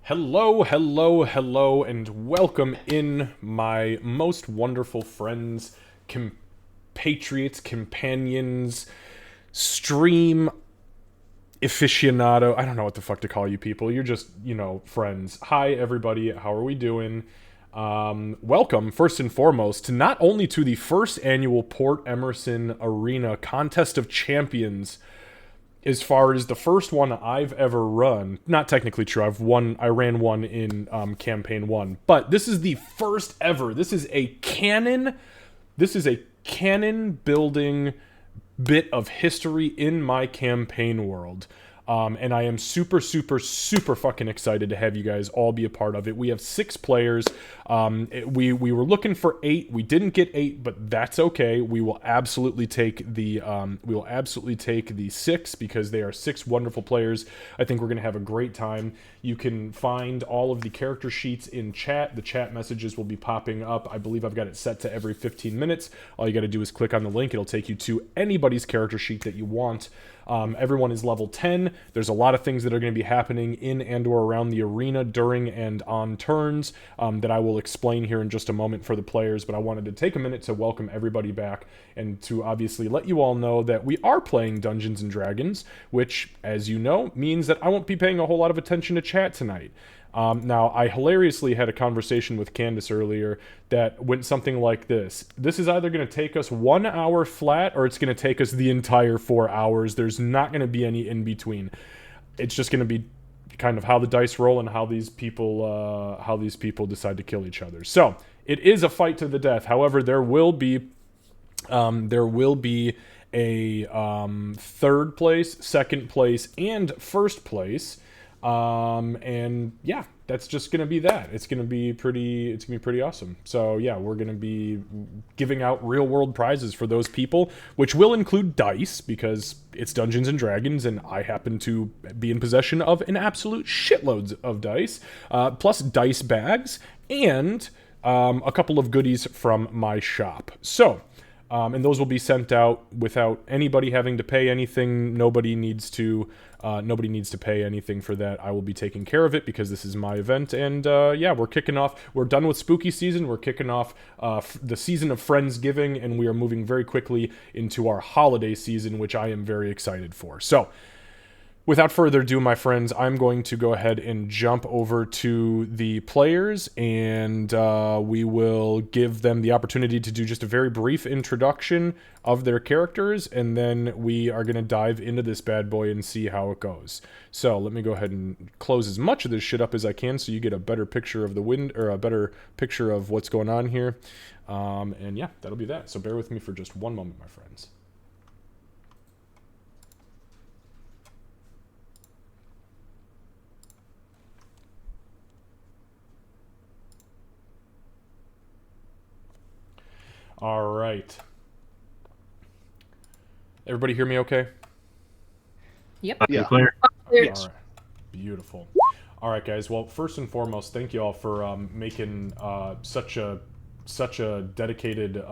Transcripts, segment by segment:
Hello, hello, hello, and welcome in, my most wonderful friends, compatriots, companions, stream aficionado. I don't know what the fuck to call you people. You're just, friends. Hi, everybody. How are we doing? Welcome, first and foremost, to not only to the first annual Port Emerson Arena Contest of Champions, as far as the first one I've ever run. Not technically true. I ran one in campaign one, but this is the first ever. This is a canon. This is a canon building bit of history in my campaign world. And I am super, super, super fucking excited to have you guys all be a part of it. We have 6 players. We were looking for 8. We didn't get 8, but that's okay. We will absolutely take the 6 because they are 6 wonderful players. I think we're gonna have a great time. You can find all of the character sheets in chat. The chat messages will be popping up. I believe I've got it set to every 15 minutes. All you got to do is click on the link. It'll take you to anybody's character sheet that you want. Everyone is level 10. There's a lot of things that are going to be happening in and or around the arena during and on turns that I will explain here in just a moment for the players, but I wanted to take a minute to welcome everybody back and to obviously let you all know that we are playing Dungeons & Dragons, which, as you know, means that I won't be paying a whole lot of attention to chat tonight. Now, I hilariously had a conversation with Candace earlier that went something like this. This is either going to take us 1 hour flat or it's going to take us the entire 4 hours. There's not going to be any in between. It's just going to be kind of how the dice roll and how these people decide to kill each other. So it is a fight to the death. However, there will be a third place, second place, and first place. And yeah, that's just gonna be that. It's gonna be pretty awesome. So yeah, we're gonna be giving out real world prizes for those people, which will include dice because it's Dungeons and Dragons, and I happen to be in possession of an absolute shitloads of dice, plus dice bags and a couple of goodies from my shop. So. And those will be sent out without anybody having to pay anything. Nobody needs to pay anything for that. I will be taking care of it because this is my event. And yeah, we're kicking off. We're done with spooky season. We're kicking off the season of Friendsgiving, and we are moving very quickly into our holiday season, which I am very excited for. So, without further ado, my friends, I'm going to go ahead and jump over to the players, and we will give them the opportunity to do just a very brief introduction of their characters, and then we are going to dive into this bad boy and see how it goes. So let me go ahead and close as much of this shit up as I can so you get a better picture of the wind, or a better picture of what's going on here. And yeah, that'll be that. So bear with me for just one moment, my friends. All right. Everybody hear me okay? Yep. Yeah. Clear. Yes. All right. Beautiful. All right, guys. Well, first and foremost, thank you all for making such a dedicated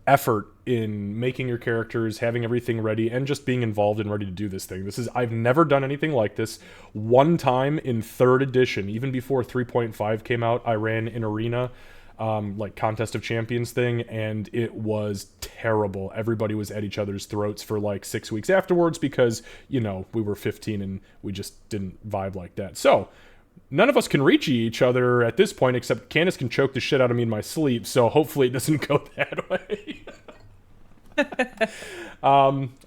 effort in making your characters, having everything ready, and just being involved and ready to do this thing. I've never done anything like this. One time in 3rd edition, even before 3.5 came out, I ran an arena, like Contest of Champions thing, and it was terrible. Everybody was at each other's throats for like 6 weeks afterwards because, we were 15 and we just didn't vibe like that. So, none of us can reach each other at this point, except Candace can choke the shit out of me in my sleep, so hopefully it doesn't go that way.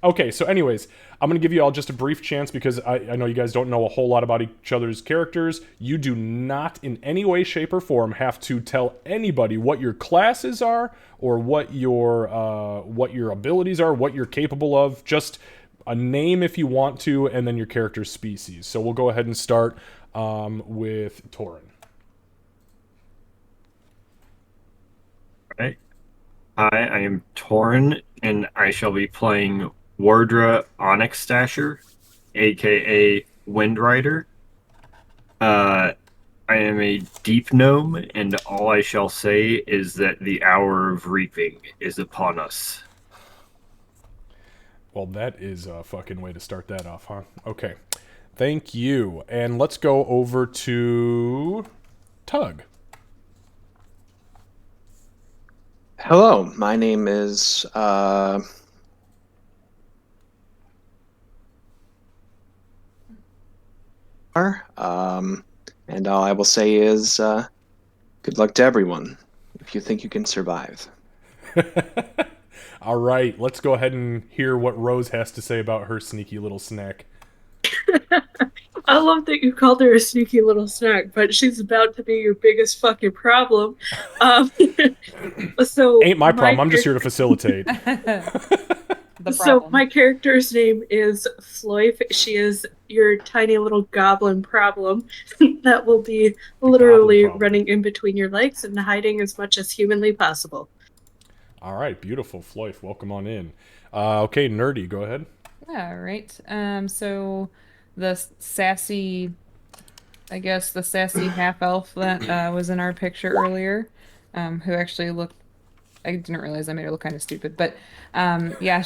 Okay, so anyways, I'm going to give you all just a brief chance because I know you guys don't know a whole lot about each other's characters. You do not in any way, shape, or form have to tell anybody what your classes are or what your abilities are, what you're capable of. Just a name if you want to, and then your character's species. So we'll go ahead and start with Torin. Right. Hi, I am Torin, and I shall be playing Wardra Onyx Stasher, aka Windrider. I am a deep gnome, and all I shall say is that the hour of reaping is upon us. Well, that is a fucking way to start that off, huh? Okay. Thank you. And let's go over to Tug. Hello, my name is and all I will say is good luck to everyone if you think you can survive. All right, let's go ahead and hear what Rose has to say about her sneaky little snack. I love that you called her a sneaky little snack, but she's about to be your biggest fucking problem. Um, so Ain't my problem. I'm just here to facilitate. The so my character's name is Floyf. She is your tiny little goblin problem that will be literally running in between your legs and hiding as much as humanly possible. All right, beautiful. Floyf, welcome on in. Okay, Nerdy, go ahead. All right. So the sassy, I guess the sassy half elf that was in our picture earlier, who actually looked, I didn't realize I made her look kind of stupid, but yeah,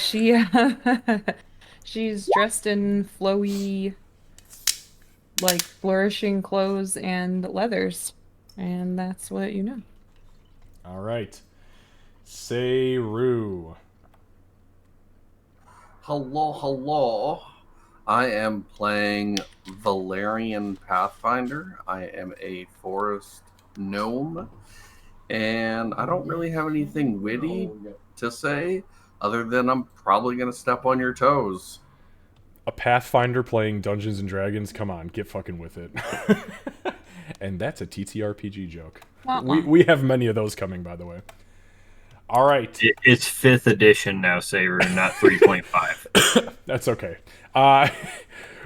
she's dressed in flowy, like flourishing clothes and leathers, and that's what you know. All right. Sayru. Hello, hello. I am playing Valerian Pathfinder. I am a forest gnome, and I don't really have anything witty to say other than I'm probably going to step on your toes. A Pathfinder playing Dungeons and Dragons? Come on, get fucking with it. And that's a TTRPG joke. We have many of those coming, by the way. All right. It's 5th edition now, Saber, not 3.5. That's okay.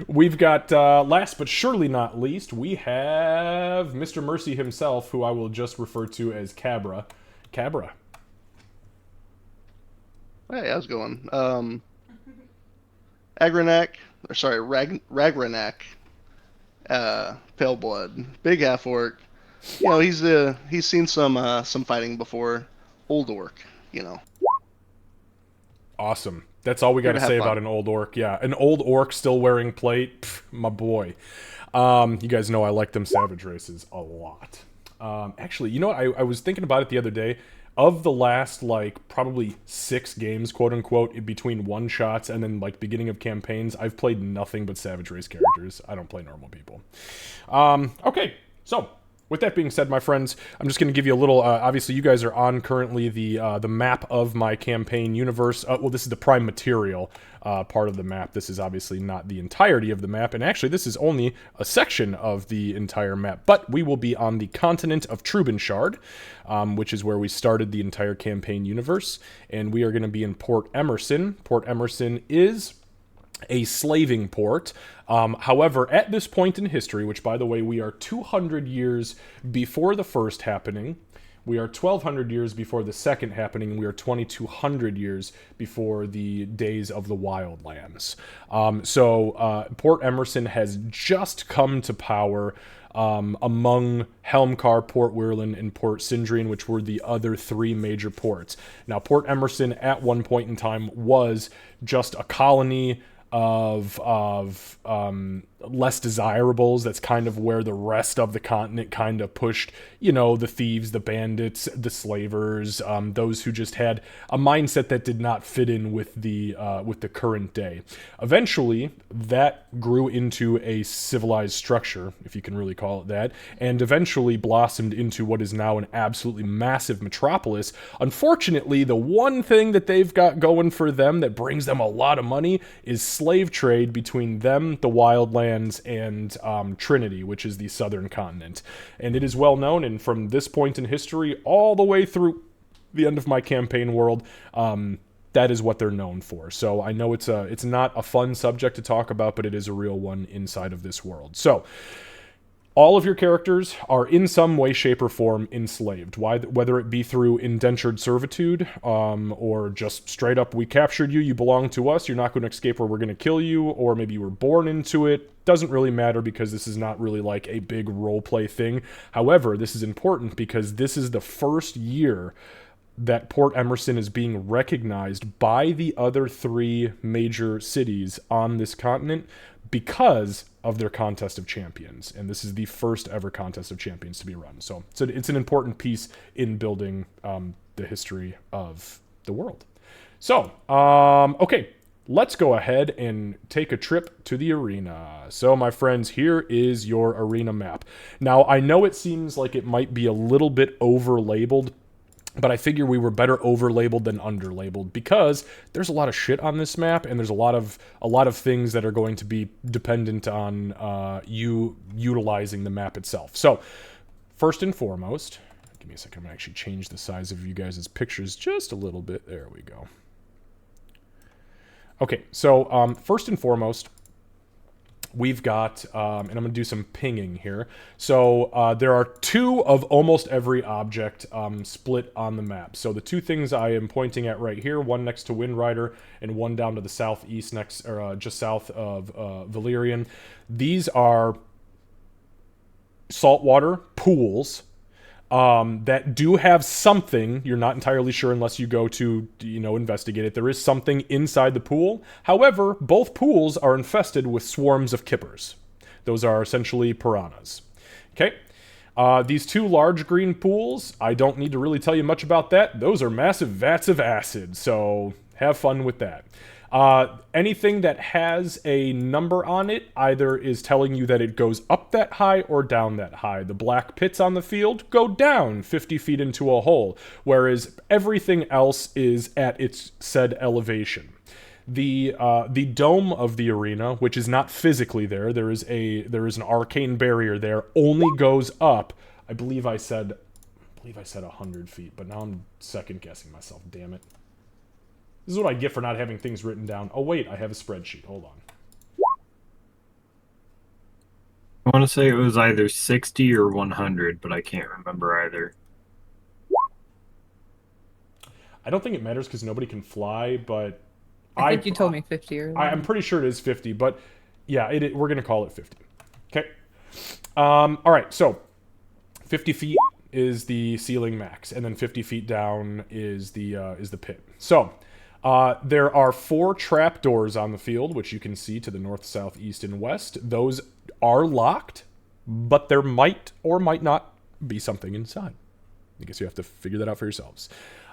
We've got, last but surely not least, we have Mr. Mercy himself, who I will just refer to as Cabra. Cabra. Hey, how's it going? Ragranak, Pale Blood, big half orc. You know, he's seen some fighting before. Old orc, you know. Awesome. That's all we got to say about an old orc. Yeah, an old orc still wearing plate. Pff, my boy. You guys know I like them savage races a lot. Actually, you know what? I was thinking about it the other day. Of the last, like, probably 6 games, quote-unquote, in between one-shots and then, like, beginning of campaigns, I've played nothing but savage race characters. I don't play normal people. Okay, so with that being said, my friends, I'm just going to give you a little, obviously you guys are on currently the map of my campaign universe. Well, this is the prime material part of the map. This is obviously not the entirety of the map, and actually this is only a section of the entire map, but we will be on the continent of Trubenshard, which is where we started the entire campaign universe, and we are going to be in Port Emerson. Port Emerson is a slaving port. However, at this point in history, which by the way, we are 200 years before the first happening, we are 1,200 years before the second happening, we are 2,200 years before the days of the Wildlands. Port Emerson has just come to power among Helmcar, Port Wirlin, and Port Sindrian, which were the other 3 major ports. Now, Port Emerson at one point in time was just a colony of less desirables. That's kind of where the rest of the continent kind of pushed, you know, the thieves, the bandits, the slavers, those who just had a mindset that did not fit in with the current day. Eventually, that grew into a civilized structure, if you can really call it that, and eventually blossomed into what is now an absolutely massive metropolis. Unfortunately, the one thing that they've got going for them that brings them a lot of money is slave trade between them, the Wildlands, and Trinity, which is the southern continent. And it is well known, and from this point in history all the way through the end of my campaign world, that is what they're known for. So I know it's not a fun subject to talk about, but it is a real one inside of this world. So all of your characters are in some way, shape, or form enslaved, whether it be through indentured servitude, or just straight up, we captured you, you belong to us, you're not going to escape or we're going to kill you, or maybe you were born into it. Doesn't really matter because this is not really like a big role play thing. However, this is important because this is the first year that Port Emerson is being recognized by the other 3 major cities on this continent because of their Contest of Champions. And this is the first ever Contest of Champions to be run. So it's an important piece in building the history of the world. So, okay, let's go ahead and take a trip to the arena. So, my friends, here is your arena map. Now, I know it seems like it might be a little bit over-labeled, but I figure we were better over-labeled than under-labeled because there's a lot of shit on this map, and there's a lot of things that are going to be dependent on you utilizing the map itself. So, first and foremost, give me a second. I'm going to actually change the size of you guys' pictures just a little bit. There we go. Okay, so first and foremost, we've got, and I'm going to do some pinging here. So there are 2 of almost every object split on the map. So the 2 things I am pointing at right here, one next to Wind Rider and one down to the southeast, just south of Valerian. These are saltwater pools that do have something. You're not entirely sure unless you go to, investigate it. There is something inside the pool. However, both pools are infested with swarms of kippers. Those are essentially piranhas. Okay. These 2 large green pools, I don't need to really tell you much about that. Those are massive vats of acid, so have fun with that. Anything that has a number on it either is telling you that it goes up that high or down that high. The black pits on the field go down 50 feet into a hole, whereas everything else is at its said elevation. The dome of the arena, which is not physically there, there is an arcane barrier there, only goes up. I believe I said 100 feet, but now I'm second guessing myself. Damn it. This is what I get for not having things written down. Oh, wait, I have a spreadsheet. Hold on. I want to say it was either 60 or 100, but I can't remember either. I don't think it matters because nobody can fly, but... I think you told me 50 earlier. I'm pretty sure it is 50, but yeah, we're going to call it 50. Okay. All right, so 50 feet is the ceiling max, and then 50 feet down is the pit. So... there are 4 trapdoors on the field, which you can see to the north, south, east, and west. Those are locked, but there might or might not be something inside. I guess you have to figure that out for yourselves.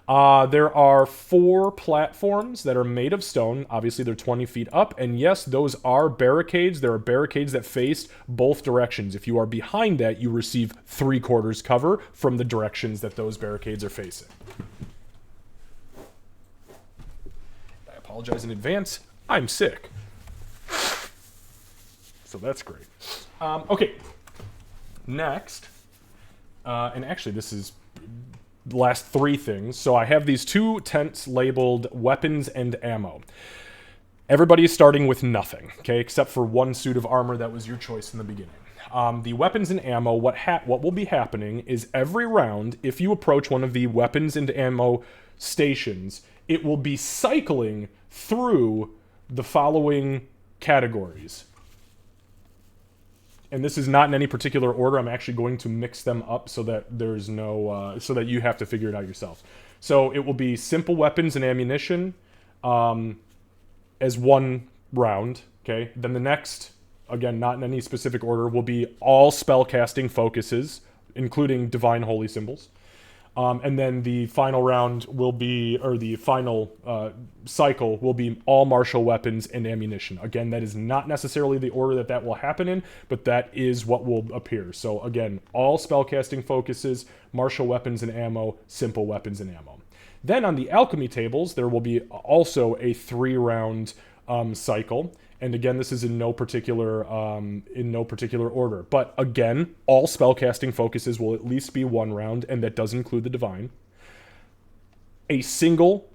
There are 4 platforms that are made of stone. Obviously, they're 20 feet up. And yes, those are barricades. There are barricades that face both directions. If you are behind that, you receive 3/4 cover from the directions that those barricades are facing. Apologize in advance. I'm sick. So that's great. Okay. Next. And actually, this is the last 3 things. So I have these 2 tents labeled weapons and ammo. Everybody is starting with nothing, okay, except for 1 suit of armor that was your choice in the beginning. The weapons and ammo, what will be happening is every round, if you approach one of the weapons and ammo stations, it will be cycling through the following categories. And this is not in any particular order. I'm actually going to mix them up so that there's no, so that you have to figure it out yourself. So it will be simple weapons and ammunition as 1 round, okay? Then the next, again, not in any specific order, will be all spellcasting focuses, including divine holy symbols. And then the final round will be, or the final cycle will be all martial weapons and ammunition. Again, that is not necessarily the order that will happen in, but that is what will appear. So again, all spellcasting focuses, martial weapons and ammo, simple weapons and ammo. Then on the alchemy tables, there will be also a 3-round cycle. And again, this is in no particular order. But again, all spellcasting focuses will at least be 1 round, and that does include the divine. A single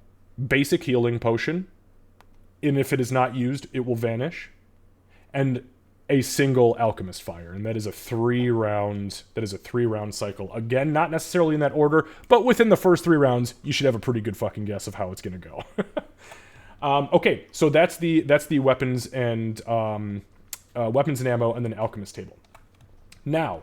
basic healing potion, and if it is not used, it will vanish. And a single alchemist fire, and that is a 3-round. That is a 3-round cycle. Again, not necessarily in that order, but within the first 3 rounds, you should have a pretty good fucking guess of how it's going to go. Okay, so that's the weapons and ammo, and then alchemist table. Now,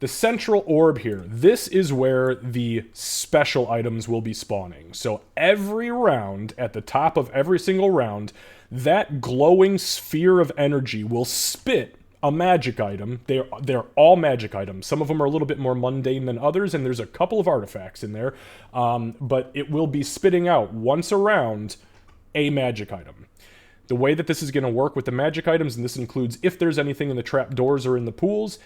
The central orb here, this is where the special items will be spawning. So every round, at the top of every single round, that glowing sphere of energy will spit a magic item. They're all magic items. Some of them are a little bit more mundane than others, and there's a couple of artifacts in there. But it will be spitting out, once a round, a magic item. The way that this is going to work with the magic items, and this includes if there's anything in the trapdoors or in the pools,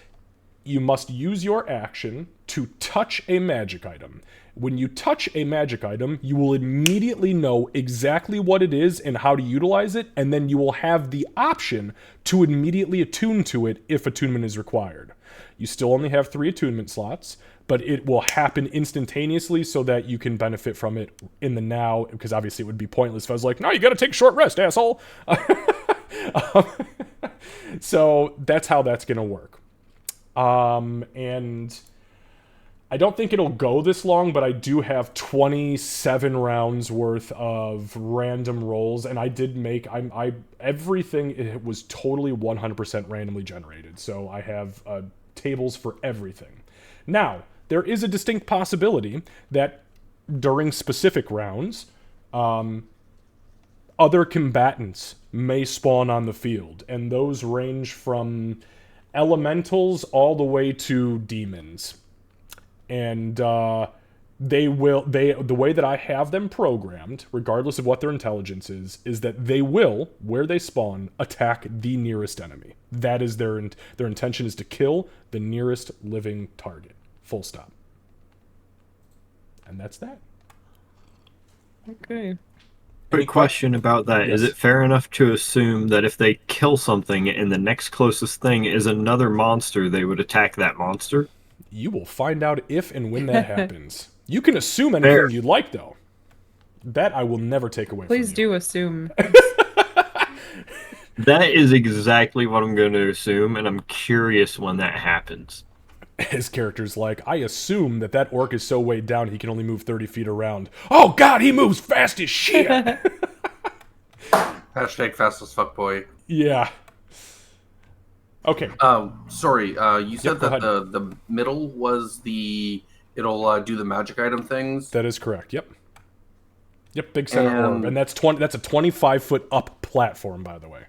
you must use your action to touch a magic item. When you touch a magic item, you will immediately know exactly what it is and how to utilize it, and then you will have the option to immediately attune to it if attunement is required. You still only have 3 attunement slots, but it will happen instantaneously so that you can benefit from it in the now, because obviously it would be pointless if I was like, no, you gotta take a short rest, asshole. So that's how that's gonna work. And I don't think it'll go this long, but I do have 27 rounds worth of random rolls, and I did make, everything, it was totally 100% randomly generated, so I have tables for everything. Now, there is a distinct possibility that during specific rounds, other combatants may spawn on the field, and those range from elementals all the way to demons. And the way that I have them programmed, regardless of what their intelligence is that they will, where they spawn, attack the nearest enemy. That is their intention, is to kill the nearest living target. Full stop. And that's that. Okay. Quick question about that. Yes. Is it fair enough to assume that if they kill something and the next closest thing is another monster, they would attack that monster? You will find out if and when that happens. You can assume anything Fair. you'd like, though. That I will never take away Please from you. do assume. That is exactly what I'm going to assume, and I'm curious when that happens. His character's like, I assume that orc is so weighed down he can only move 30 feet around. Oh god, he moves fast as shit! Hashtag fast as fuck boy. Yeah. Okay. Sorry, you said go that ahead. the middle was it'll do the magic item things. That is correct, yep. Yep, big center orb. And that's a 25-foot up platform, by the way.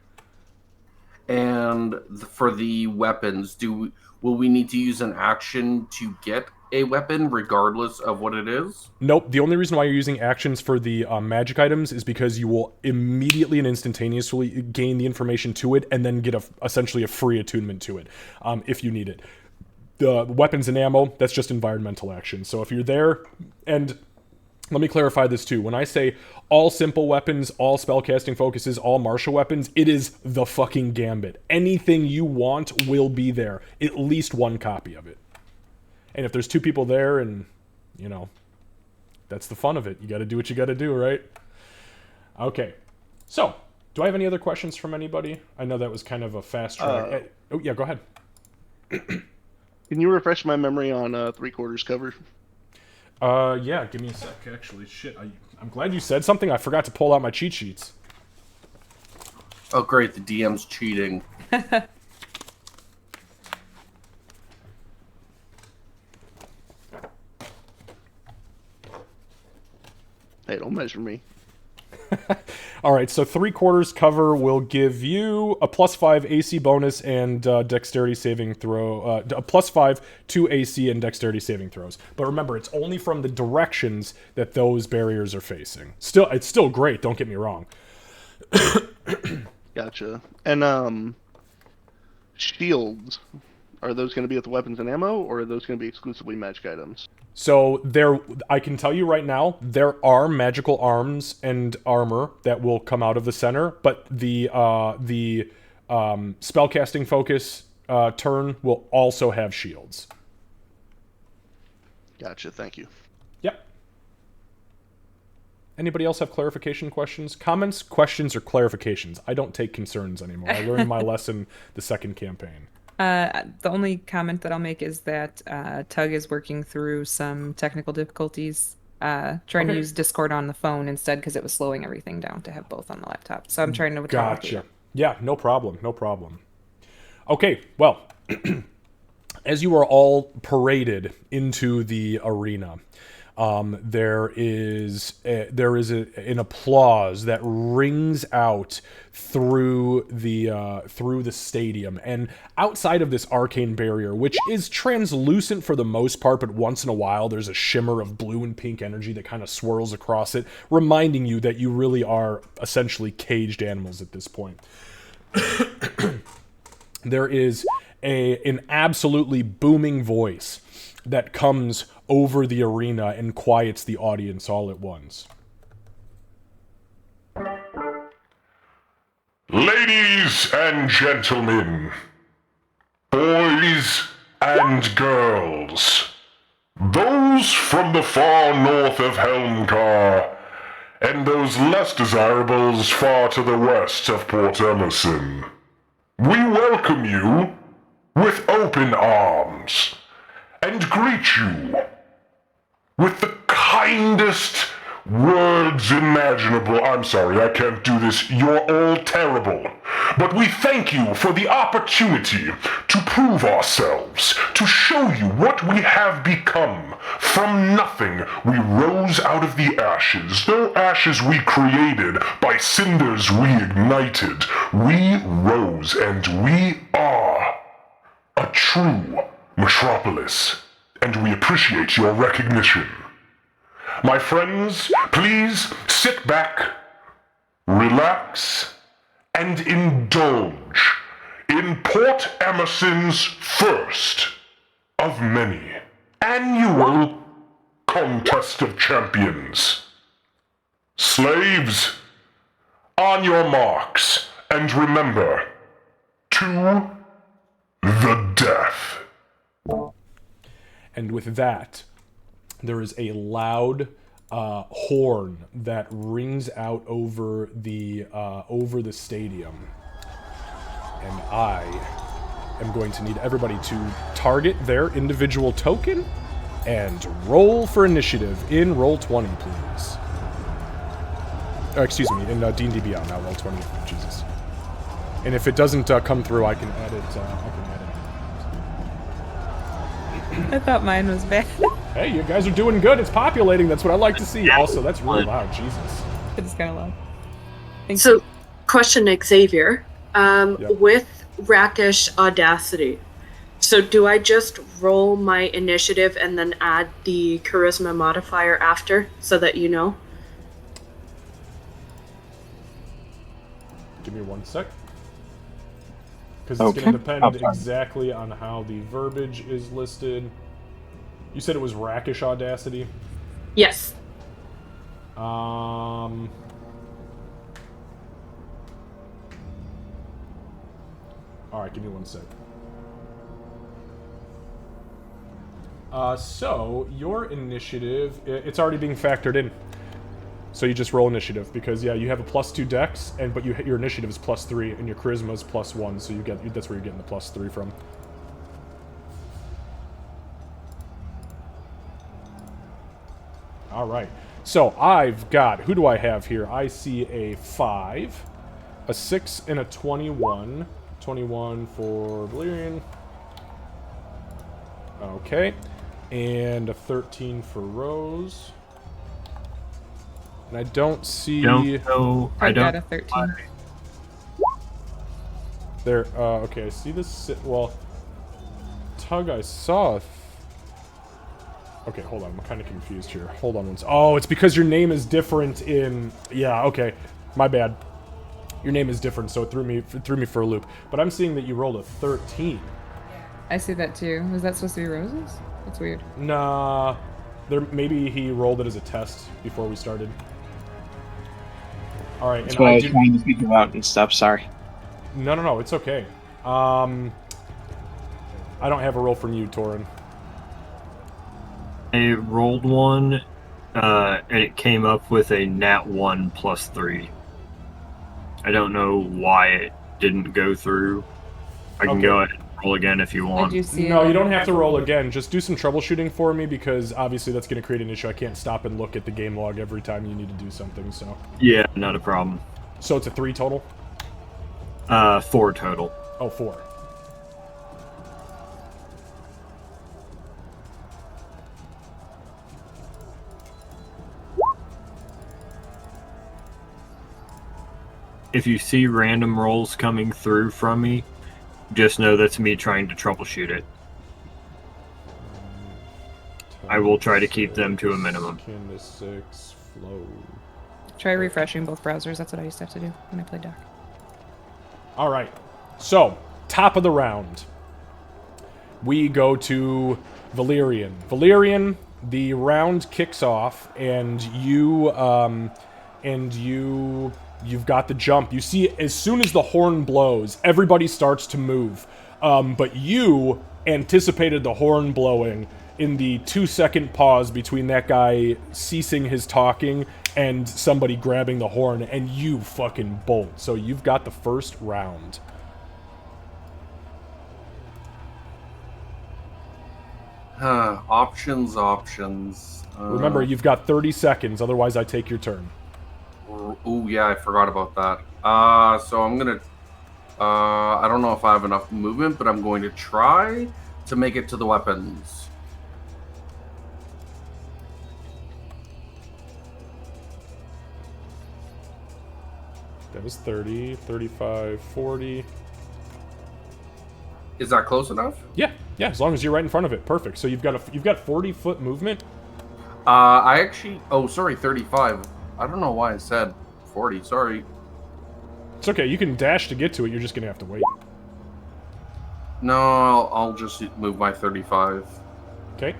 And for the weapons, will we need to use an action to get a weapon regardless of what it is? Nope. The only reason why you're using actions for the magic items is because you will immediately and instantaneously gain the information to it and then get essentially a free attunement to it if you need it. The weapons and ammo, that's just environmental action. So if you're there, and let me clarify this too. When I say all simple weapons, all spellcasting focuses, all martial weapons, it is the fucking gambit. Anything you want will be there. At least one copy of it. And if there's 2 people there, and, you know, that's the fun of it. You gotta do what you gotta do, right? Okay. So, do I have any other questions from anybody? I know that was kind of a fast track. Oh, yeah, go ahead. Can you refresh my memory on 3/4 cover? Yeah, give me a sec, actually. Shit, I'm glad you said something. I forgot to pull out my cheat sheets. Oh, great, the DM's cheating. Hey, don't measure me. All right, so 3/4 cover will give you a +5 AC bonus and dexterity saving throw, a +5 to AC and dexterity saving throws. But remember, it's only from the directions that those barriers are facing. It's still great. Don't get me wrong. Gotcha. And shields, are those going to be with weapons and ammo, or are those going to be exclusively magic items? So I can tell you right now, there are magical arms and armor that will come out of the center, but the spellcasting focus turn will also have shields. Gotcha. Thank you. Yep. Anybody else have clarification questions? Comments, questions, or clarifications? I don't take concerns anymore. I learned my lesson the second campaign. The only comment that I'll make is that Tug is working through some technical difficulties, trying to use Discord on the phone instead because it was slowing everything down to have both on the laptop. So I'm trying to Gotcha. Yeah, no problem. No problem. Okay, well, As you are all paraded into the arena, there is an applause that rings out through the stadium, and outside of this arcane barrier, which is translucent for the most part, but once in a while there's a shimmer of blue and pink energy that kind of swirls across it, reminding you that you really are essentially caged animals at this point. There is an absolutely booming voice that comes over the arena and quiets the audience all at once. Ladies and gentlemen, boys and girls, those from the far north of Helmcar, and those less desirables far to the west of Port Emerson, we welcome you with open arms and greet you with the kindest words imaginable. I'm sorry, I can't do this. You're all terrible. But we thank you for the opportunity to prove ourselves, to show you what we have become. From nothing, we rose out of the ashes. No ashes we created, by cinders we ignited. We rose, and we are a true metropolis. And we appreciate your recognition. My friends, please sit back, relax, and indulge in Port Emerson's first of many annual Contest of Champions. Slaves, on your marks, and remember, to the death. And with that, there is a loud horn that rings out over the stadium, and I am going to need everybody to target their individual token and roll for initiative in Roll20, please. Excuse me, in D&D Beyond, not Roll20. Jesus. And if it doesn't come through, I can add it. I thought mine was bad. Hey, you guys are doing good. It's populating. That's what I like to see. Also, that's really loud. Jesus. It's kind of loud. So, question, Xavier. With Rakish Audacity, so do I just roll my initiative and then add the charisma modifier after, so that you know? Give me 1 sec. Because it's going to depend exactly on how the verbiage is listed. You said it was Rakish Audacity? Yes. Alright, give me 1 sec. So, your initiative, it's already being factored in. So you just roll initiative, because yeah, you have a +2 dex, but your initiative is +3, and your charisma is +1, so that's where you're getting the +3 from. All right. So I've got, who do I have here? I see a 5, a 6, and a 21. 21 for Valerian. Okay. And a 13 for Rose. And I don't see... I got a 13. There, okay, I see this... Well, Tug, I saw... Okay, hold on, I'm kind of confused here. Hold on one second. Oh, it's because your name is different in... Yeah, okay, my bad. Your name is different, so it threw me for a loop. But I'm seeing that you rolled a 13. I see that too. Was that supposed to be Rose's? That's weird. Nah, maybe he rolled it as a test before we started. All right, that's what I was trying to speak about and stuff. Sorry. No, it's okay. I don't have a roll from you, Torin. I rolled one, and it came up with a nat 1 +3. I don't know why it didn't go through. I can go ahead and roll again if you want. No, you don't have to roll again. Just do some troubleshooting for me, because obviously that's going to create an issue. I can't stop and look at the game log every time you need to do something. So. Yeah, not a problem. So it's a 3 total? 4 total. Oh, 4. if you see random rolls coming through from me, just know that's me trying to troubleshoot it. I will try to keep them to a minimum. Candace 6, flow. Try refreshing both browsers. That's what I used to have to do when I played Doc. All right. So, top of the round. We go to Valerian. Valerian, the round kicks off, and you've got the jump. You see, as soon as the horn blows, everybody starts to move. But you anticipated the horn blowing in the 2-second pause between that guy ceasing his talking and somebody grabbing the horn, and you fucking bolt. So you've got the first round. Options. Remember, you've got 30 seconds, otherwise I take your turn. Oh, yeah, I forgot about that. So I'm gonna... I don't know if I have enough movement, but I'm going to try to make it to the weapons. That was 30, 35, 40. Is that close enough? Yeah, as long as you're right in front of it. Perfect. So you've got 40-foot movement. I actually... Oh, sorry, 35. I don't know why I said 40. Sorry. It's okay. You can dash to get to it. You're just going to have to wait. No, I'll just move my 35. Okay.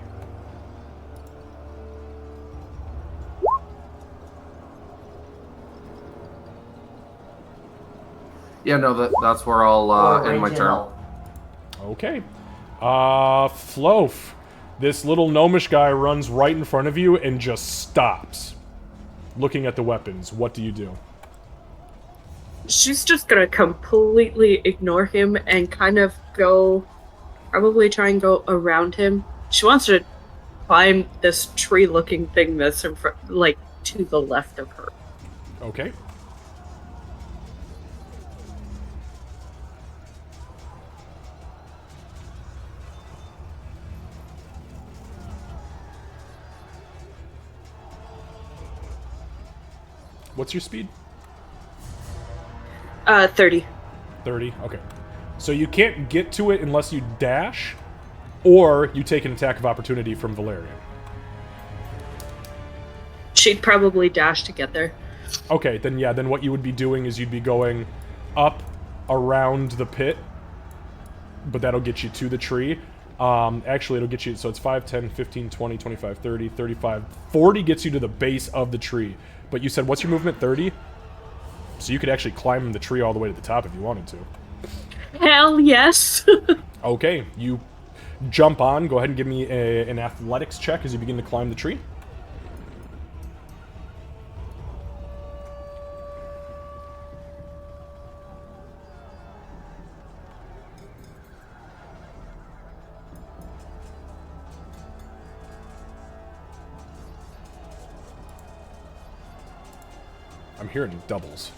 Yeah, no, that's where I'll end my turn. Okay. Floaf. This little gnomish guy runs right in front of you and just stops. Looking at the weapons. What do you do? She's just gonna completely ignore him and kind of probably try and go around him. She wants to climb this tree-looking thing that's in front, like, to the left of her. Okay. What's your speed? 30. 30, okay. So you can't get to it unless you dash, or you take an attack of opportunity from Valerian. She'd probably dash to get there. Okay, then what you would be doing is you'd be going up around the pit, but that'll get you to the tree. Actually, it'll get you, so it's 5, 10, 15, 20, 25, 30, 35, 40 gets you to the base of the tree. But you said, what's your movement, 30? So you could actually climb the tree all the way to the top if you wanted to. Hell yes! Okay, you jump on. Go ahead and give me an athletics check as you begin to climb the tree. I'm hearing doubles.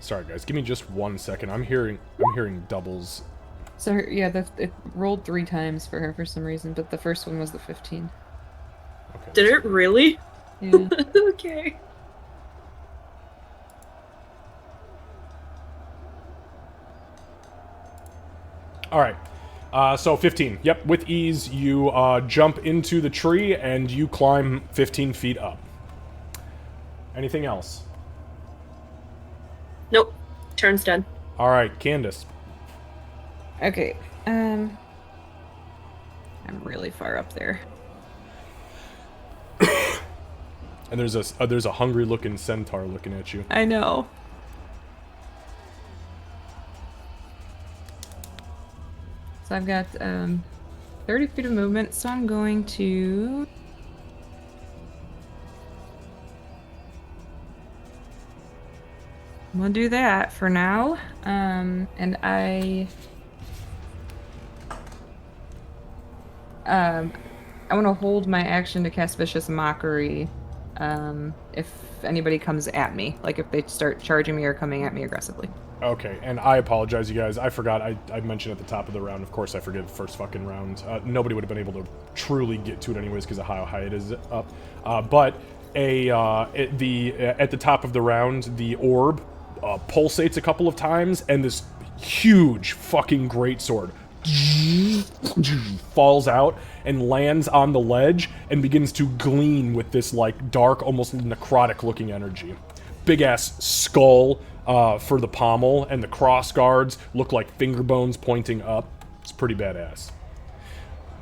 Sorry guys, give me just 1 second. I'm hearing doubles. So yeah, it rolled 3 times for her for some reason, but the first one was the 15. Okay. Did it really? Yeah. Okay. All right. So 15. Yep, with ease, you jump into the tree and you climb 15 feet up. Anything else? Nope. Turn's done. All right, Candace. Okay. I'm really far up there. And there's a hungry-looking centaur looking at you. I know. So I've got 30 feet of movement, so I'm going to... We'll do that for now. And I want to hold my action to cast Vicious Mockery if anybody comes at me. Like if they start charging me or coming at me aggressively. Okay, and I apologize, you guys. I forgot. I mentioned at the top of the round. Of course, I forget the first fucking round. Nobody would have been able to truly get to it anyways because of how high it is up. But at the top of the round, the orb pulsates a couple of times, and this huge fucking greatsword falls out and lands on the ledge and begins to gleam with this like dark, almost necrotic looking energy. Big ass skull for the pommel, and the cross guards look like finger bones pointing up. It's pretty badass.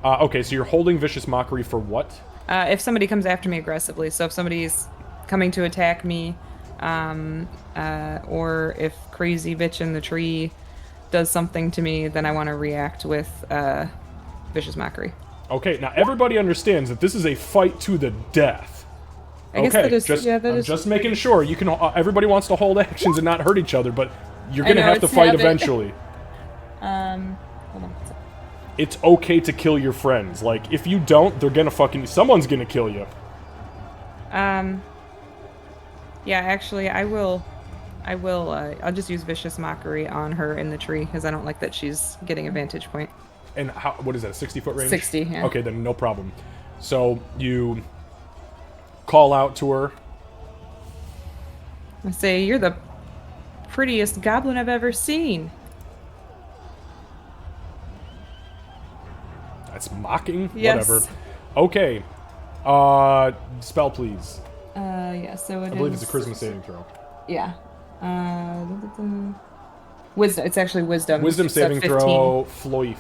Okay, so you're holding Vicious Mockery for what? If somebody comes after me aggressively, so if somebody's coming to attack me, or if Crazy Bitch in the tree does something to me, then I want to react with Vicious Mockery. Okay, now everybody understands that this is a fight to the death. I guess that is, I'm just making sure. You can. Everybody wants to hold actions and not hurt each other, but you're gonna have to fight eventually. Hold on. It's okay to kill your friends. Like, if you don't, they're gonna someone's gonna kill you. Yeah, actually, I will. I'll just use Vicious Mockery on her in the tree, because I don't like that she's getting a vantage point. And what is that, 60-foot range? 60, yeah. Okay, then no problem. So, you call out to her. I say, you're the prettiest goblin I've ever seen. That's mocking? Yes. Whatever. Okay. Spell, please. Yeah, so it is... I believe it's a charisma saving throw. Yeah. Wisdom. It's actually wisdom. Wisdom saving throw, Floif.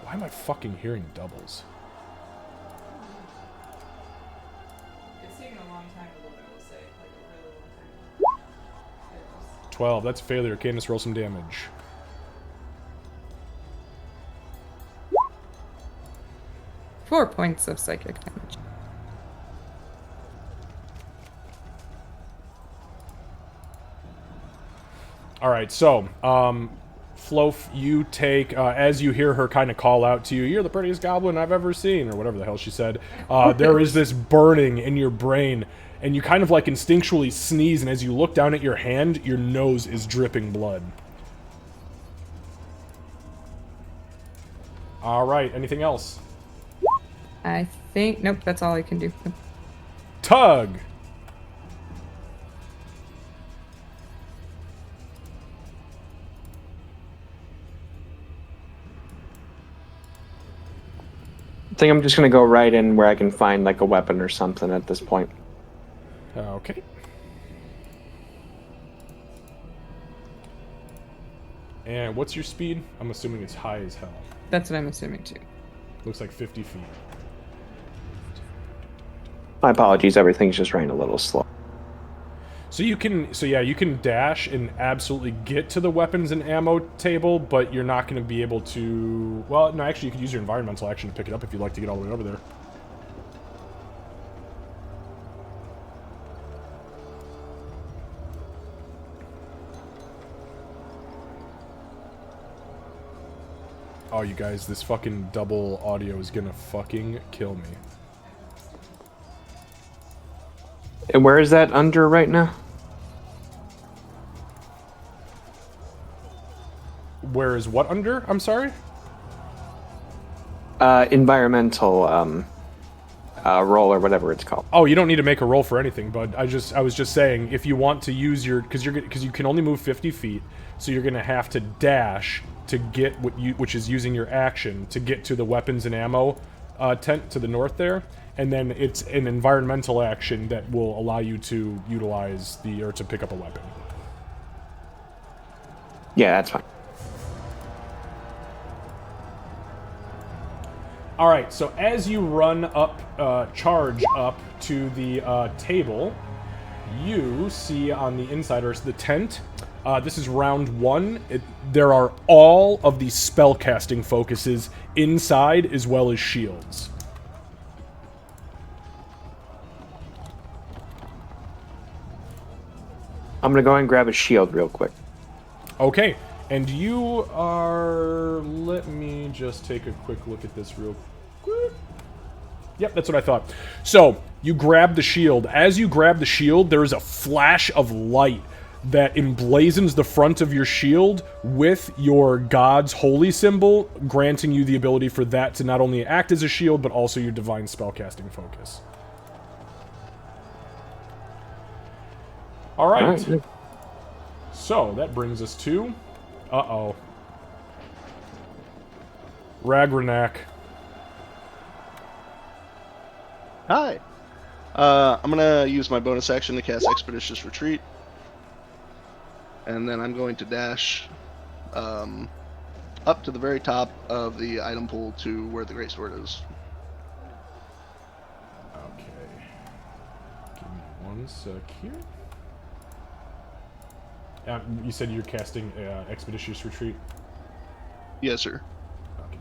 Why am I fucking hearing doubles? It's taken a long time to load, I will say. Like a really long time. 12. That's a failure. Candace, roll some damage. Four points of psychic damage. Alright, so, Flof, you take, as you hear her kind of call out to you, you're the prettiest goblin I've ever seen, or whatever the hell she said, there is this burning in your brain, and you kind of like instinctually sneeze, and as you look down at your hand, your nose is dripping blood. Alright, anything else? I think... Nope, that's all I can do. Tug! I think I'm just going to go right in where I can find like a weapon or something at this point. Okay. And what's your speed? I'm assuming it's high as hell. That's what I'm assuming too. Looks like 50 feet. My apologies, everything's just running a little slow. So you can dash and absolutely get to the weapons and ammo table, but you're not going to be able to... Well, no, actually, you could use your environmental action to pick it up if you'd like to get all the way over there. Oh, you guys, this fucking double audio is gonna fucking kill me. And where is that under right now? Where is what under? I'm sorry? Environmental roll or whatever it's called. Oh, you don't need to make a roll for anything, but I was just saying, if you want to use your... Because you can only move 50 feet, so you're gonna have to dash to get which is using your action to get to the weapons and ammo tent to the north there, and then it's an environmental action that will allow you to utilize or to pick up a weapon. Yeah, that's fine. All right, so as you run up, charge up to the table, you see on the inside, or the tent. This is round one. There are all of the spellcasting focuses inside as well as shields. I'm going to go and grab a shield real quick. Okay, and you are... Let me just take a quick look at this real quick. Yep, that's what I thought. So, you grab the shield. As you grab the shield, there is a flash of light that emblazons the front of your shield with your god's holy symbol, granting you the ability for that to not only act as a shield, but also your divine spellcasting focus. All right. So, that brings us to... Uh-oh. Ragranak. Hi. I'm gonna use my bonus action to cast Expeditious Retreat, and then I'm going to dash up to the very top of the item pool to where the greatsword is. Okay. Give me one sec here. You said you're casting Expeditious Retreat? Yes, sir. Okay.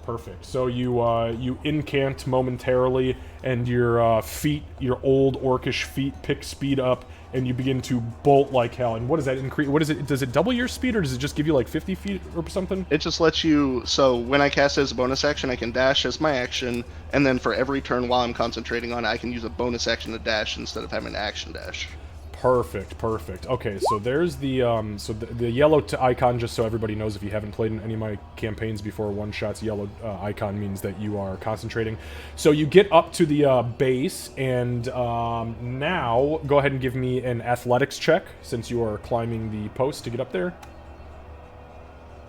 Perfect. So you incant momentarily, and your feet, your old orcish feet, pick speed up, and you begin to bolt like hell. And what does that increase? What is it? Does it double your speed, or does it just give you like 50 feet or something? It just lets you. So when I cast it as a bonus action, I can dash as my action, and then for every turn while I'm concentrating on it, I can use a bonus action to dash instead of having an action dash. Perfect. Okay, so there's the the yellow icon, just so everybody knows if you haven't played in any of my campaigns before, one shot's yellow icon means that you are concentrating. So you get up to the base, and now go ahead and give me an athletics check, since you are climbing the post to get up there.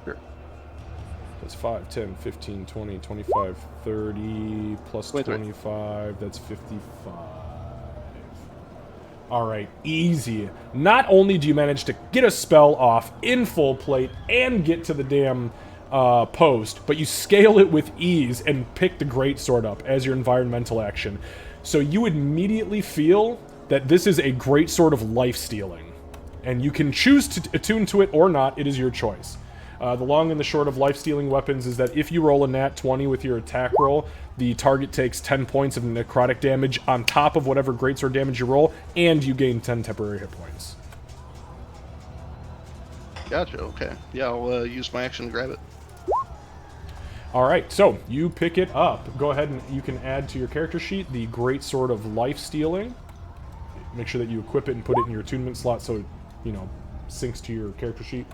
Sure. That's 5, 10, 15, 20, 25, 30, plus 25, that's 55. Alright, easy. Not only do you manage to get a spell off in full plate and get to the damn post, but you scale it with ease and pick the greatsword up as your environmental action. So you immediately feel that this is a greatsword of life-stealing. And you can choose to attune to it or not, it is your choice. The long and the short of life-stealing weapons is that if you roll a nat 20 with your attack roll, the target takes 10 points of necrotic damage on top of whatever greatsword damage you roll, and you gain 10 temporary hit points. Gotcha, okay. Yeah, I'll use my action to grab it. Alright, so you pick it up. Go ahead and you can add to your character sheet the greatsword of life-stealing. Make sure that you equip it and put it in your attunement slot so it, you know, syncs to your character sheet.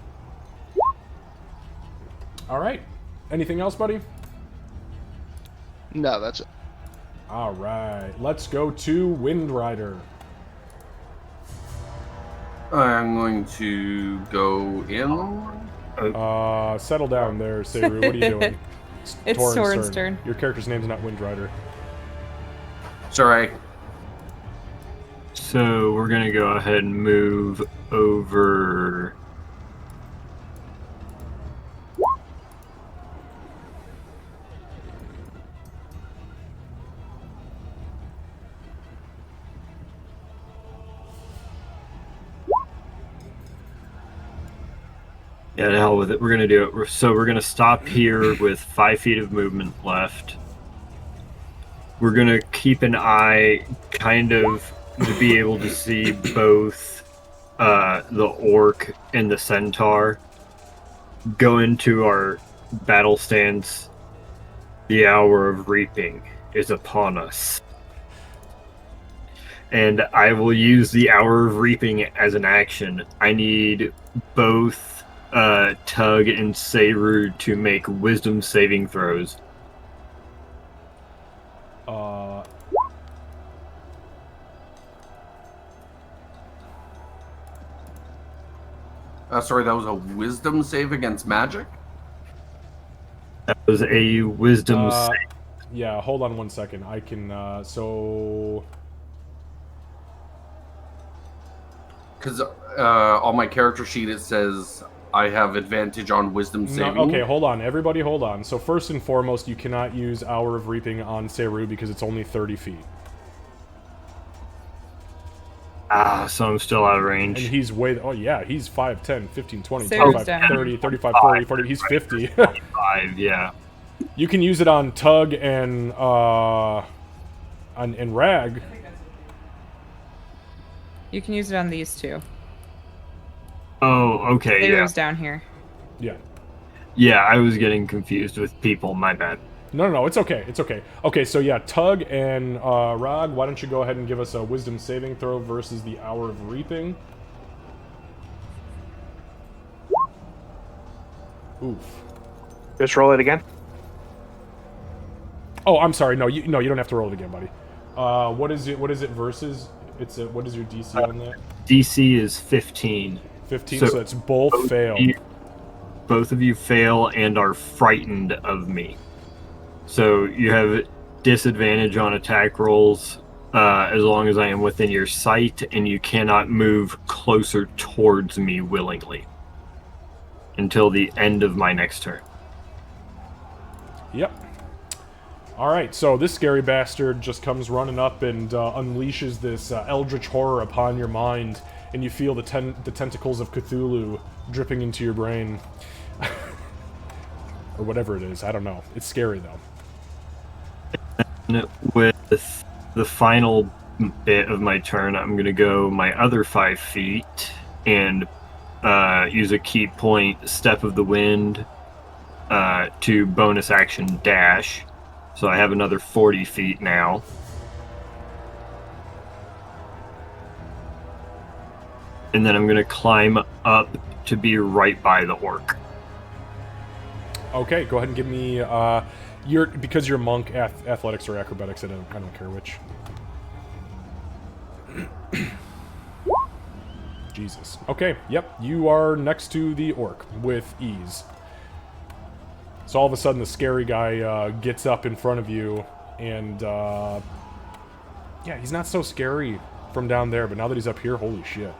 Alright. Anything else, buddy? No, that's it. Alright. Let's go to Wind Rider. I'm going to go in. Settle down there, Seru. What are you doing? It's Torin's turn. Your character's name's not Wind Rider. Sorry. So we're gonna go ahead and move over. Yeah, to hell with it. We're gonna do it. So we're gonna stop here with 5 feet of movement left. We're gonna keep an eye, kind of, to be able to see both the orc and the centaur. Go into our battle stance. The hour of reaping is upon us. And I will use the hour of reaping as an action. I need both Tug and Seru to make wisdom saving throws. Sorry, that was a wisdom save against magic? That was a wisdom save. Yeah, hold on one second. I can, so... Because on my character sheet it says I have advantage on wisdom saving. No, okay, hold on. Everybody hold on. So first and foremost, you cannot use Hour of Reaping on Seru because it's only 30 feet. So I'm still out of range. And he's way... Oh, yeah, he's 5, 10, 15, 20, Seru's 25, down. 30, 35, 40, 40. He's 50. 5, yeah. You can use it on Tug and Rag. You can use it on these two. Oh, okay, Seru's yeah. down here. Yeah. Yeah, I was getting confused with people, my bad. No, it's okay. It's okay. Okay, so yeah, Tug and Rog, why don't you go ahead and give us a wisdom saving throw versus the Hour of Reaping? Oof. Just roll it again. Oh, I'm sorry. No, you don't have to roll it again, buddy. What is it? What is it versus? What is your DC on that? DC is 15. 15. So it's both fail. Both of you fail and are frightened of me. So you have disadvantage on attack rolls as long as I am within your sight, and you cannot move closer towards me willingly until the end of my next turn. Yep. All right, so this scary bastard just comes running up and unleashes this eldritch horror upon your mind, and you feel the tentacles of Cthulhu dripping into your brain. Or whatever it is, I don't know. It's scary, though. And with the final bit of my turn, I'm going to go my other 5 feet and use a key point, Step of the Wind, to bonus action dash. So I have another 40 feet now. And then I'm going to climb up to be right by the orc. Okay, go ahead and give me because you're a monk, athletics or acrobatics. I don't care which. Jesus. Okay. Yep. You are next to the orc with ease. So all of a sudden, the scary guy gets up in front of you, and yeah, he's not so scary from down there, but now that he's up here, holy shit!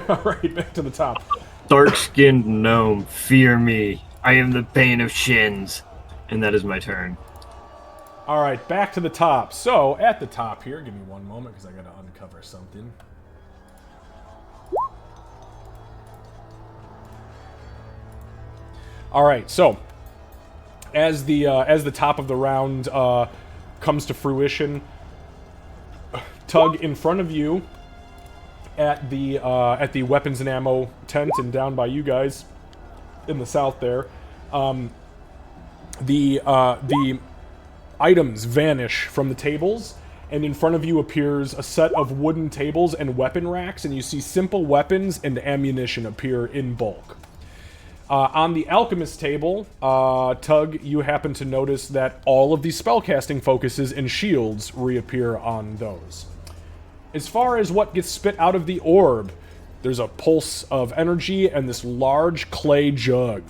All right, back to the top. Dark-skinned gnome, fear me. I am the pain of shins. And that is my turn. All right, back to the top. So, at the top here, give me one moment because I got to uncover something. All right, so as the top of the round comes to fruition, Tug, in front of you at the weapons and ammo tent and down by you guys in the south there, the items vanish from the tables, and in front of you appears a set of wooden tables and weapon racks, and you see simple weapons and ammunition appear in bulk. On the alchemist table, Tug, you happen to notice that all of the spellcasting focuses and shields reappear on those. As far as what gets spit out of the orb, there's a pulse of energy, and this large clay jug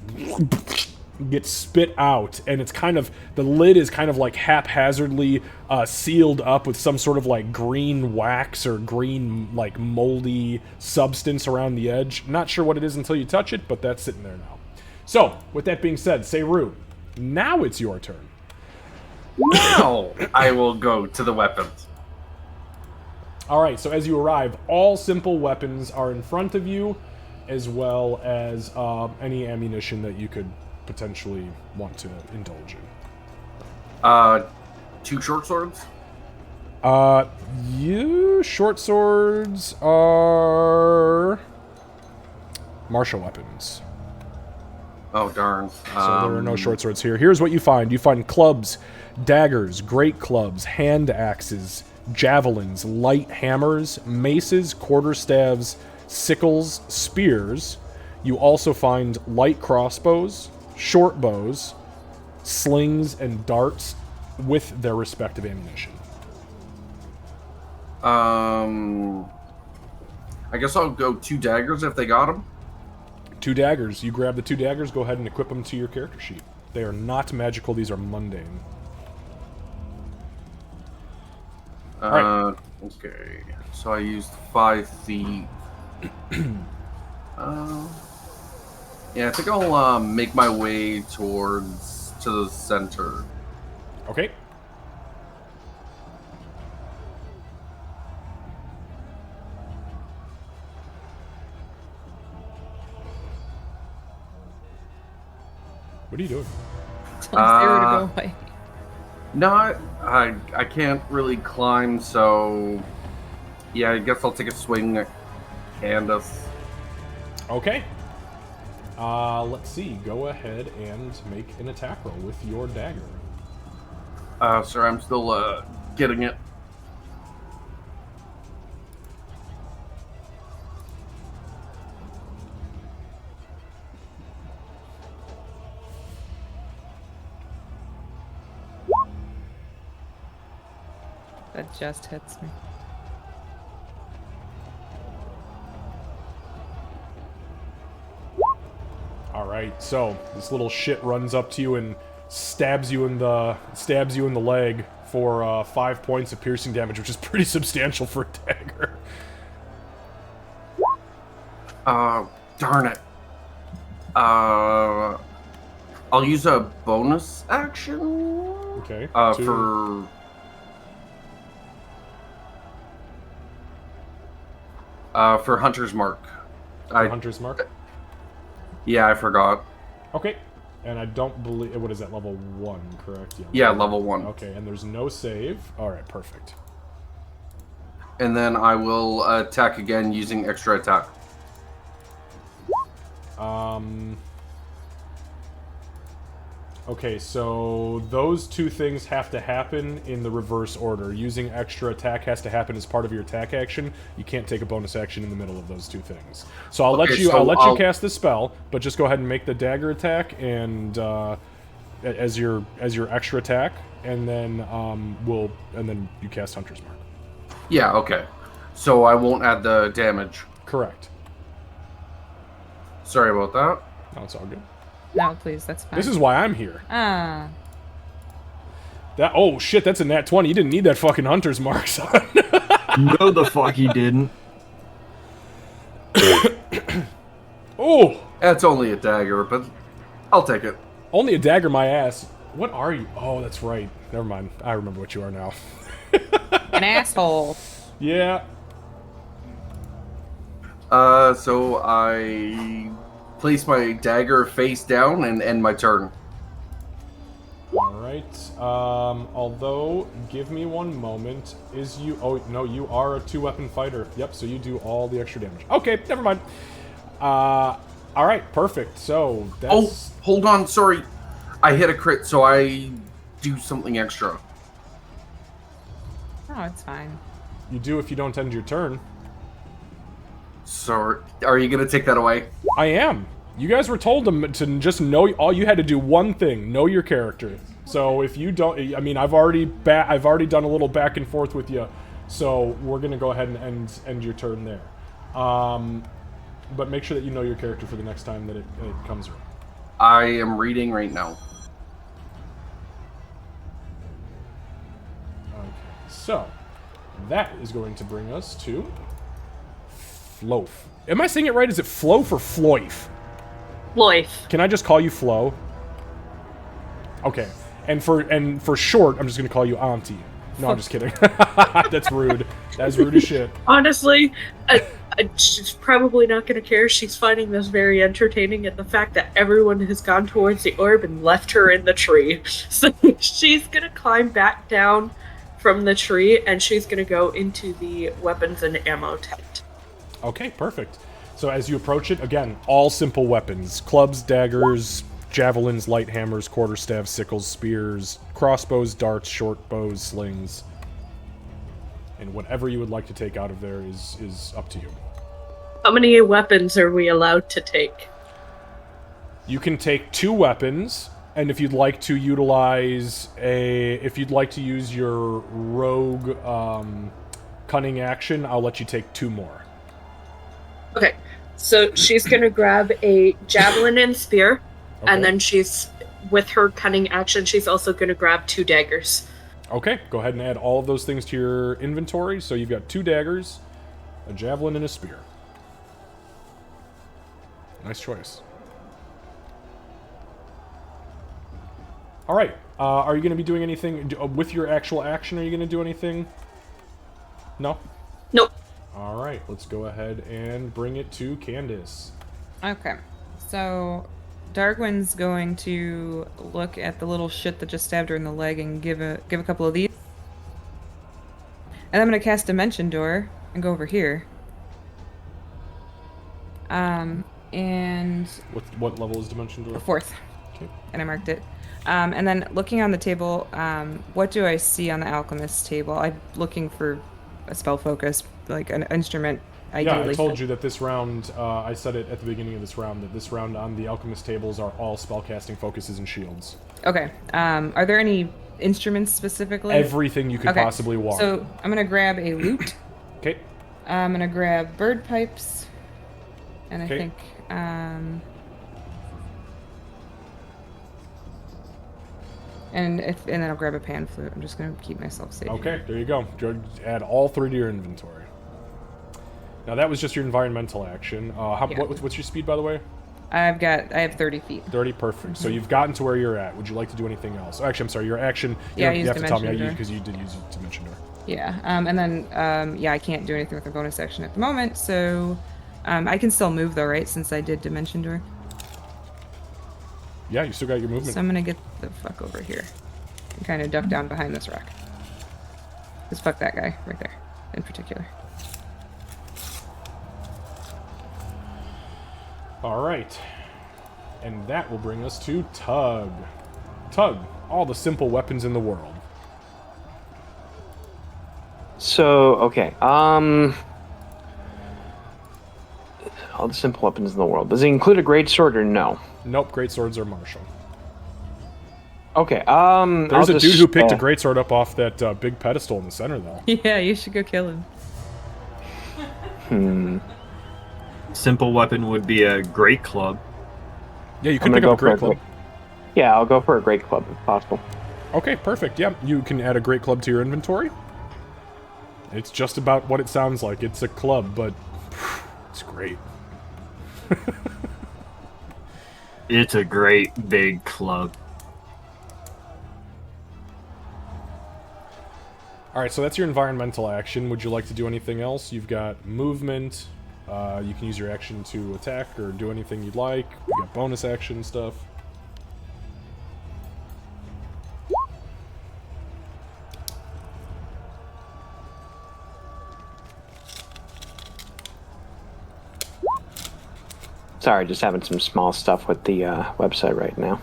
gets spit out, and it's kind of, the lid is kind of like haphazardly sealed up with some sort of like green wax or green like moldy substance around the edge. Not sure what it is until you touch it, but that's sitting there now. So, with that being said, Seru, now it's your turn. Now I will go to the weapons. Alright, so as you arrive, all simple weapons are in front of you, as well as any ammunition that you could potentially want to indulge in. 2 short swords? Short swords are martial weapons. Oh, darn. So there are no short swords here. Here's what you find. You find clubs, daggers, great clubs, hand axes, javelins, light hammers, maces, quarterstaves, sickles, spears. You also find light crossbows, short bows, slings, and darts with their respective ammunition. I guess I'll go 2 daggers if they got them. 2 daggers. You grab the 2 daggers, go ahead and equip them to your character sheet. They are not magical, these are mundane. Right. Okay. So I used 5 feet. Yeah, I think I'll make my way to the center. Okay. What are you doing? Tell Sarah to go away. No, I can't really climb, so yeah, I guess I'll take a swing at Candace. Okay. Let's see. Go ahead and make an attack roll with your dagger. Sir, I'm still getting it. That just hits me. All right, so this little shit runs up to you and stabs you in the leg for 5 points of piercing damage, which is pretty substantial for a dagger. Darn it. I'll use a bonus action. Okay. For Hunter's Mark. Hunter's Mark? Yeah, I forgot. Okay. And I don't believe... What is that, level 1, correct? Yeah, level 1. Okay, and there's no save. Alright, perfect. And then I will attack again using extra attack. Okay, so those two things have to happen in the reverse order. Using extra attack has to happen as part of your attack action. You can't take a bonus action in the middle of those two things. So I'll let you cast the spell, but just go ahead and make the dagger attack and as your extra attack, and then you cast Hunter's Mark. Yeah, okay. So I won't add the damage. Correct. Sorry about that. No, it's all good. No, please, that's fine. This is why I'm here. Oh shit, that's a nat 20. You didn't need that fucking Hunter's Mark, son. No, the fuck he didn't. Oh! That's only a dagger, but I'll take it. Only a dagger, my ass. What are you? Oh, that's right. Never mind. I remember what you are now. An asshole. Yeah. So I place my dagger face down and end my turn. Alright. Although, give me one moment. Oh, no, you are a 2-weapon fighter. Yep, so you do all the extra damage. Okay, never mind. Alright, perfect. So, that's... Oh, hold on, sorry. I hit a crit, so I do something extra. Oh, it's fine. You do if you don't end your turn. Sorry. Are you going to take that away? I am. You guys were told to just know. All you had to do one thing: know your character. So if you don't, I mean, I've already done a little back and forth with you. So we're gonna go ahead and end your turn there. But make sure that you know your character for the next time that it comes around. I am reading right now. Okay. So that is going to bring us to Floaf. Am I saying it right? Is it Floaf or Floif? Floif. Can I just call you Flo? Okay. And for short, I'm just gonna call you Auntie. No, I'm just kidding. That's rude. That's rude as shit. Honestly, she's probably not gonna care. She's finding this very entertaining, and the fact that everyone has gone towards the orb and left her in the tree. So she's gonna climb back down from the tree, and she's gonna go into the weapons and ammo tent. Okay, perfect. So as you approach it, again, all simple weapons. Clubs, daggers, javelins, light hammers, quarterstaffs, sickles, spears, crossbows, darts, short bows, slings. And whatever you would like to take out of there is up to you. How many weapons are we allowed to take? You can take 2 weapons, and if you'd like to use your rogue cunning action, I'll let you take 2 more. Okay, so she's gonna grab a javelin and spear, okay. And then with her cunning action, she's also gonna grab 2 daggers. Okay, go ahead and add all of those things to your inventory. So you've got 2 daggers, a javelin, and a spear. Nice choice. All right, are you going to be doing anything with your actual action? Are you going to do anything? No? Nope. All right, let's go ahead and bring it to Candace. Okay, so Darwin's going to look at the little shit that just stabbed her in the leg and give a couple of these. And I'm going to cast Dimension Door and go over here. And what level is dimension door? 4th. Okay. And I marked it. And then looking on the table, what do I see on the alchemist table? I'm looking for a spell focus, like an instrument. Ideally. Yeah, I told you that this round, I said it at the beginning of this round, that this round on the alchemist tables are all spellcasting focuses and shields. Okay. Are there any instruments specifically? Everything you could possibly want. So I'm going to grab a lute. Okay. I'm going to grab bird pipes. And I think... And then I'll grab a pan flute. I'm just going to keep myself safe. Okay, there you go. Add all 3 to your inventory. Now that was just your environmental action. What's your speed, by the way? I have 30 feet. 30, perfect. So you've gotten to where you're at. Would you like to do anything else? Actually, I'm sorry, your action... Yeah, you have to tell me, door. because you did use Dimension Door. Yeah, and then, I can't do anything with a bonus action at the moment, so... I can still move, though, right, since I did Dimension Door? Yeah, you still got your movement. So I'm gonna get the fuck over here. And kind of duck down behind this rock. Just fuck that guy right there, in particular. Alright. And that will bring us to Tug. Tug, all the simple weapons in the world. So, okay. All the simple weapons in the world. Does it include a greatsword or no? Nope, greatswords are martial. Okay, There's a dude who picked a greatsword up off that big pedestal in the center, though. Yeah, you should go kill him. Simple weapon would be a great club. Yeah, you could pick up a great club. Yeah, I'll go for a great club if possible. Okay, perfect. Yeah, you can add a great club to your inventory. It's just about what it sounds like. It's a club, but it's great. It's a great big club. Alright, so that's your environmental action. Would you like to do anything else? You've got movement. You can use your action to attack or do anything you'd like. You got bonus action stuff. Sorry, just having some small stuff with the website right now.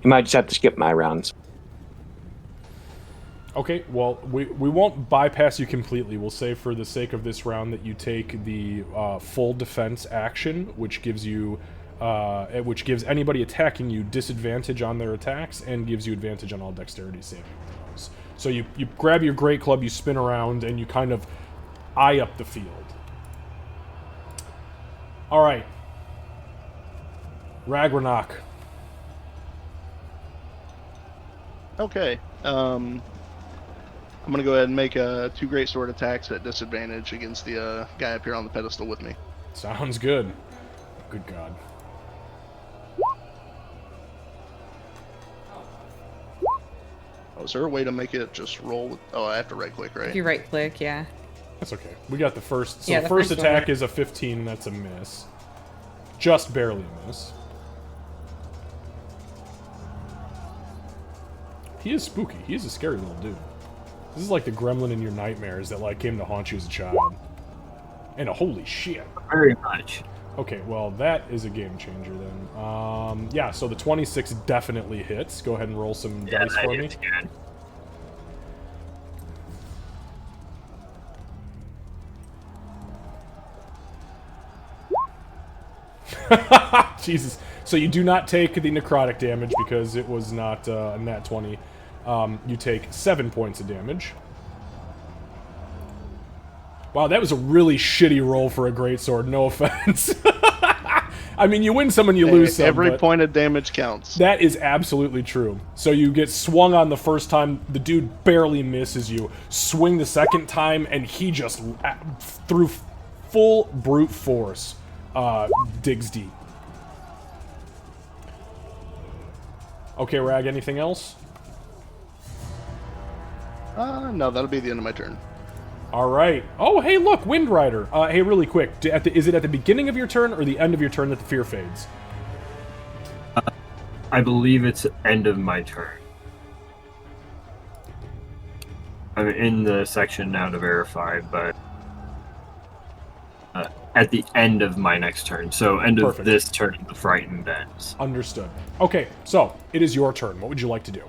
You might just have to skip my rounds. Okay, well, we won't bypass you completely. We'll say for the sake of this round that you take the full defense action, which gives you, which gives anybody attacking you disadvantage on their attacks and gives you advantage on all dexterity saving throws. So you grab your great club, you spin around, and you kind of eye up the field. All right, Ragnarok. Okay. I'm gonna go ahead and make 2 great sword attacks at disadvantage against the guy up here on the pedestal with me. Sounds good. Good God. Oh, is there a way to make it just roll with... Oh, I have to right-click, right? If you right-click, yeah. That's okay. We got the first... So yeah, the first attack one. is a 15, that's a miss. Just barely a miss. He is spooky. He is a scary little dude. This is like the gremlin in your nightmares that like came to haunt you as a child. And holy shit. Very much. Okay, well that is a game changer then. Yeah, so the 26 definitely hits. Go ahead and roll some dice for me. Good. Jesus. So you do not take the necrotic damage because it was not a nat 20. You take 7 points of damage. Wow, that was a really shitty roll for a greatsword, no offense. I mean, you win some and you lose some. Every point of damage counts. That is absolutely true. So you get swung on the first time, the dude barely misses you. Swing the second time, and he just, through full brute force, digs deep. Okay, Rag, anything else? No, that'll be the end of my turn. All right. Oh, hey, look, Wind Rider. Hey, really quick, is it at the beginning of your turn or the end of your turn that the fear fades? I believe it's end of my turn. I'm in the section now to verify, but at the end of my next turn. So end of this turn, the frightened ends. Understood. Okay, so it is your turn. What would you like to do?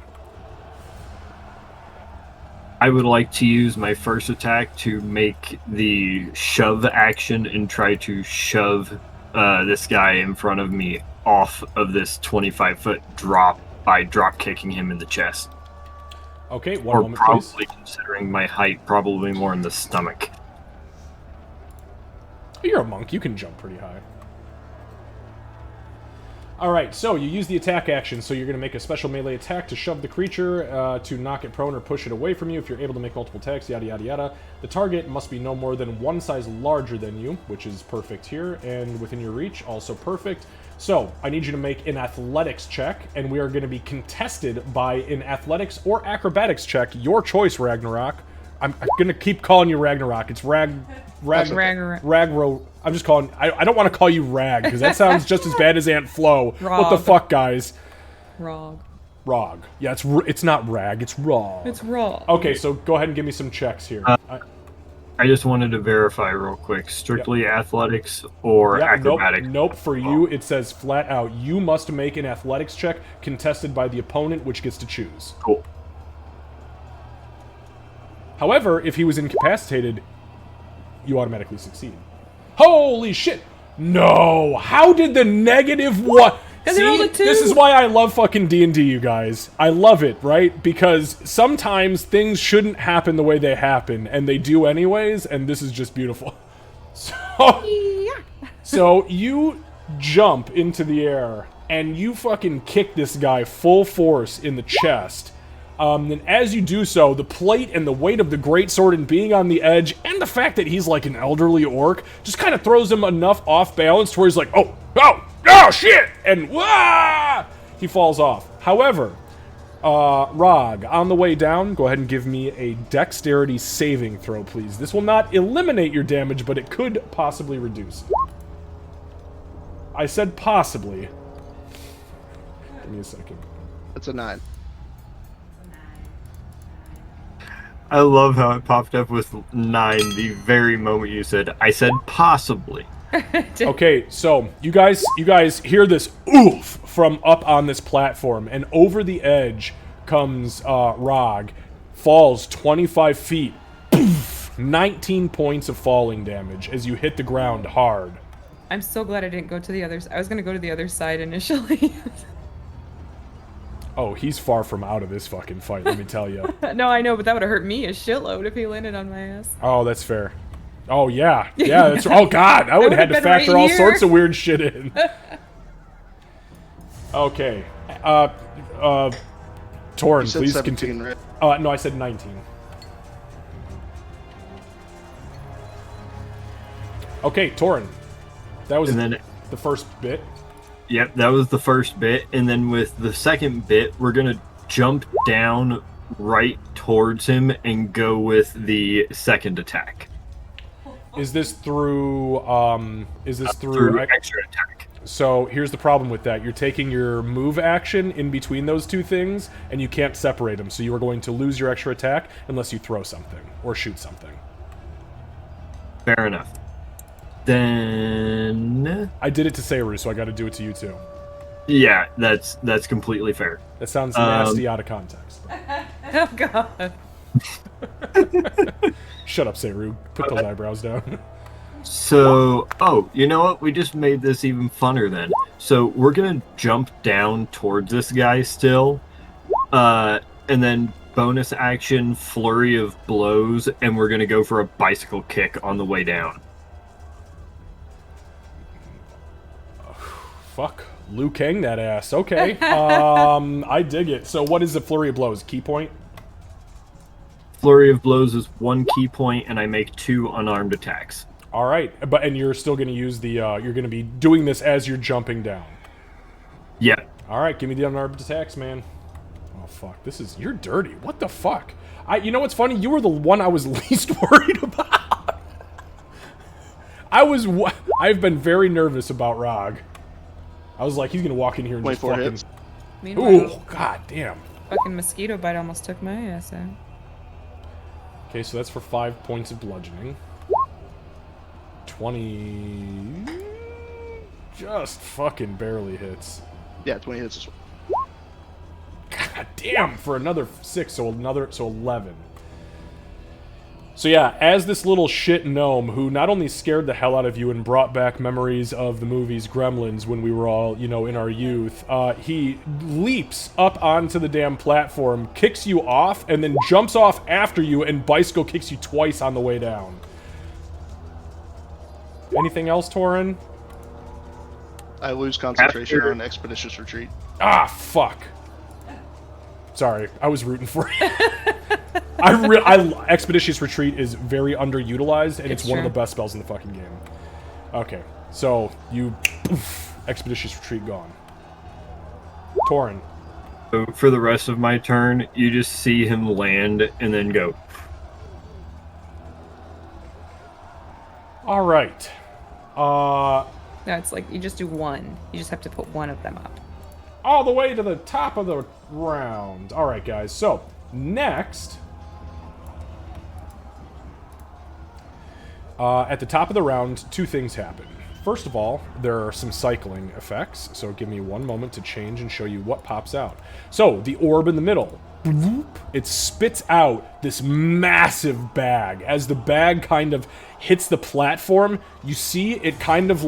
I would like to use my first attack to make the shove action and try to shove this guy in front of me off of this 25-foot drop by drop kicking him in the chest. Okay, one moment, please. Or probably, considering my height, probably more in the stomach. You're a monk. You can jump pretty high. Alright, so you use the attack action, so you're going to make a special melee attack to shove the creature, to knock it prone or push it away from you. If you're able to make multiple attacks, yada yada yada. The target must be no more than one size larger than you, which is perfect here, and within your reach, also perfect. So, I need you to make an athletics check, and we are going to be contested by an athletics or acrobatics check. Your choice, Ragnarok. I'm going to keep calling you Ragnarok. It's Ragro. I'm just calling... I don't want to call you Rag, because that sounds just as bad as Aunt Flo. Rog. What the fuck, guys? Rog. Rog. Yeah, it's not Rag, it's Rog. It's Rog. Okay, so go ahead and give me some checks here. I just wanted to verify real quick. Strictly athletics or acrobatics? Nope. For you, it says flat out, you must make an athletics check contested by the opponent, which gets to choose. Cool. However, if he was incapacitated, you automatically succeed. Holy shit! No! How did the negative what? See, this is why I love fucking D&D, you guys. I love it, right? Because sometimes things shouldn't happen the way they happen, and they do anyways, and this is just beautiful. So you jump into the air, and you fucking kick this guy full force in the chest. And as you do so, the plate and the weight of the greatsword and being on the edge, and the fact that he's like an elderly orc, just kind of throws him enough off balance to where he's like, oh, shit! And wah! He falls off. However, Rog, on the way down, go ahead and give me a dexterity saving throw, please. This will not eliminate your damage, but it could possibly reduce it. I said possibly. Give me a second. That's a 9. I love how it popped up with 9 the very moment you said, I said possibly. Okay, so you guys hear this oof from up on this platform, and over the edge comes Rog, falls 25 feet, poof, 19 points of falling damage as you hit the ground hard. I'm so glad I didn't go to the others. I was going to go to the other side initially. Oh, he's far from out of this fucking fight, let me tell you. No, I know, but that would have hurt me a shitload if he landed on my ass. Oh, that's fair. Oh, yeah. Yeah, that's... Oh, God. I would have had to factor all sorts of weird shit in. Okay. Torn, please continue. Right? No, I said 19. Okay, Torn. That was the first bit. Yep, that was the first bit. And then with the second bit, we're going to jump down right towards him and go with the second attack. Is this through extra attack? So here's the problem with that. You're taking your move action in between those two things, and you can't separate them. So you are going to lose your extra attack unless you throw something or shoot something. Fair enough. Then I did it to Seru, so I got to do it to you too. Yeah, that's completely fair. That sounds nasty out of context. Oh God. Shut up, Seru. Put those eyebrows down. So, you know what? We just made this even funner then. So we're gonna jump down towards this guy still, and then bonus action flurry of blows, and we're gonna go for a bicycle kick on the way down. Fuck. Liu Kang that ass. Okay. I dig it. So what is the flurry of blows? Key point? Flurry of blows is 1 key point, and I make 2 unarmed attacks. All right, and you're still going to use the. You're going to be doing this as you're jumping down. Yeah. All right, give me the unarmed attacks, man. Oh fuck, you're dirty. What the fuck? You know what's funny? You were the one I was least worried about. I've been very nervous about Rog. I was like, he's gonna walk in here and just fucking. Hits. Ooh, god damn. Fucking mosquito bite almost took my ass out. Okay, so that's for 5 points of bludgeoning. 20. Just fucking barely hits. Yeah, 20 hits as well. God damn, for another 6, so 11. So yeah, as this little shit gnome who not only scared the hell out of you and brought back memories of the movies Gremlins when we were all, in our youth, he leaps up onto the damn platform, kicks you off, and then jumps off after you and bicycle kicks you twice on the way down. Anything else, Torin? I lose concentration on Expeditious Retreat. Ah, fuck. Sorry, I was rooting for you. Expeditious Retreat is very underutilized, and it's one of the best spells in the fucking game. Okay, so Expeditious Retreat gone. Torin. So for the rest of my turn, you just see him land and then go. All right. No, it's like you just do one. You just have to put one of them up. All the way to the top of the round. All right, guys. So next, at the top of the round, 2 things happen. First of all, there are some cycling effects. So give me 1 moment to change and show you what pops out. So the orb in the middle, it spits out this massive bag. As the bag kind of hits the platform, you see it kind of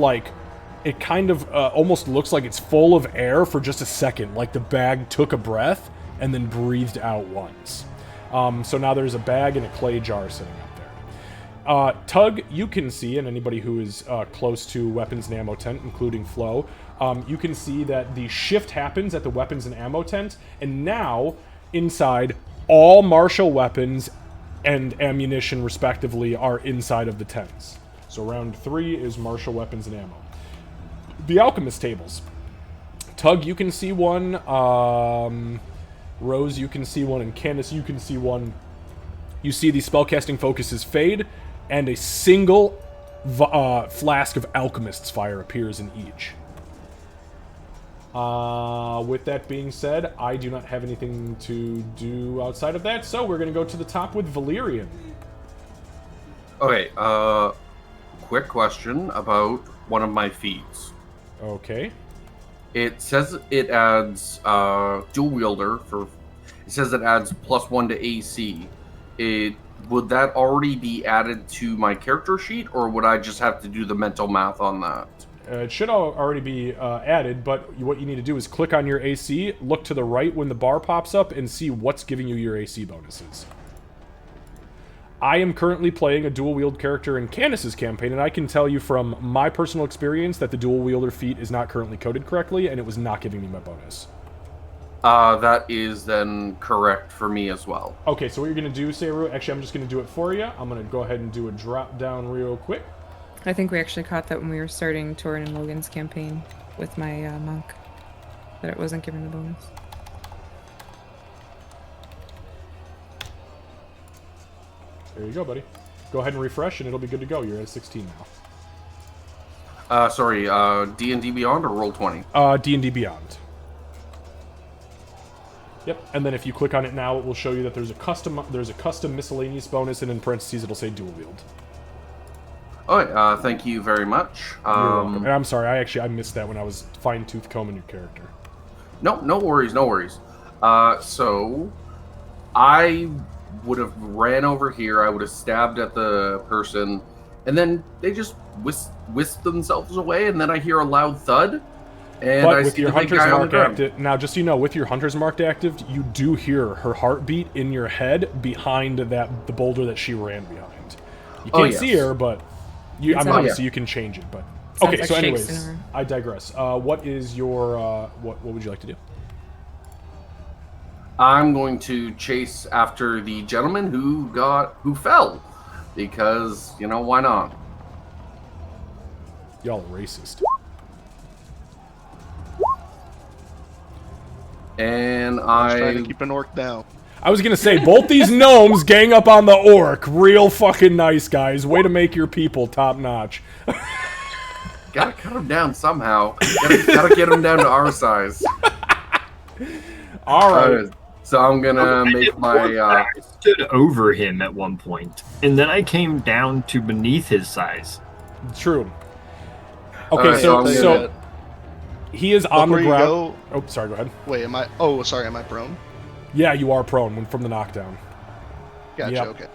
almost looks like it's full of air for just a second, like the bag took a breath and then breathed out once. So now there's a bag and a clay jar sitting up there. Tug, you can see, and anybody who is close to weapons and ammo tent, including Flo, you can see that the shift happens at the weapons and ammo tent, and now inside all martial weapons and ammunition, respectively, are inside of the tents. So round 3 is martial weapons and ammo. The alchemist tables. Tug, you can see one. Rose, you can see one. And Candace, you can see one. You see the spellcasting focuses fade, and a single flask of alchemist's fire appears in each. With that being said, I do not have anything to do outside of that, so we're going to go to the top with Valerian. Okay, quick question about one of my feats. Okay. It says it adds dual wielder for. It says it adds +1 to AC. Would that already be added to my character sheet, or would I just have to do the mental math on that? It should already be added, but what you need to do is click on your AC, look to the right when the bar pops up, and see what's giving you your AC bonuses. I am currently playing a dual-wield character in Candace's campaign, and I can tell you from my personal experience that the dual-wielder feat is not currently coded correctly, and it was not giving me my bonus. That is then correct for me as well. Okay, so what you're going to do, Saru, actually, I'm just going to do it for you. I'm going to go ahead and do a drop-down real quick. I think we actually caught that when we were starting Torin and Logan's campaign with my monk, that it wasn't giving the bonus. There you go, buddy. Go ahead and refresh, and it'll be good to go. You're at 16 now. Sorry, D&D Beyond or Roll20? D&D Beyond. Yep, and then if you click on it now, it will show you that there's a custom miscellaneous bonus, and in parentheses it'll say dual wield. Alright, thank you very much. You're welcome. And I'm sorry, I missed that when I was fine-tooth combing your character. No worries, no worries. So I would have ran over here, I would have stabbed at the person, and then they just whisked themselves away, and then I hear a loud thud, and but I with see your the big hunter's guy on the mark ground. active, now just so you know, with your hunter's mark active, you do hear her heartbeat in your head behind the boulder that she ran behind. You can't see her, but obviously you can change it. But Sounds okay, like so shakes anyways, in her. I digress. What is your what would you like to do? I'm going to chase after the gentleman who fell, because why not? Y'all racist. And I was trying to keep an orc down. I was gonna say, both these gnomes gang up on the orc. Real fucking nice, guys. Way to make your people top notch. Gotta cut him down somehow. Gotta get him down to our size. All right. So I'm gonna make my. I stood over him at one point, and then I came down to beneath his size. True. Okay, so he is on the ground. Oh, sorry. Go ahead. Wait, am I? Oh, sorry. Am I prone? Yeah, you are prone from the knockdown. Gotcha. Yep. Okay.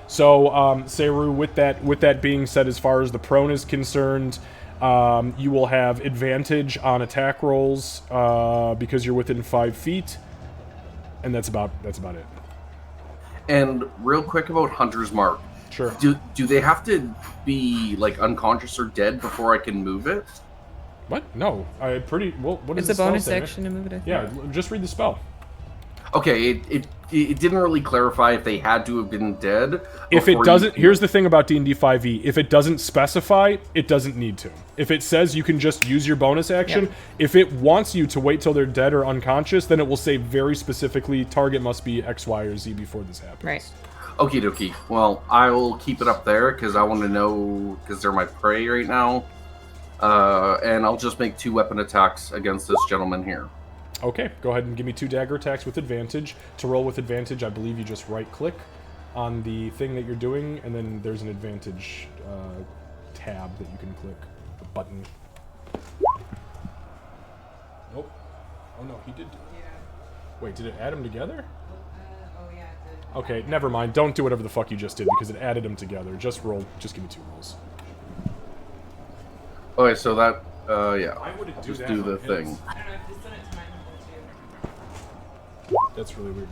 So, Seru, with that being said, as far as the prone is concerned, you will have advantage on attack rolls because you're within 5 feet, and that's about it. And real quick about Hunter's Mark. Sure. Do they have to be like unconscious or dead before I can move it? What? No. What is It's the a bonus spell say, action to move it, I think. Yeah, just read the spell. Okay, it didn't really clarify if they had to have been dead. If it doesn't, here's the thing about D&D 5e. If it doesn't specify, it doesn't need to. If it says you can just use your bonus action, Yep. if it wants you to wait till they're dead or unconscious, then it will say very specifically, target must be X, Y, or Z before this happens. Right. Okie dokie. Well, I will keep it up there because I want to know, because they're my prey right now. And I'll just make 2 weapon attacks against this gentleman here. Okay, go ahead and give me 2 dagger attacks with advantage. To roll with advantage, I believe you just right-click on the thing that you're doing, and then there's an advantage tab that you can click, a button. Nope. Oh no, he did do it. Yeah. Wait, did it add them together? Oh yeah, it did. Okay, never mind. Don't do whatever the fuck you just did, because it added them together. Just give me 2 rolls. Okay, so that, yeah. Why would it do Just that do the on thing. hits? I don't know if you sent it to my number too. That's really weird.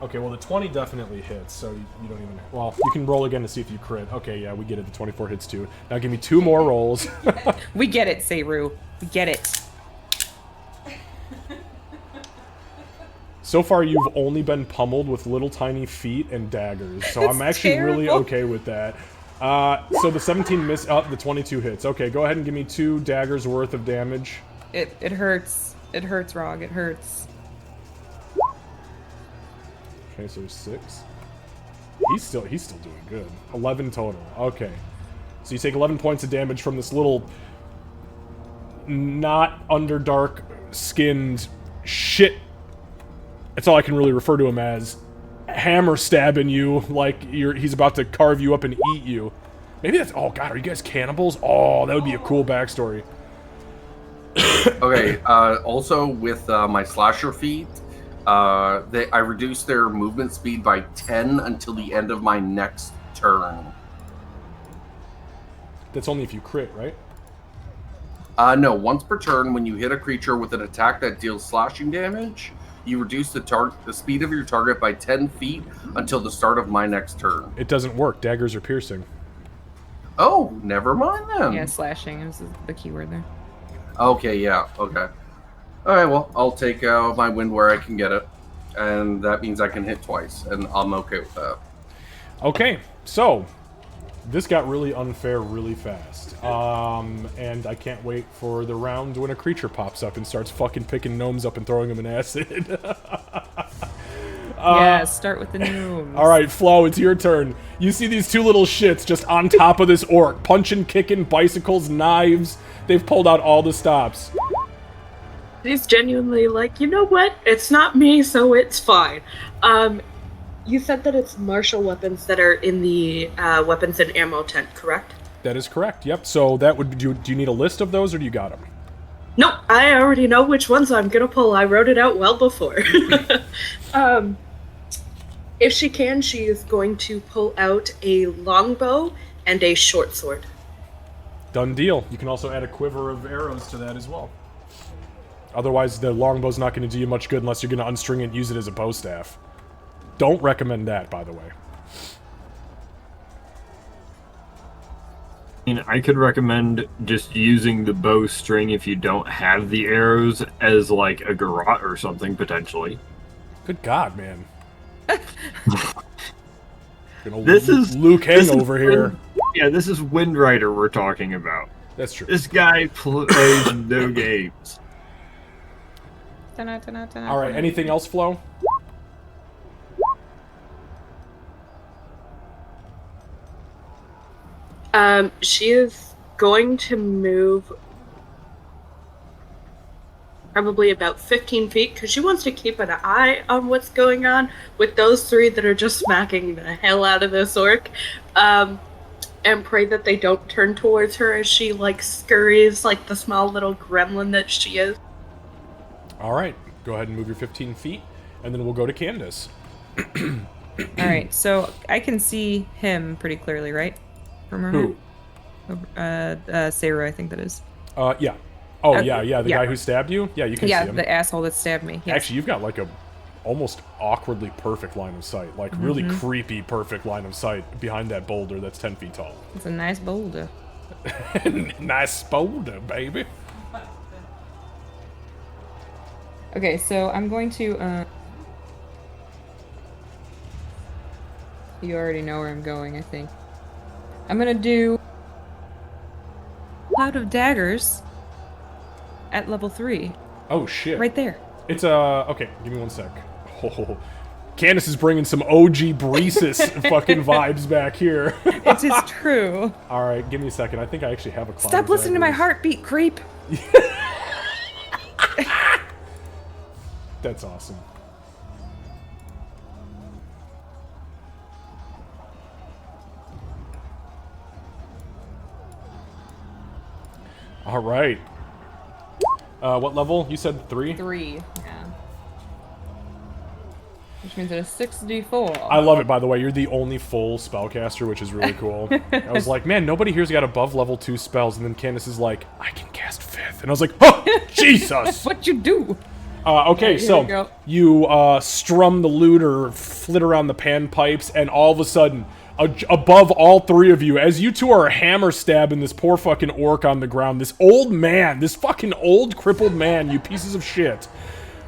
Okay, well the 20 definitely hits, so you don't even... Well, you can roll again to see if you crit. Okay, yeah, we get it. The 24 hits too. Now give me 2 more rolls. We get it, Seru. We get it. So far, you've only been pummeled with little tiny feet and daggers, so I'm actually really terrible. okay with that. So the 17 miss... the 22 hits. Okay, go ahead and give me 2 daggers worth of damage. It hurts. It hurts, Rog. It hurts. Okay, so 6. He's still doing good. 11 total. Okay. So you take 11 points of damage from this little not underdark skinned shit. That's all I can really refer to him as. Hammer stabbing you like he's about to carve you up and eat you. Maybe that's... Oh god, are you guys cannibals? Oh, that would be a cool backstory. Okay, also with my slasher feat, I reduced their movement speed by 10 until the end of my next turn. That's only if you crit, right? No, once per turn, when you hit a creature with an attack that deals slashing damage, you reduce the speed of your target by 10 feet until the start of my next turn. It doesn't work. Daggers are piercing. Oh, never mind then. Yeah, slashing is the keyword there. Okay, yeah, okay. Alright, well, I'll take my wind where I can get it. And that means I can hit twice, and I'm okay with that. Okay, so this got really unfair really fast. And I can't wait for the round when a creature pops up and starts fucking picking gnomes up and throwing them in acid. Yeah, start with the gnomes. Alright, Flo, it's your turn. You see these 2 little shits just on top of this orc. Punching, kicking, bicycles, knives. They've pulled out all the stops. He's genuinely like, you know what? It's not me, so it's fine. You said that it's martial weapons that are in the weapons and ammo tent, correct? That is correct, yep. So that would... Do you need a list of those, or do you got them? Nope, I already know which ones I'm gonna pull. I wrote it out well before. If she can, she is going to pull out a longbow and a short sword. Done deal. You can also add a quiver of arrows to that as well. Otherwise, the longbow's not going to do you much good unless you're going to unstring it and use it as a bow staff. Don't recommend that, by the way. I mean, I could recommend just using the bowstring if you don't have the arrows as like a garrote or something, potentially. Good God, man. This is Luke Hang over here. Yeah, this is Wind Rider we're talking about. That's true. This guy plays no games. All right. Anything else, Flo? She is going to move probably about 15 feet because she wants to keep an eye on what's going on with those three that are just smacking the hell out of this orc, and pray that they don't turn towards her as she like scurries like the small little gremlin that she is. All right, go ahead and move your 15 feet, and then we'll go to Candace. All right, so I can see him pretty clearly, right? From her Who? Sarah, I think that is. Yeah. Oh, yeah, the guy who stabbed you? Yeah, you can see him. Yeah, the asshole that stabbed me. Yes. Actually, you've got like a almost awkwardly perfect line of sight. Like, really creepy perfect line of sight behind that boulder that's 10 feet tall. It's a nice boulder. Nice boulder, baby. Okay, so I'm going to, you already know where I'm going, I think. I'm gonna do Cloud of Daggers at level 3. Oh, shit. Right there. It's, okay, give me one sec. Oh, Candace is bringing some OG Breesis fucking vibes back here. It is true. All right, give me a second. I think I actually have a Cloud Stop of listening to my Daggers. heartbeat, creep. That's awesome. All right. What level? You said 3? 3, yeah. Which means it is 6d4. I love it, by the way. You're the only full spellcaster, which is really cool. I was like, man, nobody here's got above level 2 spells. And then Candace is like, I can cast 5th. And I was like, oh, Jesus! What'd you do? Okay, Here so we go. you strum the lute or flit around the panpipes, and all of a sudden, above all three of you, as you two are hammer stabbing this poor fucking orc on the ground, this old man, this fucking old crippled man, you pieces of shit.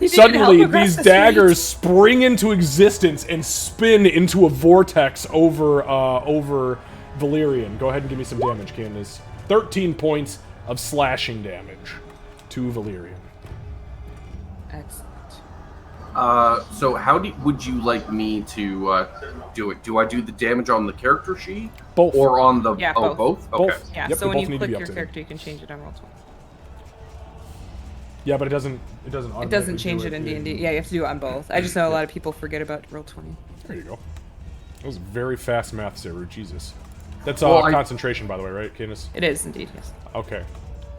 Suddenly, these daggers spring into existence and spin into a vortex over Valerian. Go ahead and give me some damage, Candace. 13 points of slashing damage to Valerian. Excellent. So how would you like me to do it? Do I do the damage on the character sheet? Both. Or on the... Yeah, oh, both. both? Okay. Both. Yeah, Yep, so they when both you need to click be your updated. character, you can change it on Roll20. Yeah, but it doesn't It doesn't automatically change do it in D&D. Yeah, you have to do it on both. I just know a lot of people forget about Roll20. There you go. That was very fast math, Saru. Jesus. That's Well, concentration, by the way, right, Candace? It is indeed, yes. Okay.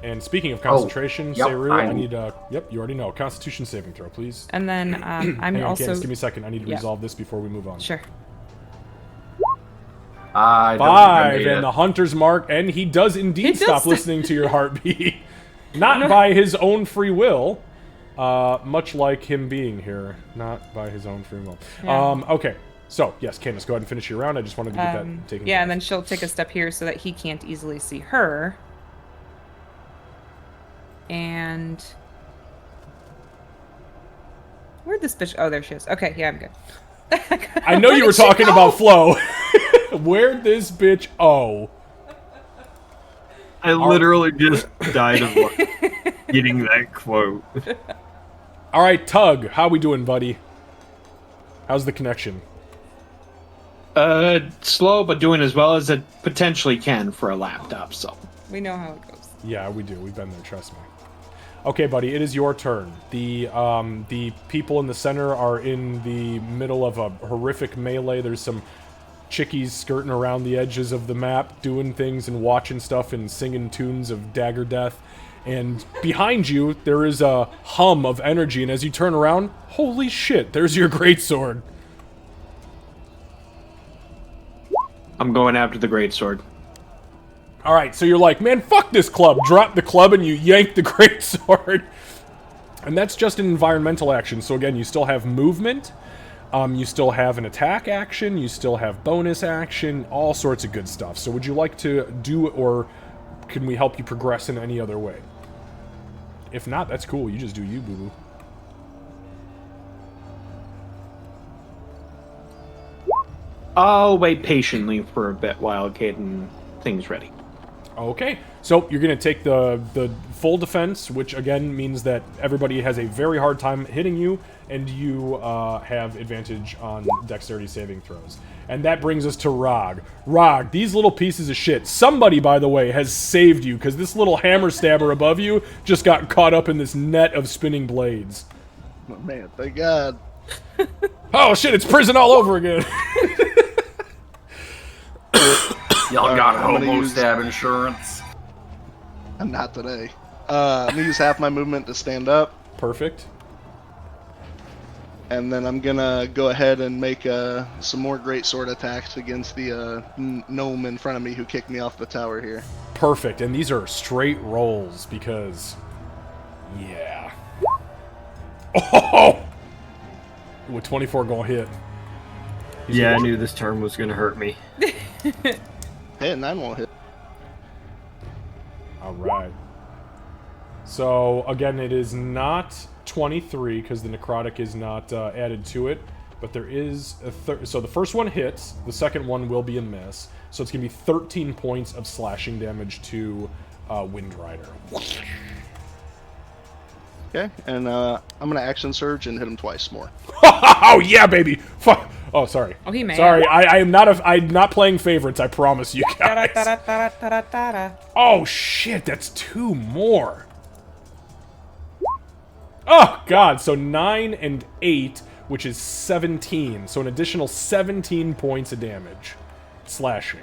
And speaking of concentration, yep, Saru, I I need yep, you already know. Constitution saving throw, please. And then I'm Hang on, also... Candace, give me a second. I need to Yeah. resolve this before we move on. Sure. I don't think I 5, made and it. the hunter's mark, and he does indeed He does stop st- listening to your heartbeat. Not by his own free will, much like him being here. Not by his own free will. Yeah. Okay. So, yes, Candace, go ahead and finish your round. I just wanted to get that taken Yeah, care and then she'll take a step here so that he can't easily see her. And... Where'd this bitch... Oh, there she is. Okay, yeah, I'm good. I know you were talking about Flo. Where'd this bitch... Oh. I literally just died of getting that quote. All right, Tug, how we doing, buddy? How's the connection? Slow, but doing as well as it potentially can for a laptop, so. We know how it goes. Yeah, we do. We've been there, trust me. Okay, buddy, it is your turn. The people in the center are in the middle of a horrific melee. There's some chickies skirting around the edges of the map, doing things and watching stuff and singing tunes of dagger death. And behind you, there is a hum of energy, and as you turn around, holy shit, there's your greatsword. I'm going after the greatsword. All right, so you're like, man, fuck this club. Drop the club and you yank the greatsword. And that's just an environmental action. So again, you still have movement. You still have an attack action. You still have bonus action. All sorts of good stuff. So would you like to do, or can we help you progress in any other way? If not, that's cool. You just do you, boo-boo. I'll wait patiently for a bit while getting things ready. Okay, So you're going to take the full defense, which again means that everybody has a very hard time hitting you, and you have advantage on dexterity saving throws. And that brings us to Rog. Rog, these little pieces of shit. Somebody, by the way, has saved you, because this little hammer stabber above you just got caught up in this net of spinning blades. Oh, man, thank God. Oh shit, it's prison all over again. Y'all got homo stab insurance. Not today. I'm going to use half my movement to stand up. Perfect. And then I'm going to go ahead and make some more great sword attacks against the gnome in front of me who kicked me off the tower here. Perfect. And these are straight rolls because... yeah. Oh! With 24 gonna hit. Yeah, I knew this turn was gonna hurt me. Hey, 9 won't hit. Alright. So, again, it is not 23, because the necrotic is not added to it. But there is a so the first one hits, the second one will be a miss. So it's going to be 13 points of slashing damage to Wind Rider. Okay, and I'm going to action surge and hit him twice more. Oh, yeah, baby! Fuck! Oh, sorry. Oh, he mad. Sorry, I'm not playing favorites, I promise you guys. Oh, shit, that's 2 more. Oh, God, so 9 and 8, which is 17. So an additional 17 points of damage. Slashing.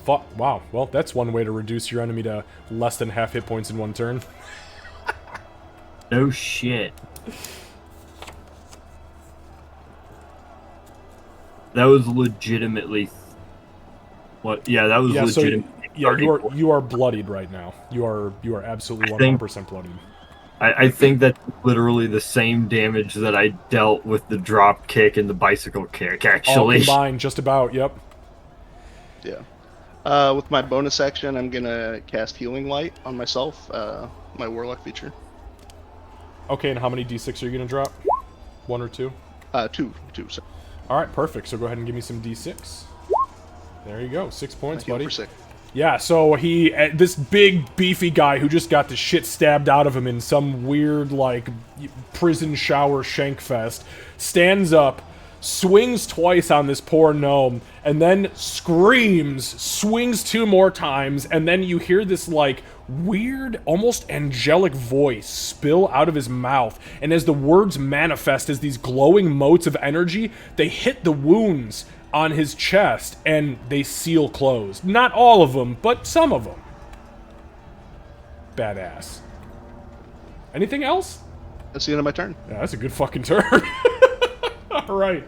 Wow, well, that's one way to reduce your enemy to less than half hit points in one turn. No shit. That was legitimately... what? Yeah, that was legitimately... Yeah, you are bloodied right now. You are absolutely 100% bloodied. I think that's literally the same damage that I dealt with the drop kick and the bicycle kick, actually. All combined, just about, yep. Yeah. With my bonus action, I'm going to cast Healing Light on myself, my Warlock feature. Okay, and how many d6 are you going to drop? 1 or 2? 2, so. Alright, perfect. So go ahead and give me some d6. There you go, 6 points, buddy. For 6. Yeah, so this big, beefy guy who just got the shit stabbed out of him in some weird, like, prison shower shankfest, stands up, swings twice on this poor gnome, and then screams, swings 2 more times, and then you hear this, like, weird, almost angelic voice spill out of his mouth, and as the words manifest as these glowing motes of energy, they hit the wounds on his chest, and they seal closed. Not all of them, but some of them. Badass. Anything else? That's the end of my turn. Yeah, that's a good fucking turn. Alright.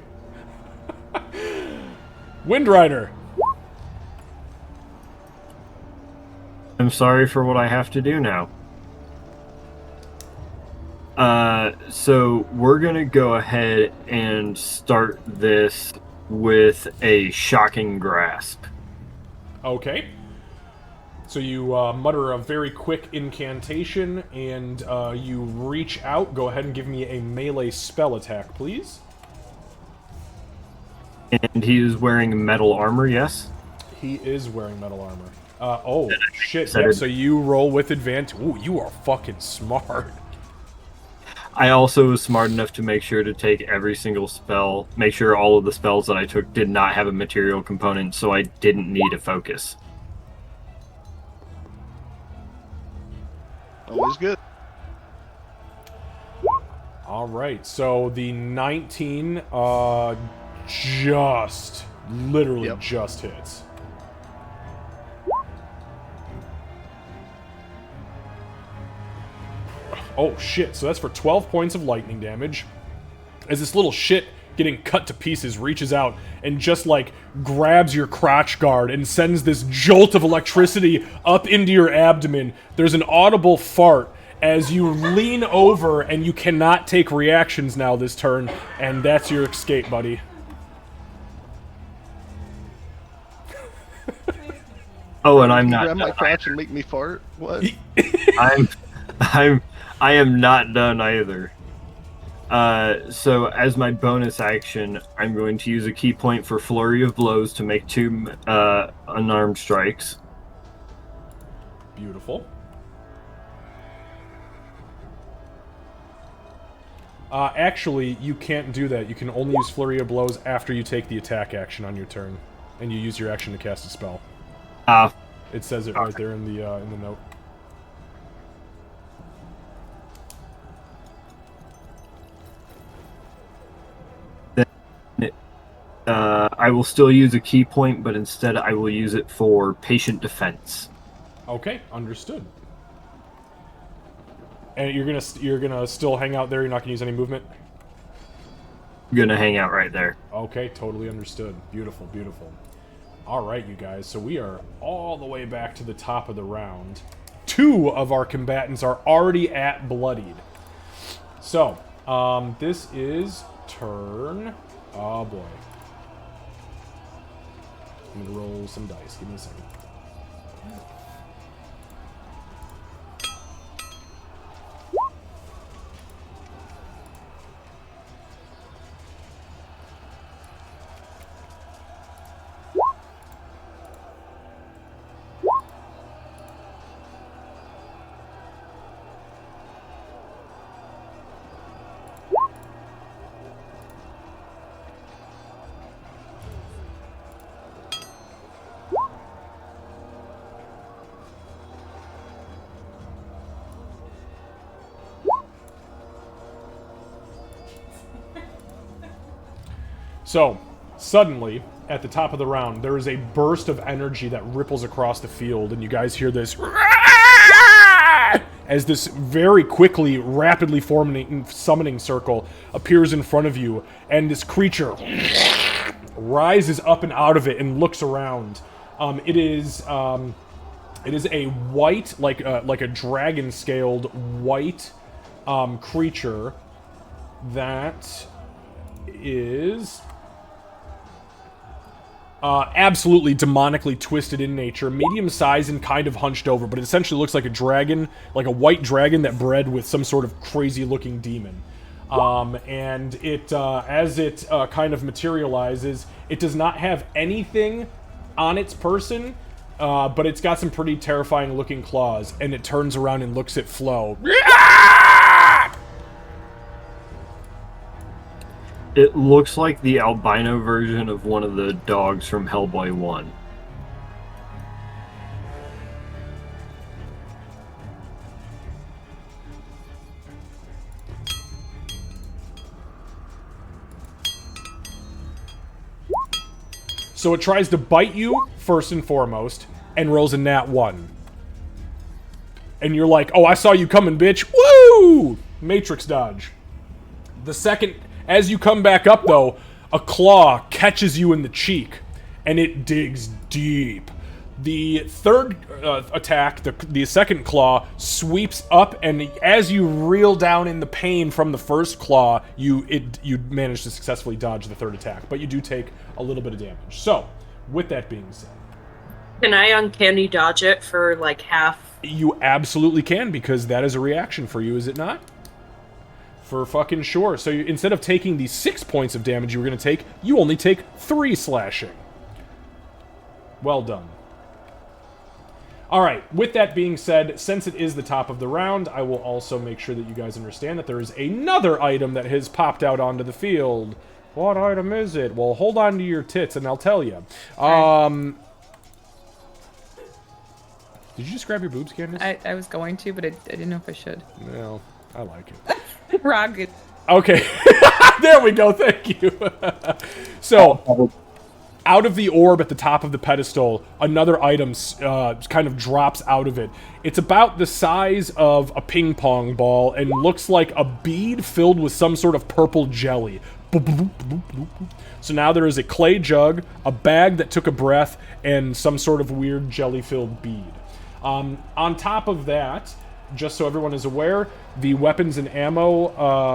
Wind Rider. I'm sorry for what I have to do now. So we're gonna go ahead and start this with a Shocking Grasp. Okay. So you mutter a very quick incantation, and you reach out. Go ahead and give me a melee spell attack, please. And he is wearing metal armor, yes? He is wearing metal armor. Oh, shit. Yeah, so you roll with advantage. Ooh, you are fucking smart. I also was smart enough to make sure to take every single spell, make sure all of the spells that I took did not have a material component, so I didn't need a focus. Always good. Alright, so the 19 literally just hits. Oh shit, so that's for 12 points of lightning damage. As this little shit getting cut to pieces reaches out and just like grabs your crotch guard and sends this jolt of electricity up into your abdomen. There's an audible fart as you lean over, and you cannot take reactions now this turn, and that's your escape, buddy. Oh, and I'm not grab my crotch and make me fart? What? I am not done either. So as my bonus action, I'm going to use a key point for Flurry of Blows to make 2 unarmed strikes. Beautiful. Actually, you can't do that. You can only use Flurry of Blows after you take the attack action on your turn, and you use your action to cast a spell. It says it right there in the note. I will still use a key point, but instead I will use it for patient defense. Okay, understood. And you're gonna still hang out there. You're not gonna use any movement. I'm gonna hang out right there. Okay, totally understood. Beautiful, beautiful. All right, you guys. So we are all the way back to the top of the round. 2 of our combatants are already at bloodied. So, this is turn. Oh boy. I'm gonna roll some dice. Give me a second. So, suddenly, at the top of the round, there is a burst of energy that ripples across the field, and you guys hear this as this very quickly, rapidly forming summoning circle appears in front of you, and this creature rises up and out of it and looks around. It is a white, like a dragon-scaled white creature that is absolutely demonically twisted in nature, medium size and kind of hunched over, but it essentially looks like a dragon, like a white dragon that bred with some sort of crazy looking demon. And it, as it kind of materializes, it does not have anything on its person, but it's got some pretty terrifying looking claws, and it turns around and looks at Flo. It looks like the albino version of one of the dogs from Hellboy 1. So it tries to bite you, first and foremost, and rolls a nat 1. And you're like, oh, I saw you coming, bitch. Woo! Matrix dodge. The second... As you come back up, though, a claw catches you in the cheek, and it digs deep. The third attack, the second claw, sweeps up, and as you reel down in the pain from the first claw, you manage to successfully dodge the third attack, but you do take a little bit of damage. So, with that being said... Can I uncanny dodge it for, like, half? You absolutely can, because that is a reaction for you, is it not? For fucking sure. So instead of taking the 6 points of damage you were going to take, you only take 3 slashing. Well done. Alright, with that being said, since it is the top of the round, I will also make sure that you guys understand that there is another item that has popped out onto the field. What item is it? Well, hold on to your tits and I'll tell you. Did you just grab your boobs, Candace? I was going to, but I didn't know if I should. No, I like it. Rocket. Okay. There we go. Thank you. So, out of the orb at the top of the pedestal, another item kind of drops out of it. It's about the size of a ping pong ball and looks like a bead filled with some sort of purple jelly. So now there is a clay jug, a bag that took a breath, and some sort of weird jelly-filled bead. On top of that, just so everyone is aware, the weapons and ammo,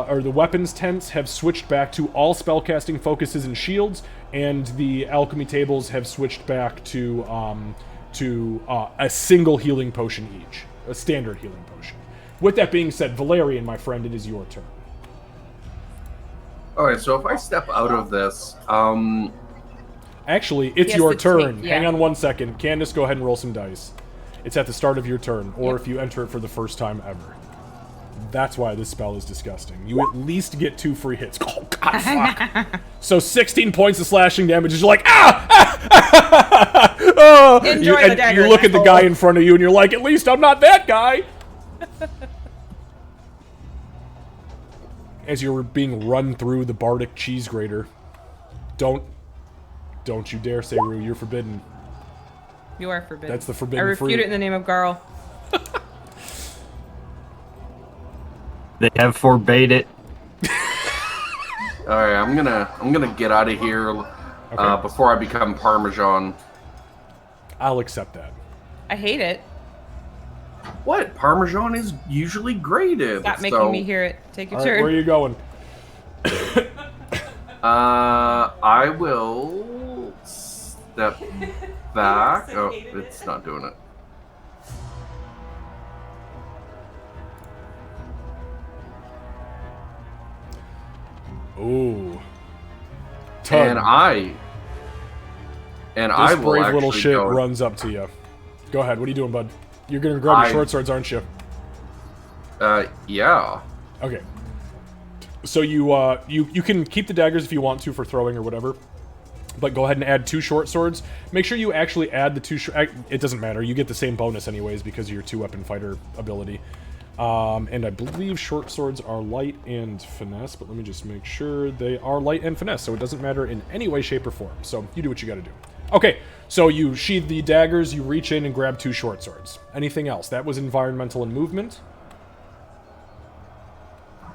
or the weapons tents have switched back to all spellcasting focuses and shields, and the alchemy tables have switched back to a single healing potion each. A standard healing potion. With that being said, Valerian, my friend, it is your turn. Alright, so if I step out of this, Actually, it's Yes, your it's turn. me, yeah. Hang on 1 second. Candace, go ahead and roll some dice. It's at the start of your turn, or if you enter it for the first time ever. That's why this spell is disgusting. You at least get 2 free hits. Oh, God, fuck. So 16 points of slashing damage, you're like, ah! Oh! Enjoy the dagger, you look at the guy in front of you, and you're like, at least I'm not that guy! As you're being run through the bardic cheese grater. Don't you dare say, Rue, you're forbidden. You are forbidden. That's the forbidden I refute fruit. it in the name of Garl. They have forbade it. alright, I'm gonna get out of here before I become Parmesan. I'll accept that. I hate it. What? Parmesan is usually grated. Stop making me hear it. Take your turn. Where are you going? I will step back. Oh, it's not doing it. Ooh. And I This will brave actually little shit go. runs up to you. Go ahead. What are you doing, bud? You're gonna grab your short swords, aren't you? Yeah. Okay. So you can keep the daggers if you want to for throwing or whatever, but go ahead and add 2 short swords. Make sure you actually add the 2 it doesn't matter. You get the same bonus anyways because of your 2-weapon fighter ability. And I believe short swords are light and finesse, but let me just make sure they are light and finesse, so it doesn't matter in any way, shape, or form. So you do what you gotta do. Okay, so you sheathe the daggers, you reach in and grab 2 short swords. Anything else? That was environmental and movement.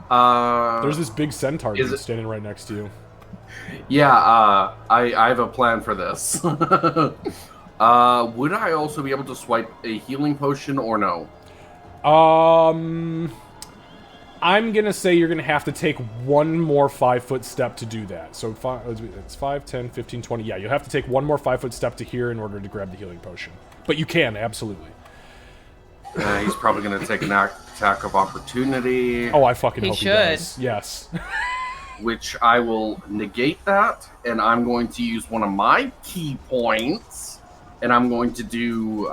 There's this big centaur dude standing right next to you. Yeah, I have a plan for this. Would I also be able to swipe a healing potion or no? I'm gonna say you're gonna have to take 1 more 5-foot step to do that. So it's 5, 10, 15, 20. Yeah, you'll have to take 1 more 5-foot step to here in order to grab the healing potion. But you can, absolutely. He's probably going to take an attack of opportunity. Oh, I fucking He hope should. he does. Yes. Which I will negate that, and I'm going to use one of my key points, and I'm going to do,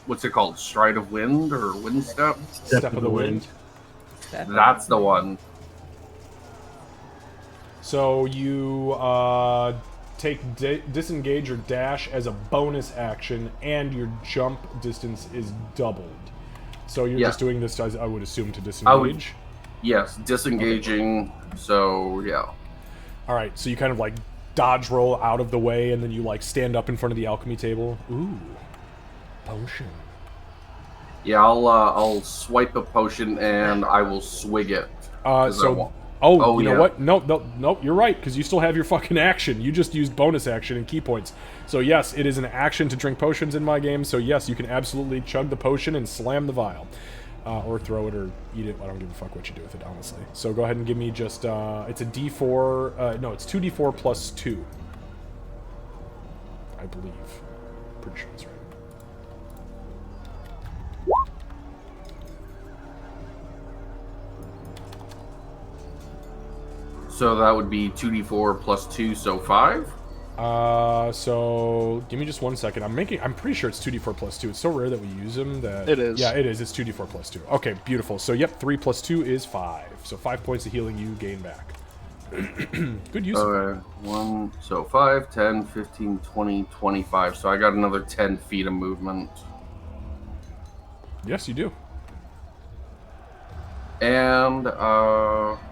what's it called? Stride of Wind or Wind Step? Step of the Wind. That's the one. So you take disengage or dash as a bonus action, and your jump distance is doubled. So you're just doing this, I would assume, to disengage? Yes, disengaging, so yeah. Alright, so you kind of like dodge roll out of the way, and then you like stand up in front of the alchemy table. Ooh. Potion. Yeah, I'll swipe a potion and I will swig it. You know what? No, you're right, because you still have your fucking action. You just used bonus action and key points. So yes, it is an action to drink potions in my game, so yes, you can absolutely chug the potion and slam the vial. Or throw it or eat it. I don't give a fuck what you do with it, honestly. So go ahead and give me just, it's a D4, no, it's 2D4 plus 2. I believe. Pretty sure that's right. So that would be 2d4 plus 2, so 5? So give me just 1 second. I'm pretty sure it's 2d4 plus 2. It's so rare that we use them that... It is. Yeah, it is. It's 2d4 plus 2. Okay, beautiful. So yep, 3 plus 2 is 5. So 5 points of healing you gain back. Good use. Okay, 1, so 5, 10, 15, 20, 25. So I got another 10 feet of movement. Yes, you do. And,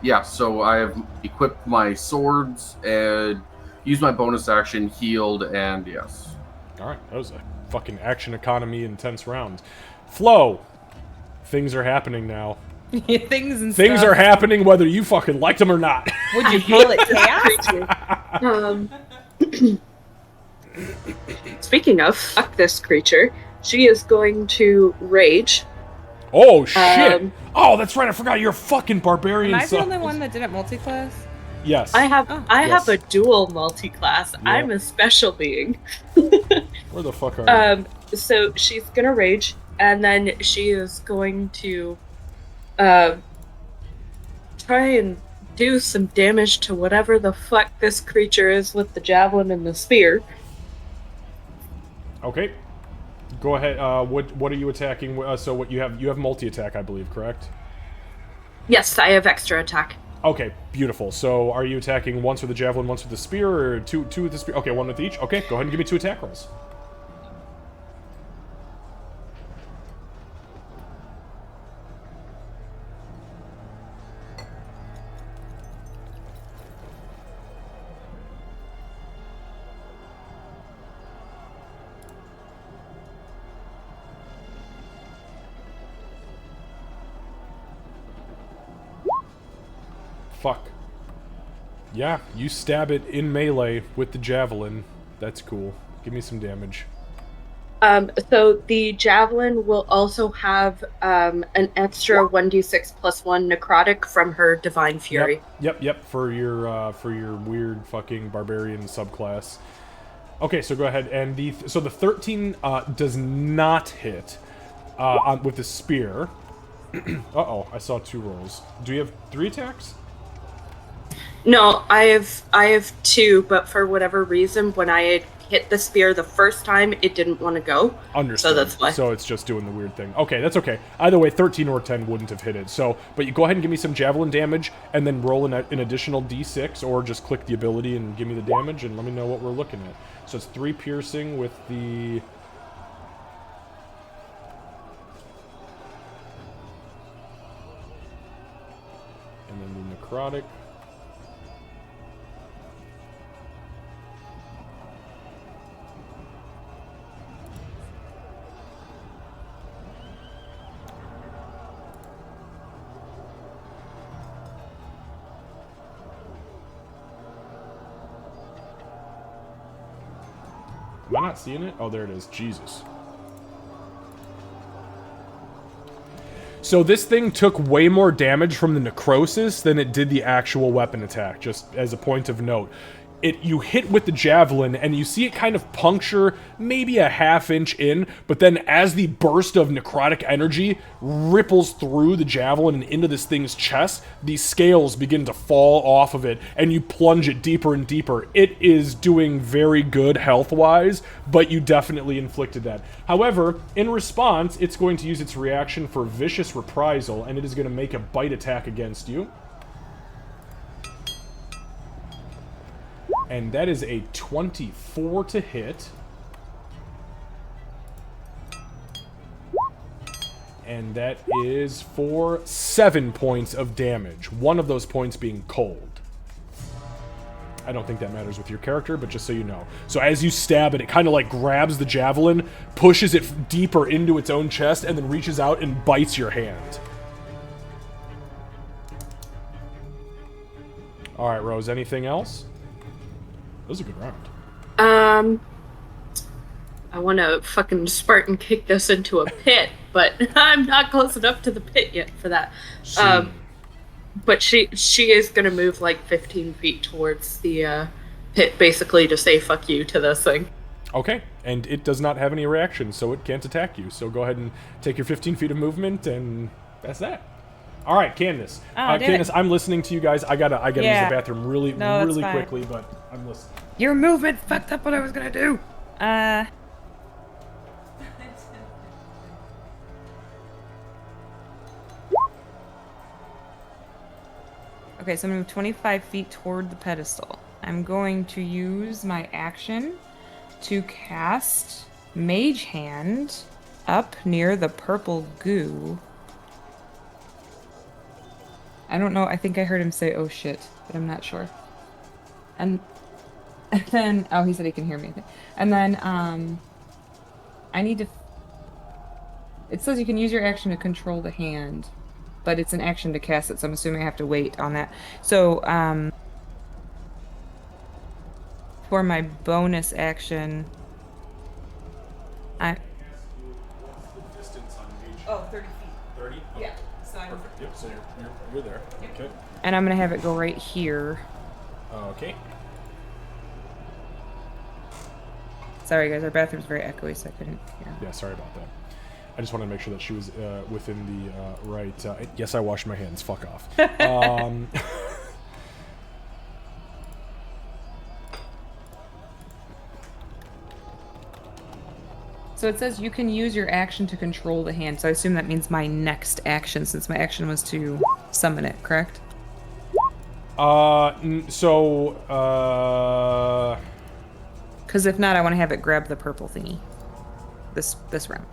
yeah, so I have equipped my swords and used my bonus action, healed, and yes. Alright, that was a fucking action economy intense round. Flo! Things are happening now. Things are happening whether you fucking liked them or not. Would you call it chaos? Speaking of, fuck this creature. She is going to rage. Oh, shit! Oh, that's right, I forgot you're a fucking barbarian. Am I the only one that didn't multi-class? Yes. I have a dual multi-class. Yep. I'm a special being. Where the fuck are you? So she's gonna rage, and then she is going to try and do some damage to whatever the fuck this creature is with the javelin and the spear. Okay. Go ahead. What are you attacking? So what you have multi-attack, I believe, correct? Yes, I have extra attack. Okay, beautiful. So are you attacking once with the javelin, once with the spear, or two with the spear? Okay, one with each. Okay, go ahead and give me 2 attack rolls. Fuck. Yeah, you stab it in melee with the javelin. That's cool. Give me some damage. So the javelin will also have an extra 1d6 + 1 necrotic from her divine fury. Yep. For your weird fucking barbarian subclass. Okay, so go ahead and the 13 does not hit with the spear. Uh-oh, I saw 2 rolls. Do you have 3 attacks? No, I have 2, but for whatever reason, when I had hit the spear the first time, it didn't want to go. Understood. So that's why. So it's just doing the weird thing. Okay, that's okay. Either way, 13 or 10 wouldn't have hit it. So, but you go ahead and give me some javelin damage, and then roll an additional d6, or just click the ability and give me the damage, and let me know what we're looking at. So it's 3 piercing with the... and then the necrotic. Am I not seeing it? Oh, there it is. Jesus. So this thing took way more damage from the necrosis than it did the actual weapon attack, just as a point of note. You hit with the javelin, and you see it kind of puncture maybe a ½ inch in, but then as the burst of necrotic energy ripples through the javelin and into this thing's chest, these scales begin to fall off of it, and you plunge it deeper and deeper. It is doing very good health-wise, but you definitely inflicted that. However, in response, it's going to use its reaction for vicious reprisal, and it is going to make a bite attack against you. And that is a 24 to hit. And that is for 7 points of damage. One of those points being cold. I don't think that matters with your character, but just so you know. So as you stab it, it kind of like grabs the javelin, pushes it deeper into its own chest, and then reaches out and bites your hand. Alright, Rose, anything else? That was a good round. I want to fucking Spartan kick this into a pit, but I'm not close enough to the pit yet for that. But she is gonna move like 15 feet towards the pit, basically to say "fuck you" to this thing. Okay, and it does not have any reaction, so it can't attack you. So go ahead and take your 15 feet of movement, and that's that. All right, Candace. Candace, I'm listening to you guys. I gotta use the bathroom really quickly, but I'm listening. Your movement fucked up what I was gonna do. Okay, so I'm gonna move 25 feet toward the pedestal. I'm going to use my action to cast Mage Hand up near the purple goo. I don't know, I think I heard him say, "oh shit," but I'm not sure. And then, oh, he said he can hear me. And then, I need to... It says you can use your action to control the hand, but it's an action to cast it, so I'm assuming I have to wait on that. So, for my bonus action, Oh, 30 feet. 30? Oh. Yeah. So Perfect. Yep, so you're there. Yep. Okay. And I'm gonna have it go right here. Okay. Sorry guys, our bathroom's very echoey, so I couldn't hear. Yeah, sorry about that. I just wanted to make sure that she was within the right... yes, I washed my hands. Fuck off. So it says you can use your action to control the hand. So I assume that means my next action, since my action was to summon it, correct? Because if not, I want to have it grab the purple thingy. This round.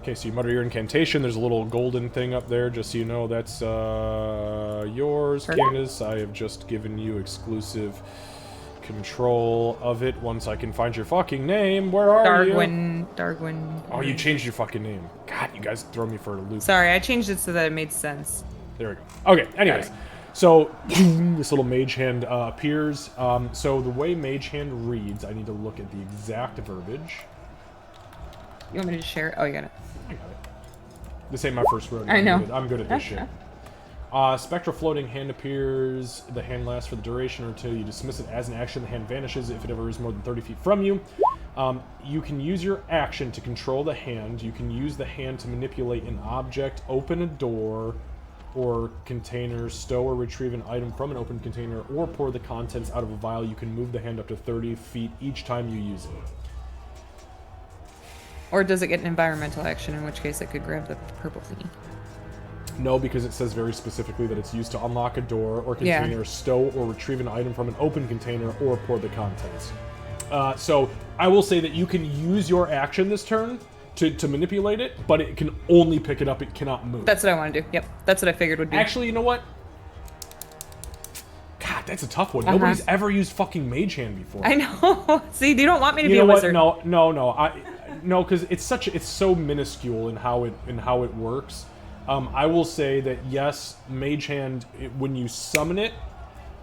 Okay, so you mutter your incantation. There's a little golden thing up there, just so you know. That's yours, Candace. I have just given you exclusive control of it once I can find your fucking name. Where are you? Darwin. Oh, you changed your fucking name. God, you guys throw me for a loop. Sorry, I changed it so that it made sense. There we go. Okay, anyways. So, this little mage hand appears. So, the way mage hand reads, I need to look at the exact verbiage. You want me to share it? Oh, you got it. I got it. This ain't my first rodeo. I know. I'm good at this shit. Spectral floating hand appears. The hand lasts for the duration or until you dismiss it as an action. The hand vanishes if it ever is more than 30 feet from you. You can use your action to control the hand. You can use the hand to manipulate an object, open a door or container, stow or retrieve an item from an open container, or pour the contents out of a vial. You can move the hand up to 30 feet each time you use it. Or does it get an environmental action, in which case it could grab the purple thingy? No, because it says very specifically that it's used to unlock a door or container, stow or retrieve an item from an open container, or pour the contents. So I will say that you can use your action this turn to manipulate it, but it can only pick it up. It cannot move. That's what I want to do. Yep, that's what I figured would be. Actually, you know what? God, that's a tough one. Nobody's ever used fucking Mage Hand before. I know. See, you don't want me to be a what? wizard. No. No, because it's so minuscule in how it works. I will say that yes, Mage Hand, when you summon it,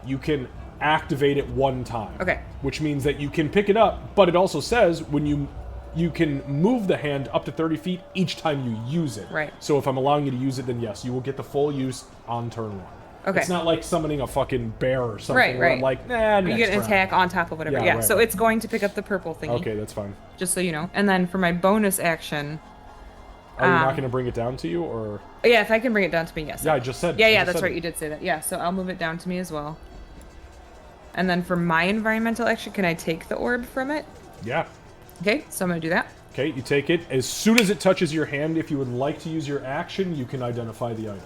you can activate it one time. Okay. Which means that you can pick it up, but it also says when you can move the hand up to 30 feet each time you use it. Right. So if I'm allowing you to use it, then yes, you will get the full use on turn 1. Okay. It's not like summoning a fucking bear or something. Right. Where I'm like, nah, next you get an round. attack on top of whatever. Yeah. Right. So it's going to pick up the purple thingy. Okay, that's fine. Just so you know. And then for my bonus action. Are you not going to bring it down to you, or? Yeah, if I can bring it down to me, yes. Yeah, I just said. Yeah, that's right. You did say that. Yeah, so I'll move it down to me as well. And then for my environmental action, can I take the orb from it? Yeah. Okay, so I'm going to do that. Okay, you take it. As soon as it touches your hand, if you would like to use your action, you can identify the item.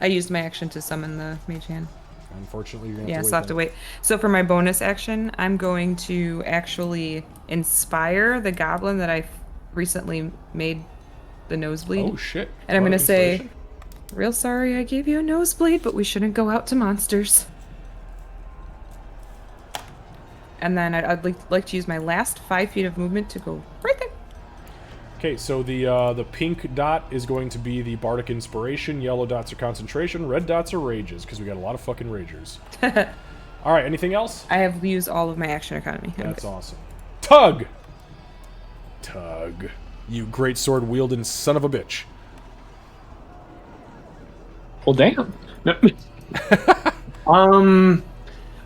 I used my action to summon the mage hand. Unfortunately, you're going to have to wait. Yeah, so I have to wait. So for my bonus action, I'm going to actually inspire the goblin that I recently made the nosebleed. Oh, shit. And I'm going to say, real sorry I gave you a nosebleed, but we shouldn't go out to monsters. And then I'd like to use my last 5 feet of movement to go right there. Okay, so the pink dot is going to be the Bardic Inspiration, yellow dots are Concentration, red dots are Rages, because we got a lot of fucking Ragers. All right, anything else? I have used all of my action economy. That's awesome. Tug! Tug. You great sword wielding son of a bitch. Well, damn.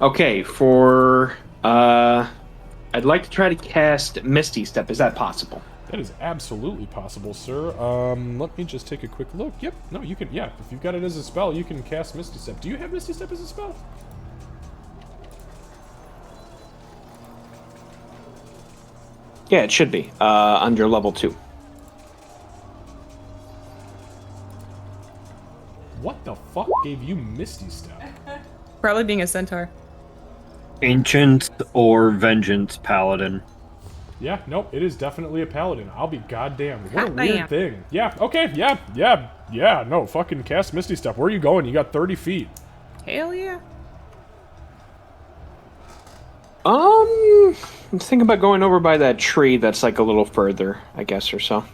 Okay, for... I'd like to try to cast Misty Step. Is that possible? That is absolutely possible, sir. Let me just take a quick look. Yep. No, you can... Yeah, if you've got it as a spell, you can cast Misty Step. Do you have Misty Step as a spell? Yeah, it should be. Under level 2. What the fuck gave you Misty Step? Probably being a centaur. Ancient or Vengeance Paladin. Yeah, nope, it is definitely a paladin. I'll be goddamn. What a weird thing. Yeah, okay, yeah, no, fucking cast Misty Step. Where are you going? You got 30 feet. Hell yeah. I'm thinking about going over by that tree that's like a little further, I guess, or so.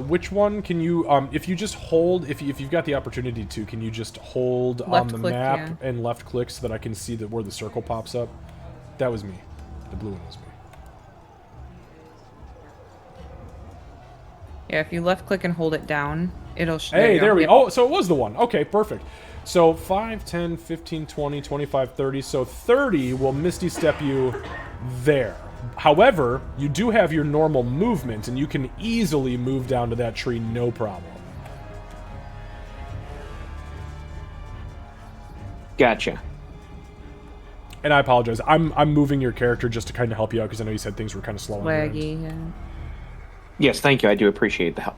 Which one can you, if you just hold, if you've got the opportunity to, can you just hold on the map and left click so that I can see where the circle pops up? That was me. The blue one was me. Yeah, if you left click and hold it down, it'll... Hey, there we go. Oh, so it was the one. Okay, perfect. So 5, 10, 15, 20, 25, 30. So 30 will Misty Step you there. However, you do have your normal movement, and you can easily move down to that tree, no problem. Gotcha. And I apologize. I'm moving your character just to kind of help you out because I know you said things were kind of slow. Swaggy, yeah. Yes, thank you. I do appreciate the help.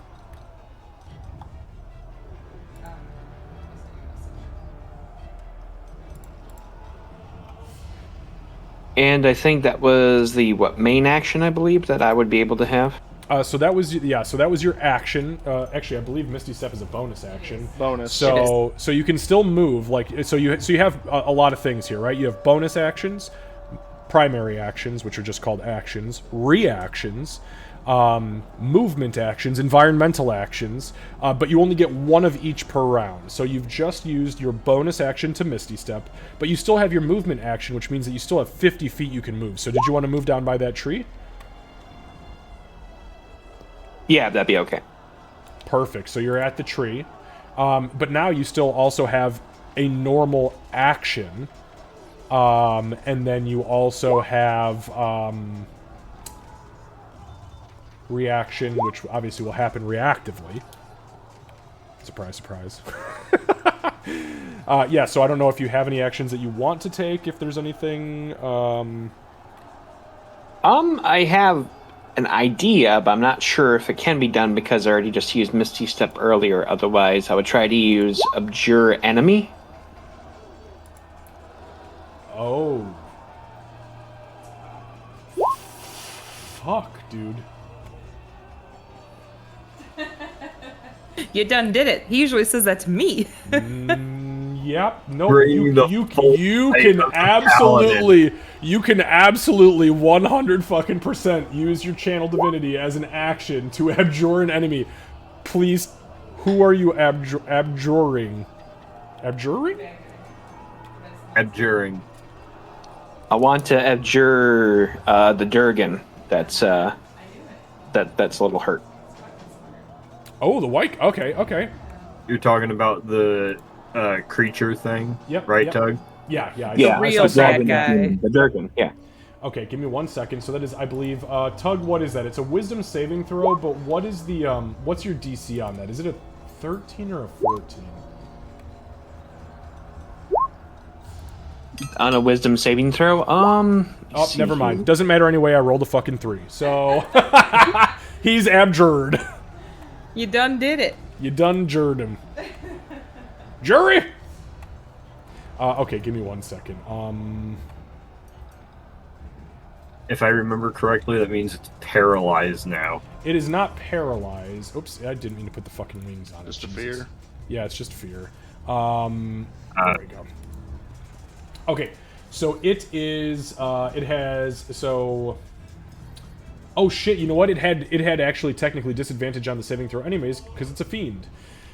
And I think that was the main action, I believe, that I would be able to have. So that was your action. Actually, I believe Misty Step is a bonus action. Bonus. So you can still move. So you have a lot of things here, right? You have bonus actions, primary actions, which are just called actions, reactions, movement actions, environmental actions, but you only get one of each per round. So you've just used your bonus action to Misty Step, but you still have your movement action, which means that you still have 50 feet you can move. So did you want to move down by that tree? Yeah, that'd be okay. Perfect. So you're at the tree, but now you still also have a normal action, and then you also have reaction, which obviously will happen reactively. Surprise, surprise. Yeah, so I don't know if you have any actions that you want to take, if there's anything... I have an idea, but I'm not sure if it can be done because I already just used Misty Step earlier. Otherwise, I would try to use Abjure Enemy. Oh. Fuck, dude. You done did it. He usually says that to me. Yep. No, Bring the you full can weight of the absolutely, you can absolutely 100% use your channel divinity as an action to abjure an enemy. Please, who are you abjuring? Abjuring? Abjuring. I want to abjure the Durgan. That's a little hurt. Oh, the white. Okay, okay. You're talking about the creature thing, Yep. right, yep. Tug? Yeah, yeah. The real bad guy. The Durgan, yeah. Okay, give me 1 second. So that is, I believe, Tug. What is that? It's a Wisdom saving throw. But what is the what's your DC on that? Is it a 13 or a 14? On a Wisdom saving throw, Oh, never mind. Doesn't matter anyway. I rolled a fucking 3. So he's abjured. You done did it. You done jured him. Jury. Okay, give me 1 second. If I remember correctly, that means it's paralyzed now. It is not paralyzed. Oops, I didn't mean to put the fucking wings on it. Just a Jesus. fear. Yeah, it's just fear. There we go. Okay, so it is. It has so. Oh shit! You know what? It had actually technically disadvantage on the saving throw, anyways, because it's a fiend.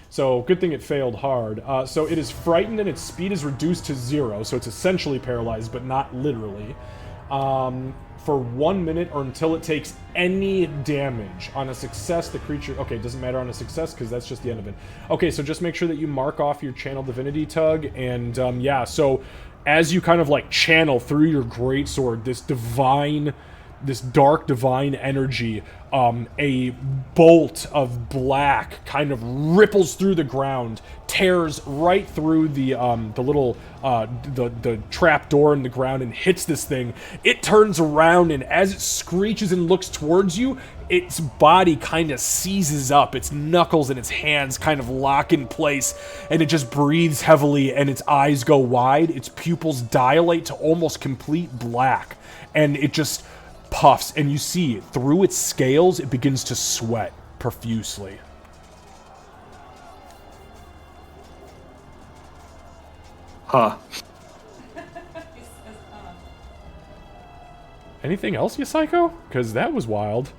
So good thing it failed hard. So it is frightened and its speed is reduced to 0. So it's essentially paralyzed, but not literally. For 1 minute or until it takes any damage. On a success, the creature... Okay, it doesn't matter on a success because that's just the end of it. Okay, so just make sure that you mark off your Channel Divinity, Tug. And yeah, so as you kind of like channel through your greatsword this dark divine energy, a bolt of black kind of ripples through the ground, tears right through the little the trap door in the ground and hits this thing. It turns around, and as it screeches and looks towards you, its body kind of seizes up. Its knuckles and its hands kind of lock in place, and it just breathes heavily, and its eyes go wide. Its pupils dilate to almost complete black, and it just puffs, and you see through its scales it begins to sweat profusely. Huh. Anything else, you psycho? Because that was wild.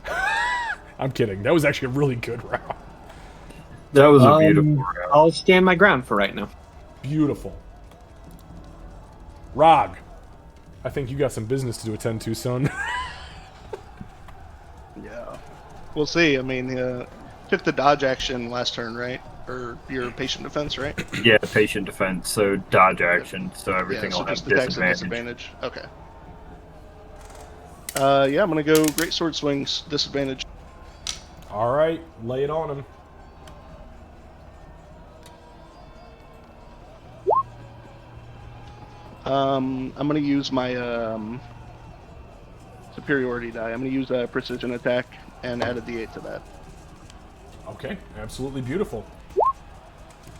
I'm kidding. That was actually a really good round. That was a beautiful round. I'll stand my ground for right now. Beautiful. Rog, I think you got some business to attend to, son. Yeah. We'll see. I mean, took the dodge action last turn, right? Or your patient defense, right? Yeah, patient defense, so dodge action, so everything yeah, so will have just attacks at disadvantage. Okay. Yeah, I'm gonna go great sword swings, disadvantage. Alright, lay it on him. I'm going to use my superiority die. I'm going to use a precision attack and add a d8 to that. Okay, absolutely beautiful.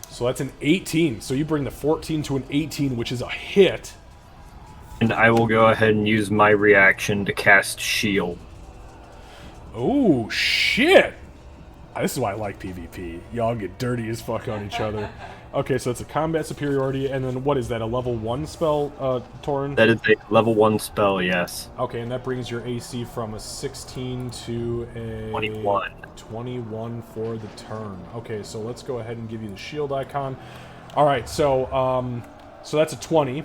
So that's an 18. So you bring the 14 to an 18, which is a hit. And I will go ahead and use my reaction to cast Shield. Oh, shit! This is why I like PvP. Y'all get dirty as fuck on each other. Okay, so it's a combat superiority, and then what is that, a level 1 spell, Torn? That is a level 1 spell, yes. Okay, and that brings your AC from a 16 to a... 21. 21 for the turn. Okay, so let's go ahead and give you the shield icon. Alright, so that's a 20.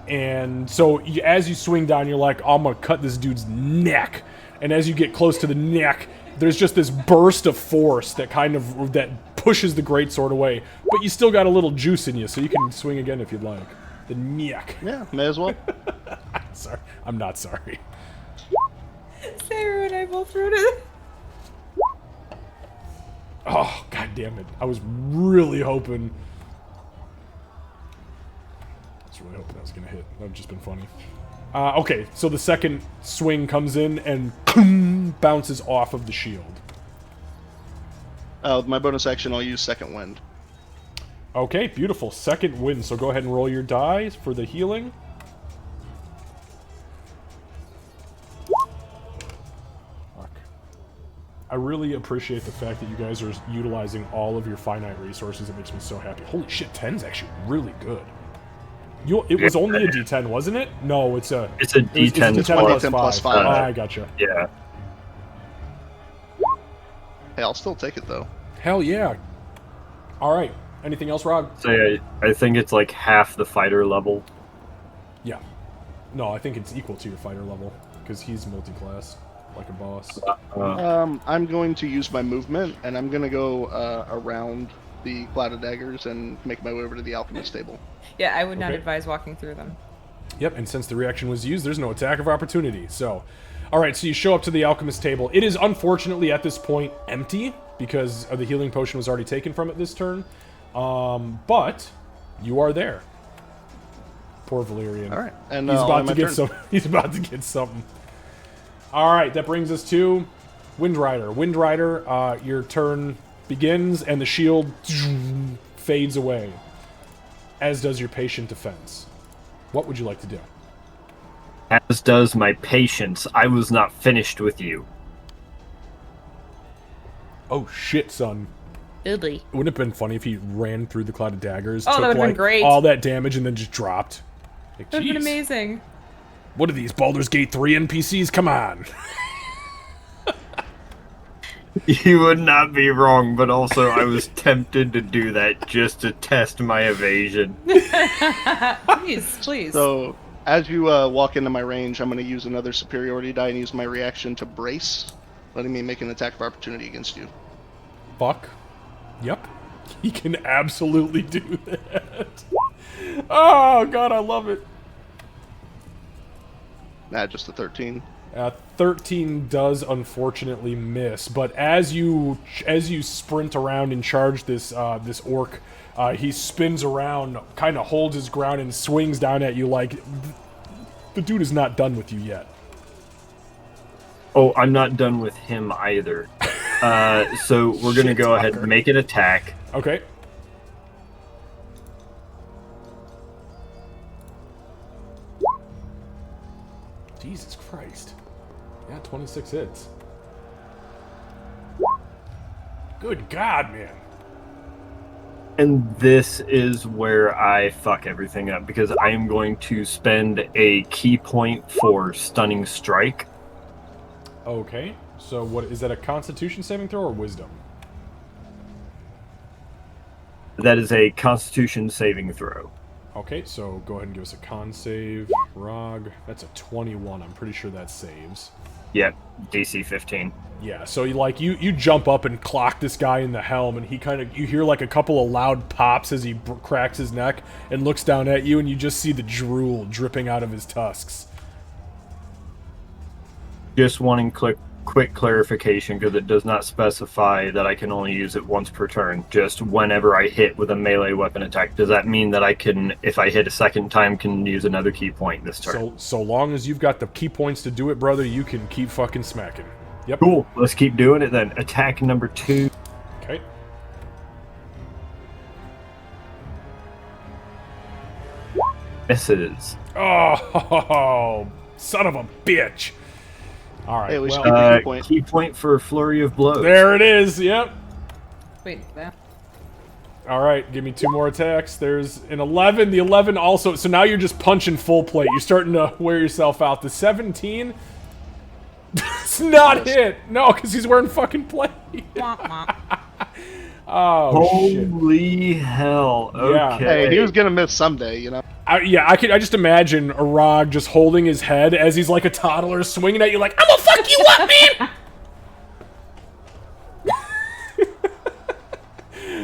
And so as you swing down, you're like, I'm gonna cut this dude's neck. And as you get close to the neck, there's just this burst of force that that pushes the greatsword away. But you still got a little juice in you, so you can swing again if you'd like. The neck. Yeah, may as well. Sorry. I'm not sorry. Sarah and I both wrote it. Oh, god damn it. I was really hoping... I was gonna hit. That would have just been funny. Okay, so the second swing comes in and bounces off of the shield. With my bonus action, I'll use Second Wind. Okay, beautiful. Second wind. So go ahead and roll your die for the healing. Fuck. I really appreciate the fact that you guys are utilizing all of your finite resources. It makes me so happy. Holy shit, 10's actually really good. It was only a D10, wasn't it? No, it's a D10. It's a D10 plus 5. Oh, I gotcha. Yeah. Hey, I'll still take it, though. Hell yeah. Alright. Anything else, Rog? So yeah, I think it's like half the fighter level. Yeah. No, I think it's equal to your fighter level, because he's multi-class, like a boss. I'm going to use my movement, and I'm going to go around the Cloud of Daggers and make my way over to the Alchemist table. Yeah, I would not advise walking through them. Yep, and since the reaction was used, there's no attack of opportunity. So, alright, so you show up to the Alchemist table. It is unfortunately at this point empty, because the healing potion was already taken from it this turn. But you are there. Poor Valerian. Alright, and he's about to get some. He's about to get something. Alright, that brings us to Windrider. Windrider, your turn begins, and the shield fades away, as does your patient defense. What would you like to do? As does my patience. I was not finished with you. Oh shit, son. Italy. It wouldn't have been funny if he ran through the Cloud of Daggers, Oh, that took would've been great. all that damage, and then just dropped. Like, That would have been jeez. amazing. What are these, Baldur's Gate 3 NPCs? Come on. You would not be wrong, but also I was tempted to do that just to test my evasion. Please, please. So, as you walk into my range, I'm going to use another superiority die and use my reaction to brace, letting me make an attack of opportunity against you. Fuck. Yep. He can absolutely do that. Oh, God, I love it. Nah, just a 13. 13 does unfortunately miss, but as you sprint around and charge this this orc, he spins around, kind of holds his ground, and swings down at you like the dude is not done with you yet. Oh, I'm not done with him either. So we're going to go ahead and make an attack. Okay. Jesus Christ. Yeah, 26 hits. Good God, man. And this is where I fuck everything up, because I am going to spend a key point for Stunning Strike. Okay. So what is that, a Constitution saving throw or Wisdom? That is a Constitution saving throw. Okay, so go ahead and give us a con save. Rog, that's a 21. I'm pretty sure that saves. Yep, DC 15. Yeah, so you jump up and clock this guy in the helm, and you hear like a couple of loud pops as he cracks his neck and looks down at you, and you just see the drool dripping out of his tusks. Just one quick quick clarification, because it does not specify that I can only use it once per turn, just whenever I hit with a melee weapon attack. Does that mean that I can, if I hit a second time, can use another key point this turn? So long as you've got the key points to do it, brother, you can keep fucking smacking. Yep. Cool. Let's keep doing it then. Attack number 2. Okay. Misses. Oh, son of a bitch. All right. Hey, we should well, keep a key point. Key point for Flurry of Blows. there it is. Yep. Wait, that. All right, give me 2 more attacks. There's an 11. The 11 also... So now you're just punching full plate. You're starting to wear yourself out. The 17... It's not hit. No, because he's wearing fucking plate. Oh, Holy hell. Okay. Yeah. Hey, he was gonna miss someday, you know. I just imagine Arag just holding his head as he's like a toddler swinging at you like, I'm gonna fuck you up,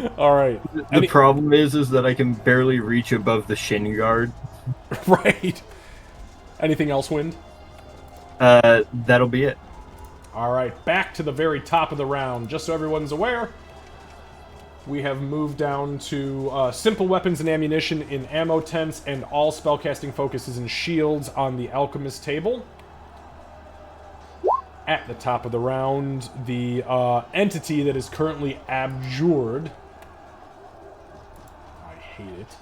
man! All right. The problem is that I can barely reach above the shin guard. Right. Anything else, Wind? That'll be it. All right, back to the very top of the round. Just so everyone's aware, we have moved down to simple weapons and ammunition in ammo tents, and all spellcasting focuses and shields on the alchemist table. At the top of the round, the entity that is currently abjured. I hate it.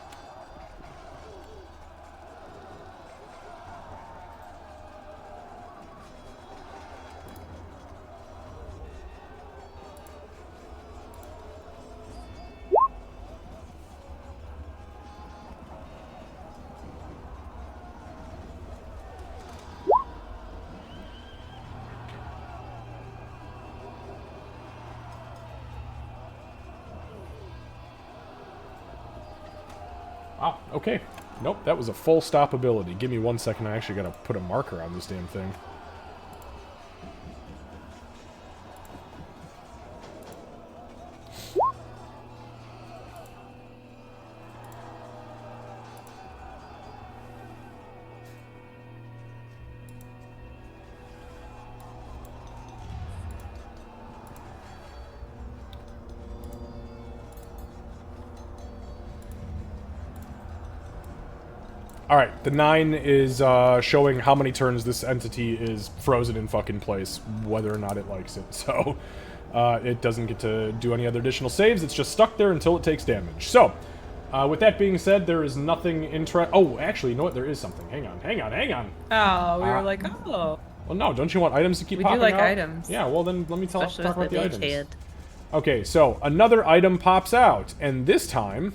Wow, okay. Nope, that was a full stop ability. Give me 1 second, I actually gotta put a marker on this damn thing. Alright, the 9 is showing how many turns this entity is frozen in fucking place, whether or not it likes it. So, it doesn't get to do any other additional saves, it's just stuck there until it takes damage. So, with that being said, there is nothing Oh, actually, you know what? There is something. Hang on. Oh, we were like, oh. Well, no, don't you want items to keep popping out? We do like items. Yeah, well then, let me talk about the items. Head. Okay, so, another item pops out, and this time...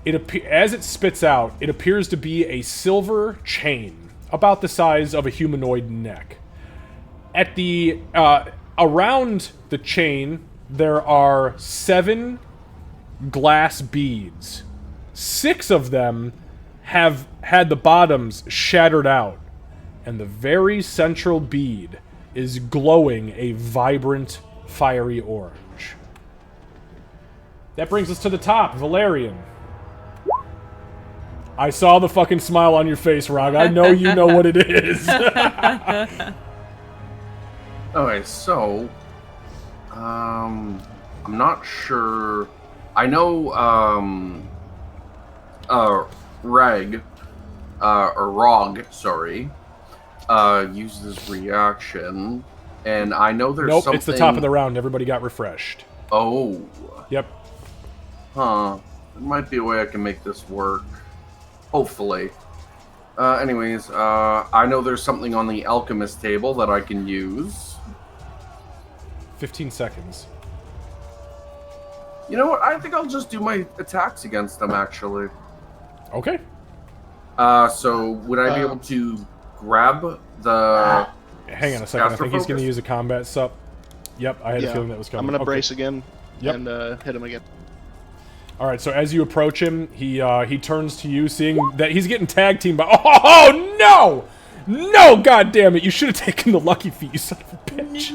as it spits out, it appears to be a silver chain, about the size of a humanoid neck. At the around the chain, there are 7 glass beads. 6 of them have had the bottoms shattered out, and the very central bead is glowing a vibrant, fiery orange. That brings us to the top, Valerian. I saw the fucking smile on your face, Rog. I know you know what it is. Okay, so I'm not sure. I know Rog, sorry, uses reaction, and I know there's nope, something... it's the top of the round. Everybody got refreshed. Oh. Yep. Huh. There might be a way I can make this work. Hopefully. Anyways, I know there's something on the alchemist table that I can use. 15 seconds. You know what? I think I'll just do my attacks against them, actually. Okay. So would I be able to grab the... Hang on a second. I think he's going to use a combat sup. Yep, I had a feeling that was coming. I'm going to brace again and hit him again. All right, so as you approach him, he turns to you, seeing that he's getting tag teamed by... Oh, no! No, God damn it! You should have taken the lucky feat, you son of a bitch.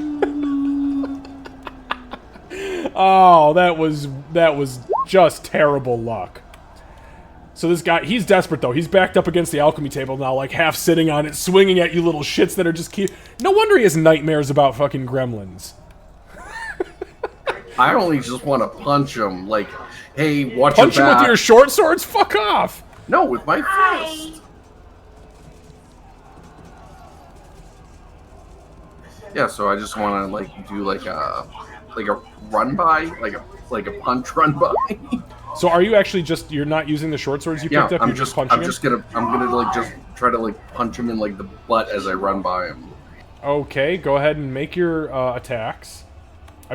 Oh, that was just terrible luck. So this guy, he's desperate though. He's backed up against the alchemy table now, like half sitting on it, swinging at you little shits that are just No wonder he has nightmares about fucking gremlins. I only just want to punch him. Like, hey, watch Punch your him back. with your short swords? Fuck off! No, with my fist. Yeah, so I just want to like do like a run by, like a punch run by. So are you actually you're not using the short swords you picked up? I'm You're just punching him? I'm gonna like just try to like punch him in like the butt as I run by him. Okay, go ahead and make your attacks.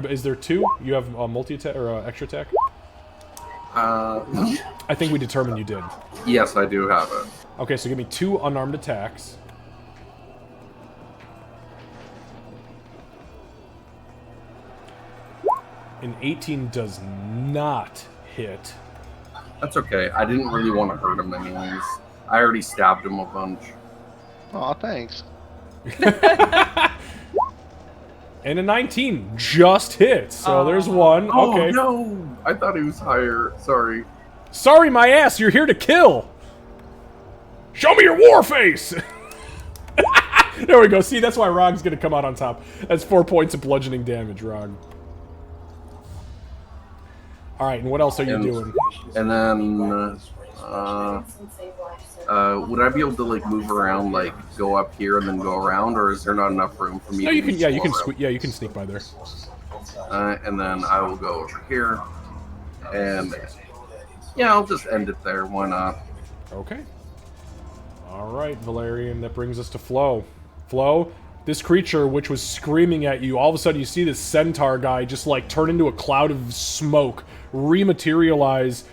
Is there 2? You have a multi-attack or extra attack? I think we determined you did. Yes, I do have it. Okay, so give me 2 unarmed attacks. An 18 does not hit. That's okay. I didn't really want to hurt him anyways. I already stabbed him a bunch. Aw, thanks. And a 19 just hits. So there's 1. Oh, okay. No! I thought he was higher. Sorry. Sorry, my ass. You're here to kill. Show me your war face. There we go. See, that's why Rog's going to come out on top. That's 4 points of bludgeoning damage, Rog. All right, and what else are you doing? And then, would I be able to like move around, like go up here and then go around, or is there not enough room for me? No, to you can. Yeah, you can. You can sneak by there. And then I will go over here, and yeah, I'll just end it there. Why not? Okay. All right, Valerian. That brings us to Flo. Flo, this creature which was screaming at you, all of a sudden you see this centaur guy just like turn into a cloud of smoke, rematerialize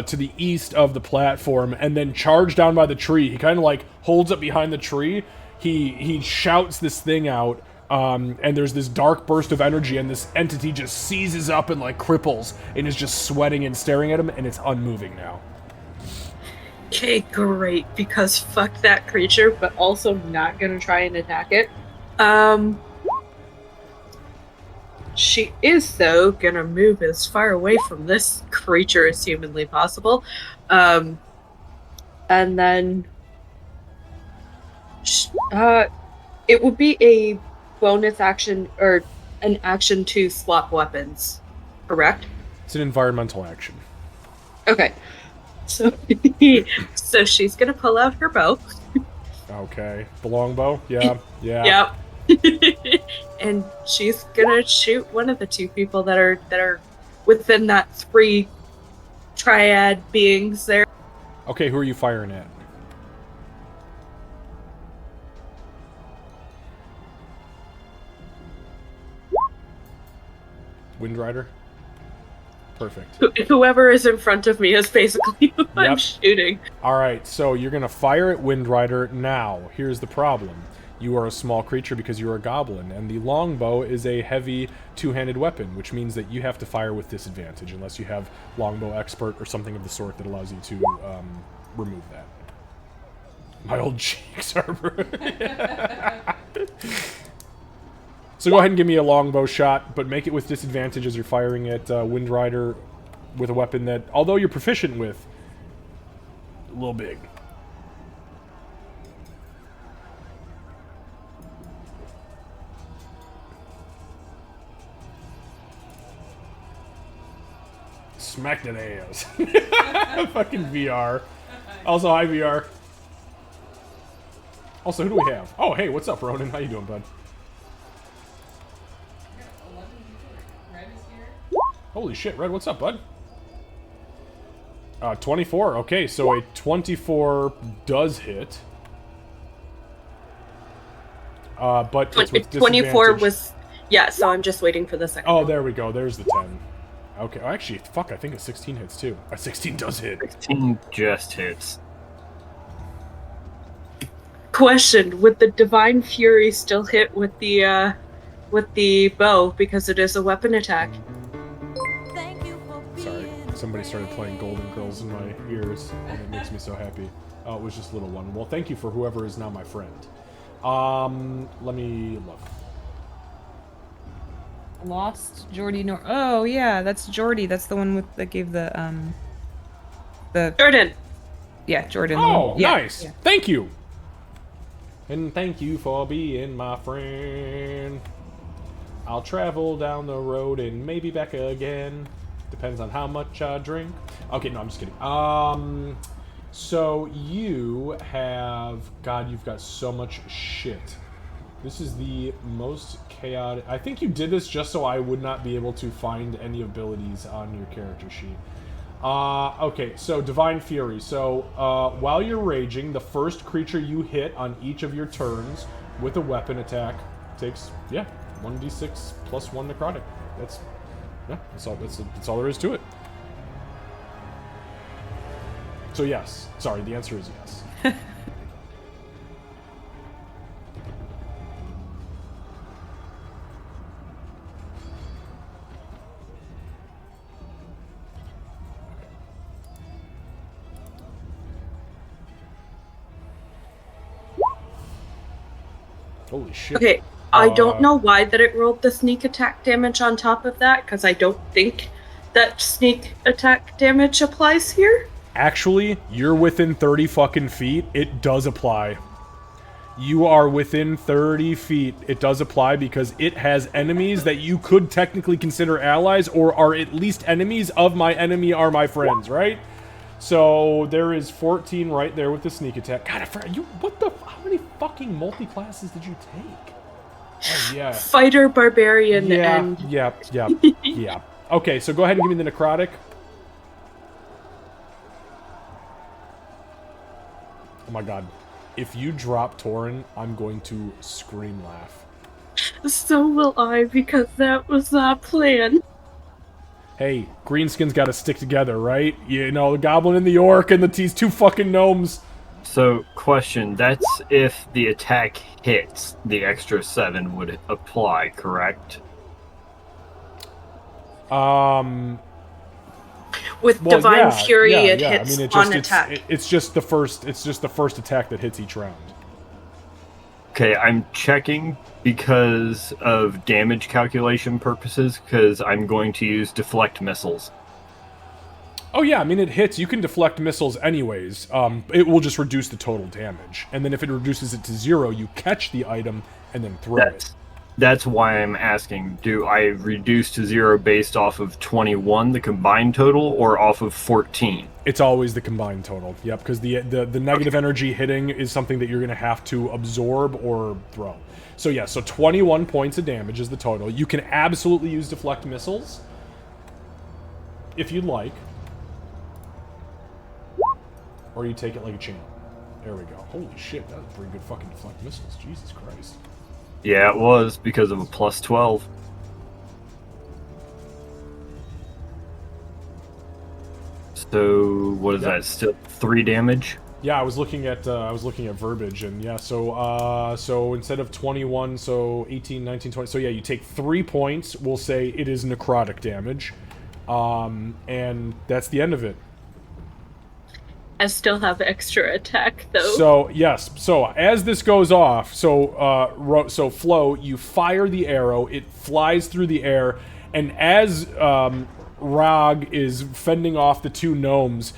to the east of the platform, and then charge down by the tree. He kind of like holds up behind the tree. He shouts this thing out, and there's this dark burst of energy, and this entity just seizes up and like cripples, and is just sweating and staring at him, and it's unmoving now. Okay, great, because fuck that creature, but also not gonna try and attack it. She is, though, gonna move as far away from this creature as humanly possible. And then... it would be a bonus action, or an action to swap weapons, correct? It's an environmental action. Okay. So, so she's gonna pull out her bow. Okay. The longbow? Yeah. Yeah. Yep. And she's gonna shoot one of the 2 people that are within that 3 triad beings there. Okay, who are you firing at? Wind Rider? Perfect. Whoever is in front of me is basically who I'm shooting. Alright, so you're gonna fire at Wind Rider now. Here's the problem. You are a small creature because you're a goblin, and the longbow is a heavy 2-handed weapon, which means that you have to fire with disadvantage, unless you have longbow expert or something of the sort that allows you to remove that. My old cheeks are... So go ahead and give me a longbow shot, but make it with disadvantage as you're firing at Wind Rider with a weapon that, although you're proficient with, a little big. Smack that ass. Fucking VR. Also, hi VR. Also, who do we have? Oh, hey, what's up, Ronan? How you doing, bud? Holy shit, Red, what's up, bud? 24. Okay, so a 24 does hit. But it's with 24 was... Yeah, so I'm just waiting for the second Oh, one. there we go. There's the 10. Okay, actually, fuck, I think a 16 hits, too. A 16 does hit. 16 just hits. Question, would the Divine Fury still hit with the bow, because it is a weapon attack? Sorry, somebody started playing Golden Girls in my ears, and it makes me so happy. Oh, it was just a little one. Well, thank you for whoever is now my friend. Let me look. Lost Jordy Nor. Oh yeah, that's Jordy. That's the one with that gave the Jordan. Yeah, Jordan. Oh, yeah, nice. Yeah. Thank you. And thank you for being my friend. I'll travel down the road and maybe back again. Depends on how much I drink. Okay, no, I'm just kidding. So you have... God, you've got so much shit. This is the most chaotic... I think you did this just so I would not be able to find any abilities on your character sheet. Okay, so Divine Fury. So, while you're raging, the first creature you hit on each of your turns with a weapon attack takes, 1d6 plus 1 necrotic. That's all there is to it. So yes. Sorry, the answer is yes. Holy shit. Okay, I don't know why that it rolled the sneak attack damage on top of that, because I don't think that sneak attack damage applies here. Actually, you're within 30 fucking feet. It does apply. You are within 30 feet. It does apply because it has enemies that you could technically consider allies or are at least enemies of my enemy are my friends, right? So there is 14 right there with the sneak attack. God, I forgot. How many fucking multi-classes did you take? Oh, yeah. Fighter, barbarian, and... Yeah. Okay, so go ahead and give me the necrotic. Oh my god. If you drop Torin, I'm going to scream laugh. So will I, because that was our plan. Hey, Greenskins gotta stick together, right? You know, the goblin and the orc and these two fucking gnomes. So, question, that's if the attack hits, the extra 7 would apply, correct? With Divine Fury, it hits on attack. It's just the first attack that hits each round. Okay, I'm checking because of damage calculation purposes, because I'm going to use deflect missiles. Oh yeah, I mean it hits. You can deflect missiles anyways. It will just reduce the total damage, and then if it reduces it to 0, you catch the item and then throw it. That's why I'm asking, do I reduce to 0 based off of 21, the combined total, or off of 14? It's always the combined total, yep, because the negative energy hitting is something that you're going to have to absorb or throw. So yeah, so 21 points of damage is the total. You can absolutely use deflect missiles, if you'd like. Or you take it like a champ. There we go. Holy shit, that was pretty good fucking deflect missiles. Jesus Christ. Yeah, it was, because of a plus 12. So, what is that? Still 3 damage? Yeah, I was looking at verbiage, and yeah, so instead of 21, so 18, 19, 20. So yeah, you take 3 points. We'll say it is necrotic damage, and that's the end of it. I still have extra attack, though. So, yes. So, as this goes off, so Flo, you fire the arrow, it flies through the air, and as Rog is fending off the two gnomes,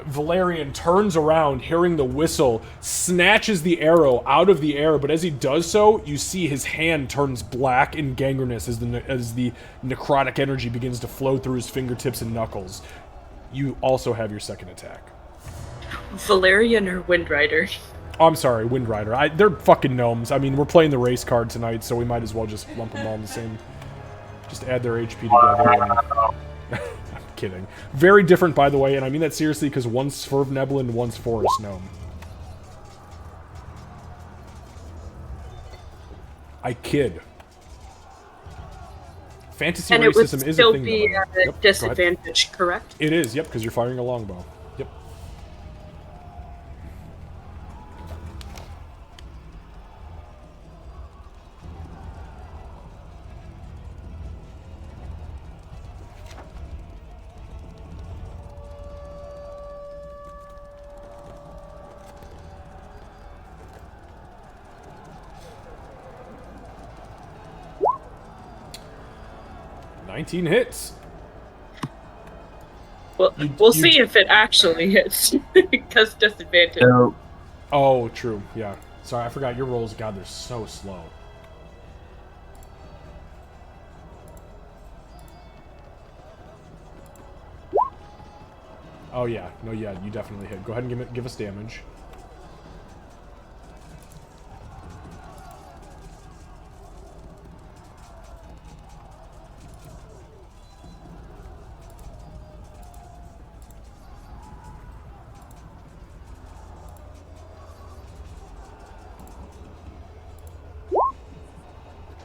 Valerian turns around, hearing the whistle, snatches the arrow out of the air, but as he does so, you see his hand turns black and gangrenous as the necrotic energy begins to flow through his fingertips and knuckles. You also have your second attack. Valerian or Windrider? Oh, I'm sorry, Windrider. They're fucking gnomes. I mean, we're playing the race card tonight, so we might as well just lump them all in the same... Just add their HP together and... I'm kidding. Very different, by the way, and I mean that seriously, because one's Swerve and one's Forest Gnome. I kid. Fantasy and racism is a thing. And it would still be a disadvantage, correct? It is, yep, because you're firing a longbow. Yep. Hits. Well, we'll see if it actually hits, because disadvantage. Oh, true. Yeah. Sorry, I forgot your rolls. God, they're so slow. Oh yeah, no, yeah, you definitely hit. Go ahead and give us damage.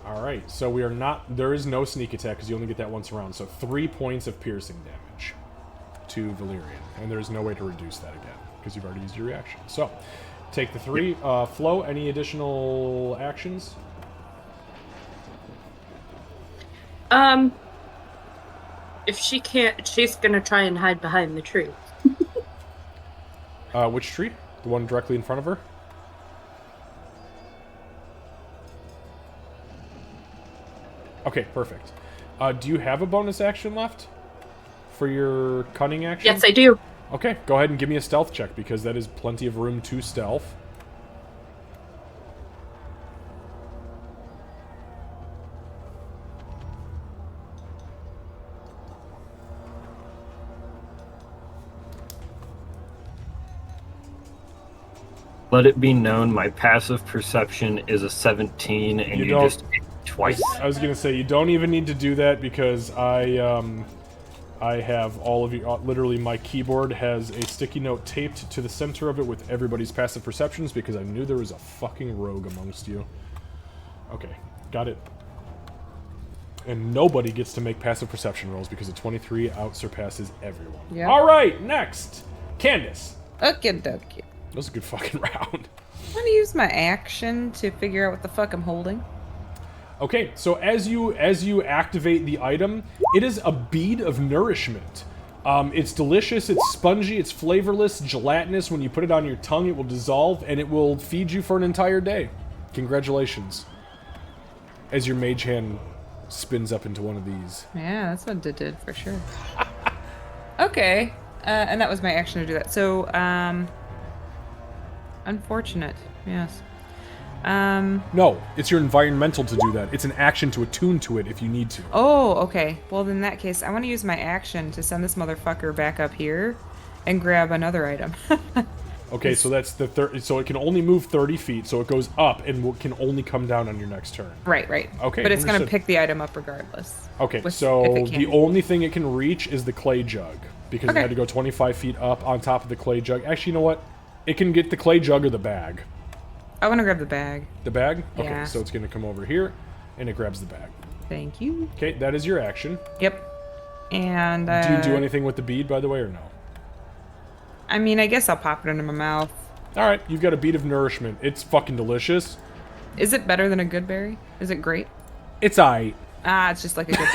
Alright, so we are not... There is no sneak attack because you only get that once around. So 3 points of piercing damage to Valerian. And there's no way to reduce that again because you've already used your reaction. So, take the 3. Flo, any additional actions? If she can't, she's gonna try and hide behind the tree. Which tree? The one directly in front of her? Okay, perfect. Do you have a bonus action left for your cunning action? Yes, I do. Okay, go ahead and give me a stealth check because that is plenty of room to stealth. Let it be known my passive perception is a 17 and you just hit twice. I was gonna say, you don't even need to do that because I have all of you, literally my keyboard has a sticky note taped to the center of it with everybody's passive perceptions because I knew there was a fucking rogue amongst you. Okay, got it. And nobody gets to make passive perception rolls because a 23 out-surpasses everyone. Yep. Alright, next! Candace. Okie dokie. That was a good fucking round. I'm gonna use my action to figure out what the fuck I'm holding. Okay, so as you activate the item, it is a bead of nourishment. It's delicious, it's spongy, it's flavorless, gelatinous. When you put it on your tongue, it will dissolve, and it will feed you for an entire day. Congratulations. As your mage hand spins up into one of these. Yeah, that's what it did for sure. Okay, and that was my action to do that. So, unfortunate, yes. No, it's your environmental to do that. It's an action to attune to it if you need to. Oh, okay. Well, in that case, I want to use my action to send this motherfucker back up here and grab another item. Okay, so that's the so it can only move 30 feet, so it goes up and can only come down on your next turn. Right. Okay, but it's going to understood. pick the item up regardless. Okay, so the only thing it can reach is the clay jug, because it had to go 25 feet up on top of the clay jug. Actually, you know what? It can get the clay jug or the bag. I want to grab the bag. The bag? Okay, Yeah. so it's going to come over here, and it grabs the bag. Thank you. Okay, that is your action. Yep. And, Do you do anything with the bead, by the way, or no? I mean, I guess I'll pop it into my mouth. Alright, you've got a bead of nourishment. It's fucking delicious. Is it better than a good berry? Is it great? It's aight. Ah, it's just like a good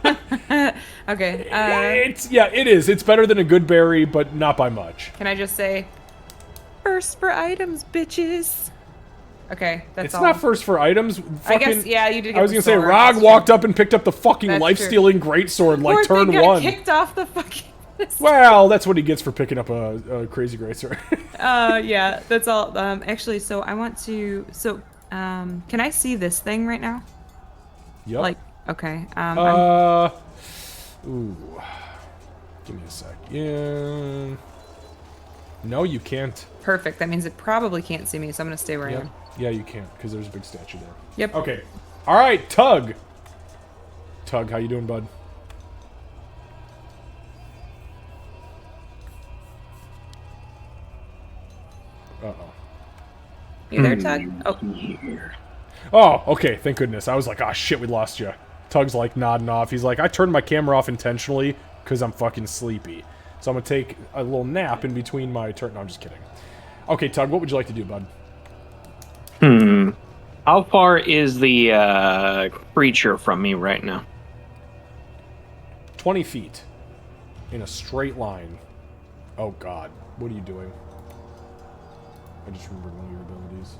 berry. Okay. Okay. It is. It's better than a good berry, but not by much. Can I just say, first for items, bitches? Okay, that's It's all. not first for items. I guess, yeah, you did get I was the gonna say, sword, Rog that's walked true. up and picked up the fucking That's life-stealing greatsword like Poor turn thing got one. kicked off the fucking... Well, that's what he gets for picking up a crazy greatsword. Yeah, that's all. Actually, so I want to... So, can I see this thing right now? Yep. Like, okay. Ooh. Give me a sec. Yeah. No, you can't. Perfect. That means it probably can't see me, so I'm going to stay where I am. Yeah, you can't, because there's a big statue there. Yep. Okay. All right, Tug. Tug, how you doing, bud? Uh-oh. You there, Tug? Oh. Oh, okay, thank goodness. I was like, oh shit, we lost you. Tug's like nodding off. He's like, I turned my camera off intentionally because I'm fucking sleepy. So I'm going to take a little nap in between my turn. No, I'm just kidding. Okay, Tug, what would you like to do, bud? How far is the creature from me right now? 20 feet. In a straight line. Oh god, what are you doing? I just remembered one of your abilities.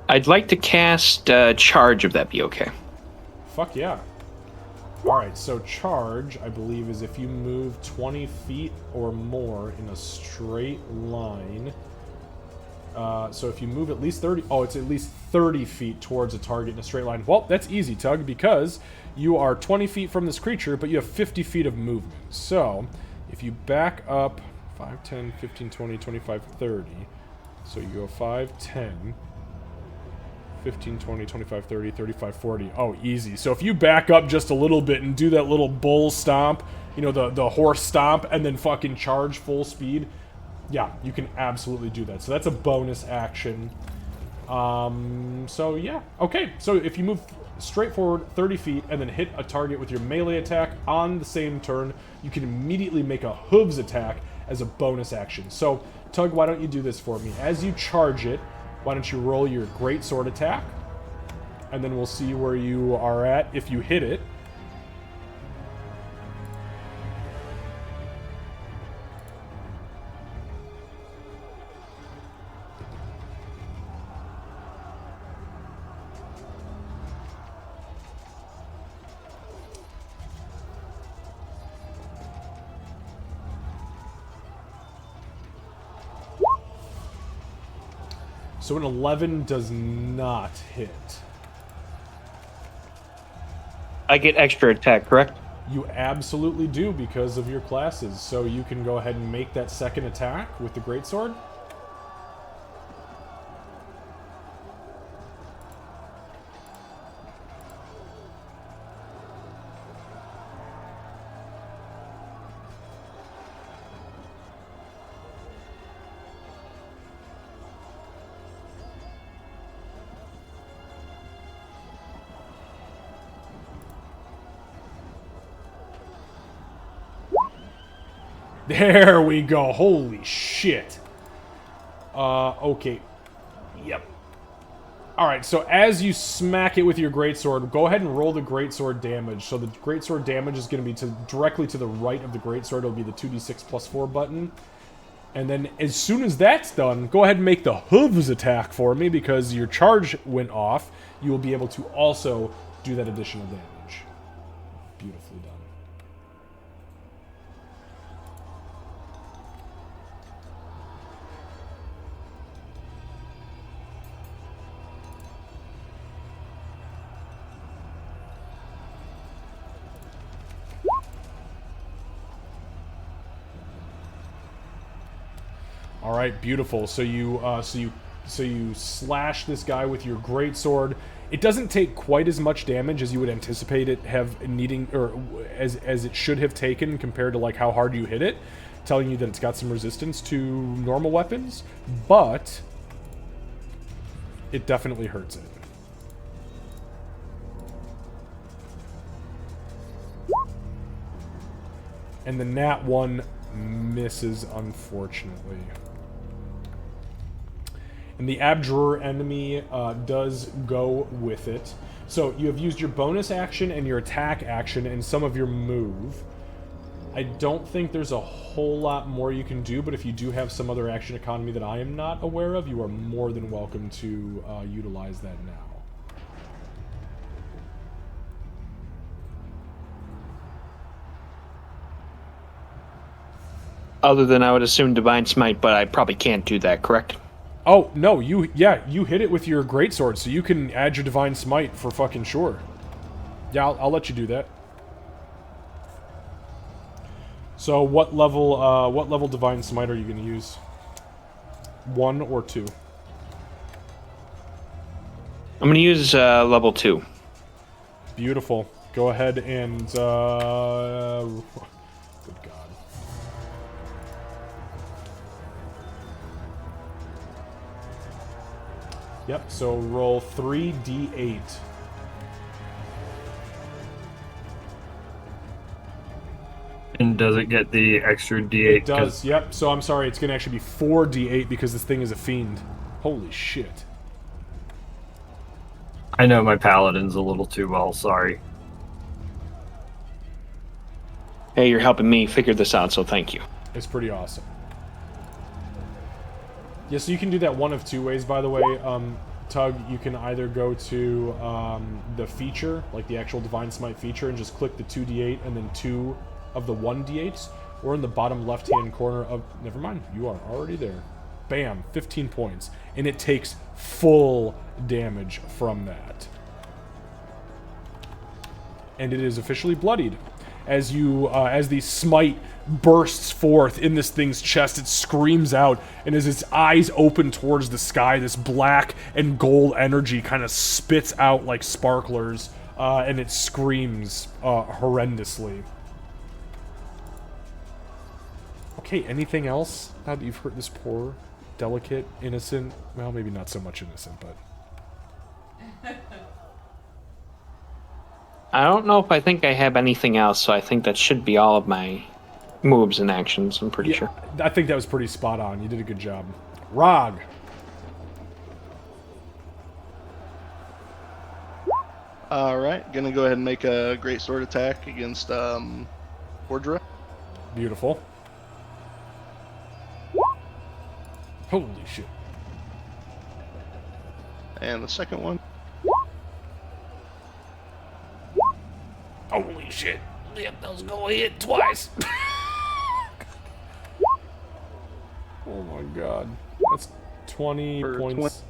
I'd like to cast Charge, if that be okay. fuck yeah. Alright, so charge, I believe, is if you move 20 feet or more in a straight line. So if you move at least 30... Oh, it's at least 30 feet towards a target in a straight line. Well, that's easy, Tug, because you are 20 feet from this creature, but you have 50 feet of movement. So, if you back up 5, 10, 15, 20, 25, 30... So you go 5, 10... 15, 20, 25, 30, 35, 40. Oh, easy. So if you back up just a little bit and do that little bull stomp, you know, the horse stomp, and then fucking charge full speed, yeah, you can absolutely do that. So that's a bonus action. So yeah. Okay, so if you move straight forward 30 feet and then hit a target with your melee attack on the same turn, you can immediately make a hooves attack as a bonus action. So, Tug, why don't you do this for me? As you charge it, why don't you roll your great sword attack, and then we'll see where you are at if you hit it. So an 11 does not hit. I get extra attack, correct? You absolutely do because of your classes. So you can go ahead and make that second attack with the greatsword. There we go. Holy shit. Okay. Yep. Alright, so as you smack it with your greatsword, go ahead and roll the greatsword damage. So the greatsword damage is going to be directly to the right of the greatsword. It'll be the 2d6 plus 4 button. And then as soon as that's done, go ahead and make the hooves attack for me because your charge went off. You will be able to also do that additional damage. Beautifully done. All right, beautiful. So you slash this guy with your greatsword. It doesn't take quite as much damage as you would anticipate it needing, or as it should have taken compared to like how hard you hit it, telling you that it's got some resistance to normal weapons, but it definitely hurts it. And the nat 1 misses, unfortunately. And the Abjurer enemy does go with it. So you have used your bonus action and your attack action and some of your move. I don't think there's a whole lot more you can do, but if you do have some other action economy that I am not aware of, you are more than welcome to utilize that now. Other than I would assume Divine Smite, but I probably can't do that, correct? Oh, no, you hit it with your greatsword, so you can add your Divine Smite for fucking sure. Yeah, I'll let you do that. So what level Divine Smite are you going to use? 1 or 2? I'm going to use level 2. Beautiful. Go ahead and... good God. Yep, so roll 3d8. And does it get the extra d8? It does, yep. So I'm sorry, it's going to actually be 4d8 because this thing is a fiend. Holy shit. I know my paladin's a little too well, sorry. Hey, you're helping me figure this out, so thank you. It's pretty awesome. Yeah, so you can do that one of two ways, by the way. Tug, you can either go to the feature, like the actual Divine Smite feature, and just click the 2d8 and then 2 of the 1d8s, or in the bottom left-hand corner of... Never mind, you are already there. Bam, 15 points. And it takes full damage from that. And it is officially bloodied. As the smite bursts forth in this thing's chest, it screams out, and as its eyes open towards the sky, this black and gold energy kind of spits out like sparklers, and it screams horrendously. Okay, anything else now that you've hurt this poor, delicate, innocent... Well, maybe not so much innocent, but... I don't know if I think I have anything else, so I think that should be all of my moves and actions, I'm pretty sure. I think that was pretty spot on. You did a good job. Rog. Alright, gonna go ahead and make a great sword attack against Ordra. Beautiful. Holy shit. And the second one. Holy shit. Yep, that was gonna hit twice. Oh my god. That's 20 points.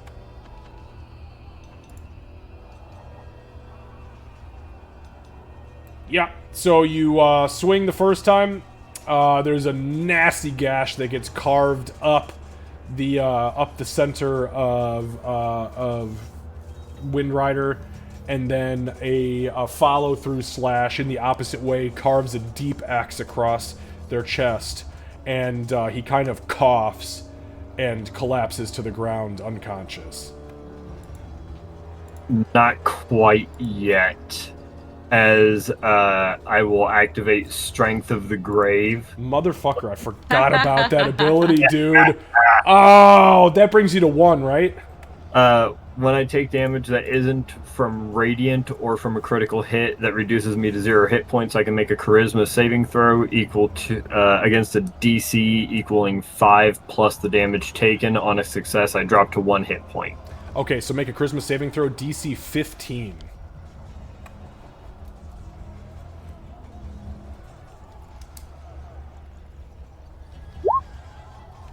Yeah, so you swing the first time. There's a nasty gash that gets carved up the center of Wind Rider, and then a follow-through slash in the opposite way carves a deep X across their chest, and he kind of coughs and collapses to the ground unconscious. Not quite yet, as I will activate Strength of the Grave. Motherfucker, I forgot about that ability, dude. Oh, that brings you to 1, right? When I take damage that isn't from Radiant or from a critical hit, that reduces me to 0 hit points, I can make a Charisma saving throw equal to against a DC equaling 5 plus the damage taken. On a success, I drop to 1 hit point. Okay, so make a Charisma saving throw, DC 15.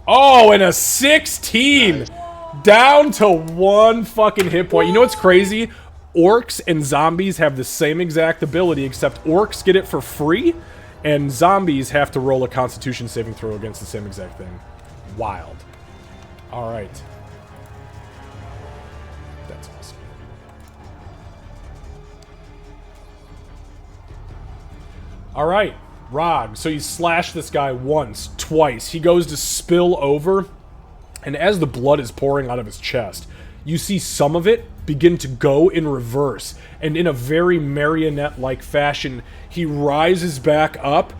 Oh, and a 16! Nice. Down to 1 fucking hit point. You know what's crazy? Orcs and zombies have the same exact ability, except orcs get it for free, and zombies have to roll a Constitution saving throw against the same exact thing. Wild. Alright. That's awesome. Alright, Rog. So you slash this guy once, twice. He goes to spill over, and as the blood is pouring out of his chest, you see some of it begin to go in reverse, and in a very marionette-like fashion, he rises back up,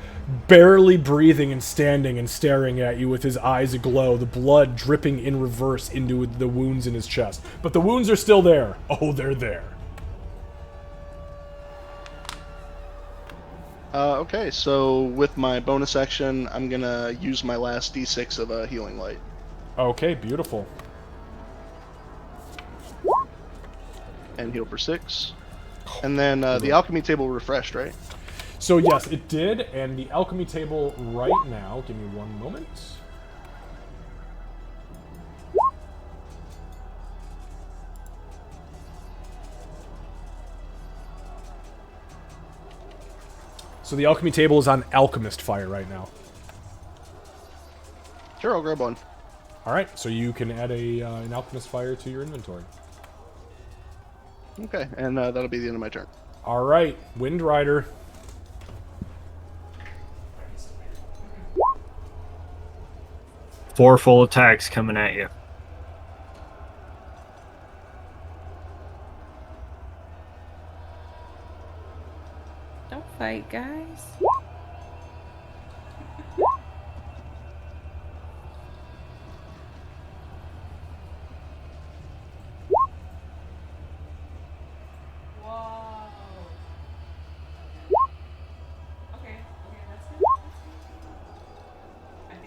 barely breathing and standing and staring at you with his eyes aglow, the blood dripping in reverse into the wounds in his chest. But the wounds are still there. Oh, they're there. Okay, so with my bonus action, I'm gonna use my last d6 of a healing light. Okay, beautiful. And heal for 6. And then the alchemy table refreshed, right? So yes, it did, and the alchemy table right now, give me 1 moment. So the alchemy table is on alchemist fire right now. Sure, I'll grab one. Alright, so you can add an alchemist fire to your inventory. Okay, and that'll be the end of my turn. Alright, Wind Rider. Four full attacks coming at you. Don't fight, guys.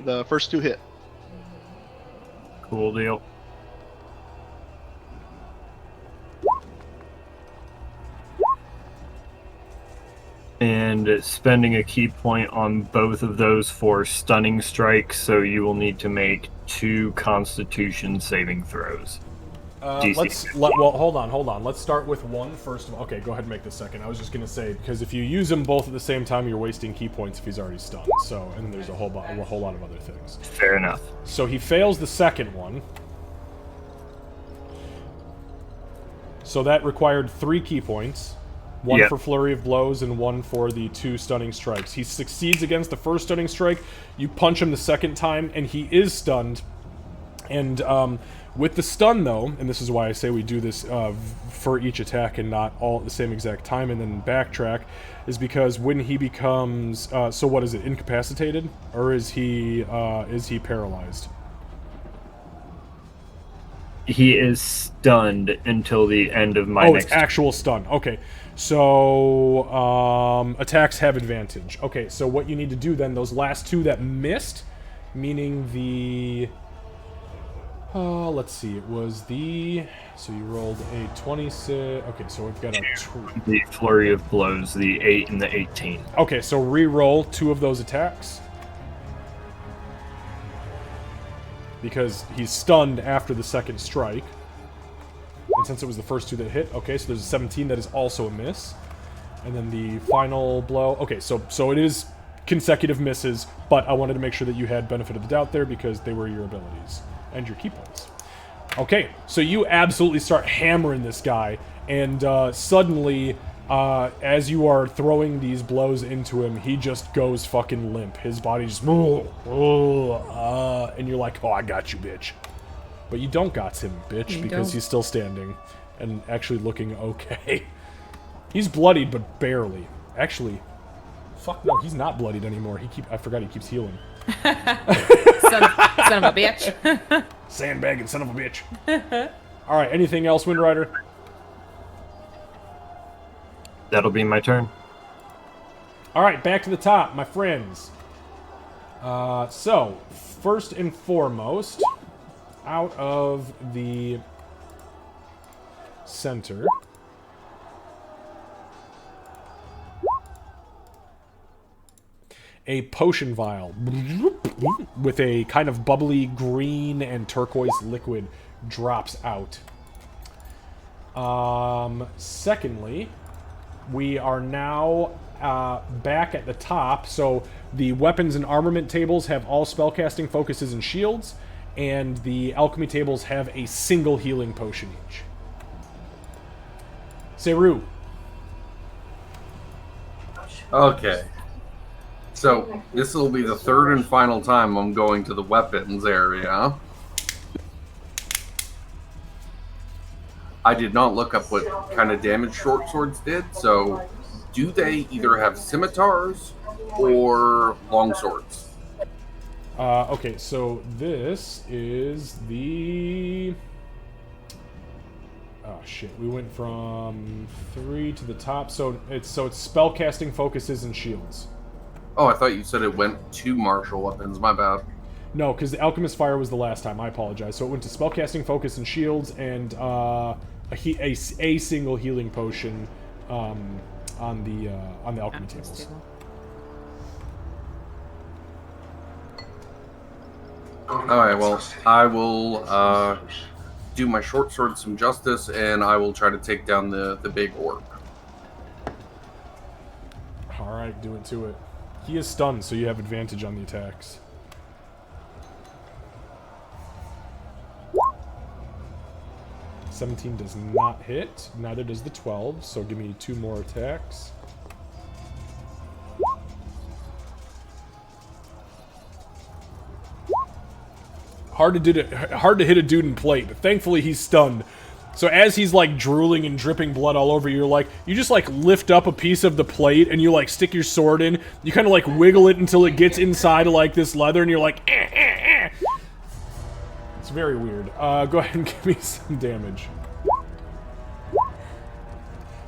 The first 2 hit. Cool deal. and spending a key point on both of those for stunning strikes, so you will need to make 2 Constitution saving throws. Well, hold on. Let's start with one first of all. Okay, go ahead and make the second. I was just gonna say, because if you use them both at the same time, you're wasting key points if he's already stunned. So, and there's a whole lot of other things. Fair enough. So he fails the second one. So that required 3 key points. One for Flurry of Blows and 1 for the 2 stunning strikes. He succeeds against the first stunning strike. You punch him the second time, and he is stunned. And with the stun, though, and this is why I say we do this for each attack and not all at the same exact time and then backtrack, is because when he becomes... so what is it, incapacitated? Or is he paralyzed? He is stunned until the end of my next... Oh, it's actual stun. Okay. So, attacks have advantage. Okay, so what you need to do then, those last 2 that missed, meaning the... let's see, it was the... So you rolled a 26... Okay, so we've got a... The Flurry of Blows, the 8 and the 18. Okay, so re-roll 2 of those attacks. Because he's stunned after the second strike. And since it was the first 2 that hit, okay, so there's a 17 that is also a miss. And then the final blow... Okay, so it is consecutive misses, but I wanted to make sure that you had benefit of the doubt there because they were your abilities and your key points. Okay, so you absolutely start hammering this guy, and suddenly, as you are throwing these blows into him, he just goes fucking limp. His body just... and you're like, oh, I got you, bitch. But you don't got him, bitch, because he's still standing and actually looking okay. He's bloodied, but barely. Actually, fuck no, he's not bloodied anymore. I forgot he keeps healing. son of a bitch. Sandbagging son of a bitch. Alright, anything else, Wind Rider? That'll be my turn. Alright, back to the top, my friends. So, first and foremost, out of the center... a potion vial with a kind of bubbly green and turquoise liquid drops out. Secondly, we are now back at the top, so the weapons and armament tables have all spellcasting focuses and shields, and the alchemy tables have a single healing potion each. Seru. Okay. So, this will be the 3rd and final time I'm going to the weapons area. I did not look up what kind of damage short swords did, so do they either have scimitars or long swords? Okay, so this is the... Oh shit, we went from 3 to the top, so it's spellcasting focuses and shields. Oh, I thought you said it went to martial weapons. My bad. No, because the Alchemist Fire was the last time. I apologize. So it went to Spellcasting, Focus, and Shields, and a single healing potion on the Alchemy tables. Alright, well, I will do my short sword some justice, and I will try to take down the big orb. Alright, do it to it. He is stunned, so you have advantage on the attacks. $17 does not hit, neither does the 12, so give me 2 more attacks. Hard to hit a dude in plate, but thankfully he's stunned. So as he's like drooling and dripping blood all over you, you just like lift up a piece of the plate and you like stick your sword in. You kind of like wiggle it until it gets inside of like this leather, and you're like, eh, eh, eh. It's very weird. Go ahead and give me some damage.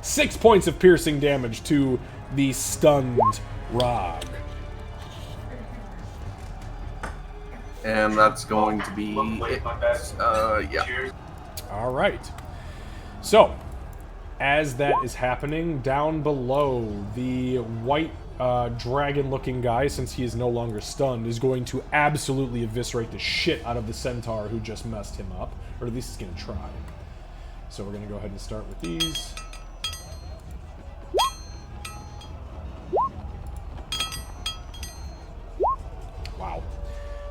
6 points of piercing damage to the stunned Rog. And that's going to be it. Yeah. All right. So, as that is happening, down below, the white dragon-looking guy, since he is no longer stunned, is going to absolutely eviscerate the shit out of the centaur who just messed him up. Or at least he's going to try. So we're going to go ahead and start with these. Wow.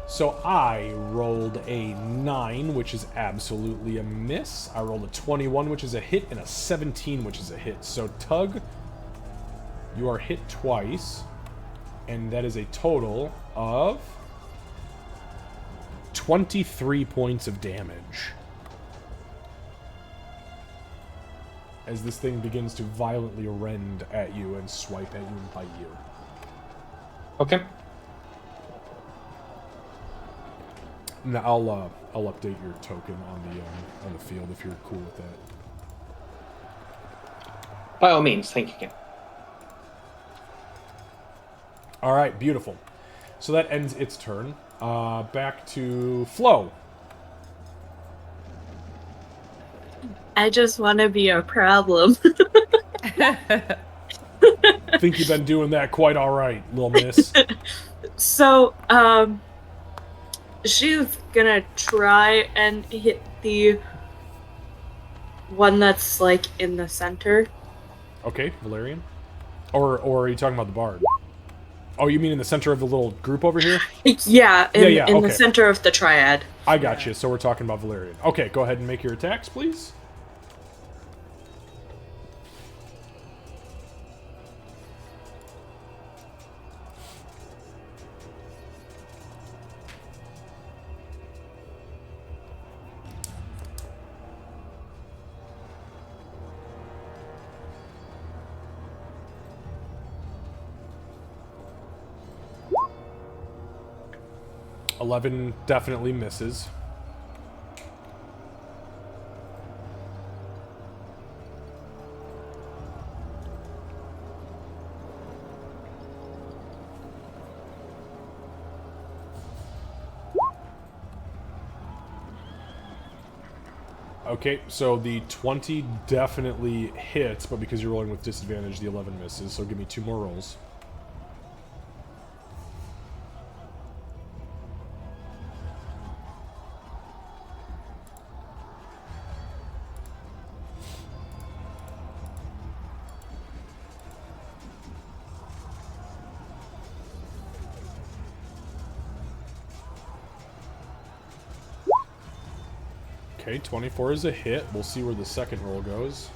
So I rolled a 9, which is absolutely a miss. I rolled a 21, which is a hit, and a 17, which is a hit. So Tug, you are hit twice, and that is a total of 23 points of damage. As this thing begins to violently rend at you and swipe at you and bite you. Okay. Now I'll update your token on the field if you're cool with that. By all means, thank you again. All right, beautiful. So that ends its turn. Back to Flo. I just want to be a problem. Think you've been doing that quite all right, little miss. So, she's gonna try and hit the one that's, like, in the center. Okay, Valerian? Or are you talking about the bard? Oh, you mean in the center of the little group over here? Yeah, in okay. the center of the triad. I got you. So we're talking about Valerian. Okay, go ahead and make your attacks, please. $11 definitely misses. Okay, so the 20 definitely hits, but because you're rolling with disadvantage, the 11 misses, so give me 2 more rolls. Okay, 24 is a hit. We'll see where the second roll goes.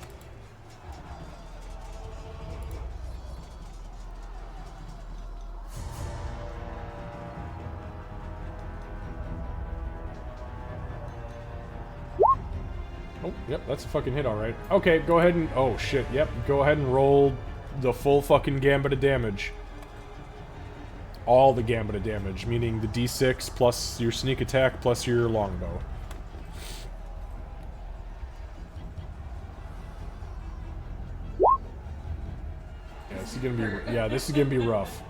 Oh, yep, that's a fucking hit, alright. Okay, go ahead and... Oh, shit, yep. Go ahead and roll the full fucking gambit of damage. All the gambit of damage, meaning the d6 plus your sneak attack plus your longbow. This is gonna be rough.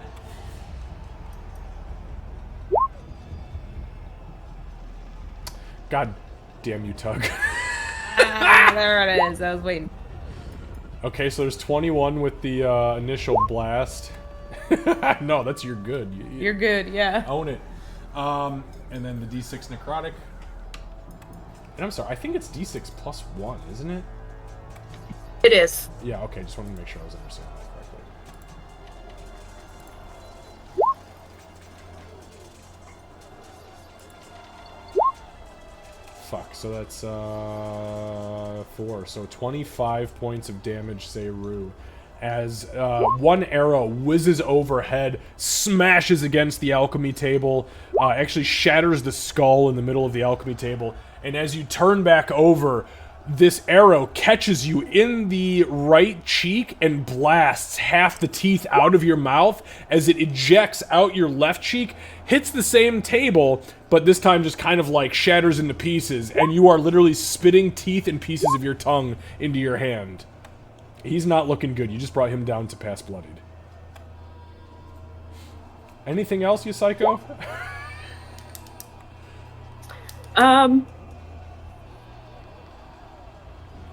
God damn you, Tug. There it is. I was waiting. Okay, so there's 21 with the initial blast. No, that's you're good. You're good, yeah. Own it. And then the d6 necrotic. And I'm sorry, I think it's d6 plus 1, isn't it? It is. Yeah, okay, just wanted to make sure I was understanding that correctly. Fuck, so that's 4. So 25 points of damage, Seru. As one arrow whizzes overhead, smashes against the alchemy table, actually shatters the skull in the middle of the alchemy table, and as you turn back over, this arrow catches you in the right cheek and blasts half the teeth out of your mouth as it ejects out your left cheek, hits the same table, but this time just kind of like shatters into pieces, and you are literally spitting teeth and pieces of your tongue into your hand. He's not looking good. You just brought him down to pass bloodied. Anything else, you psycho?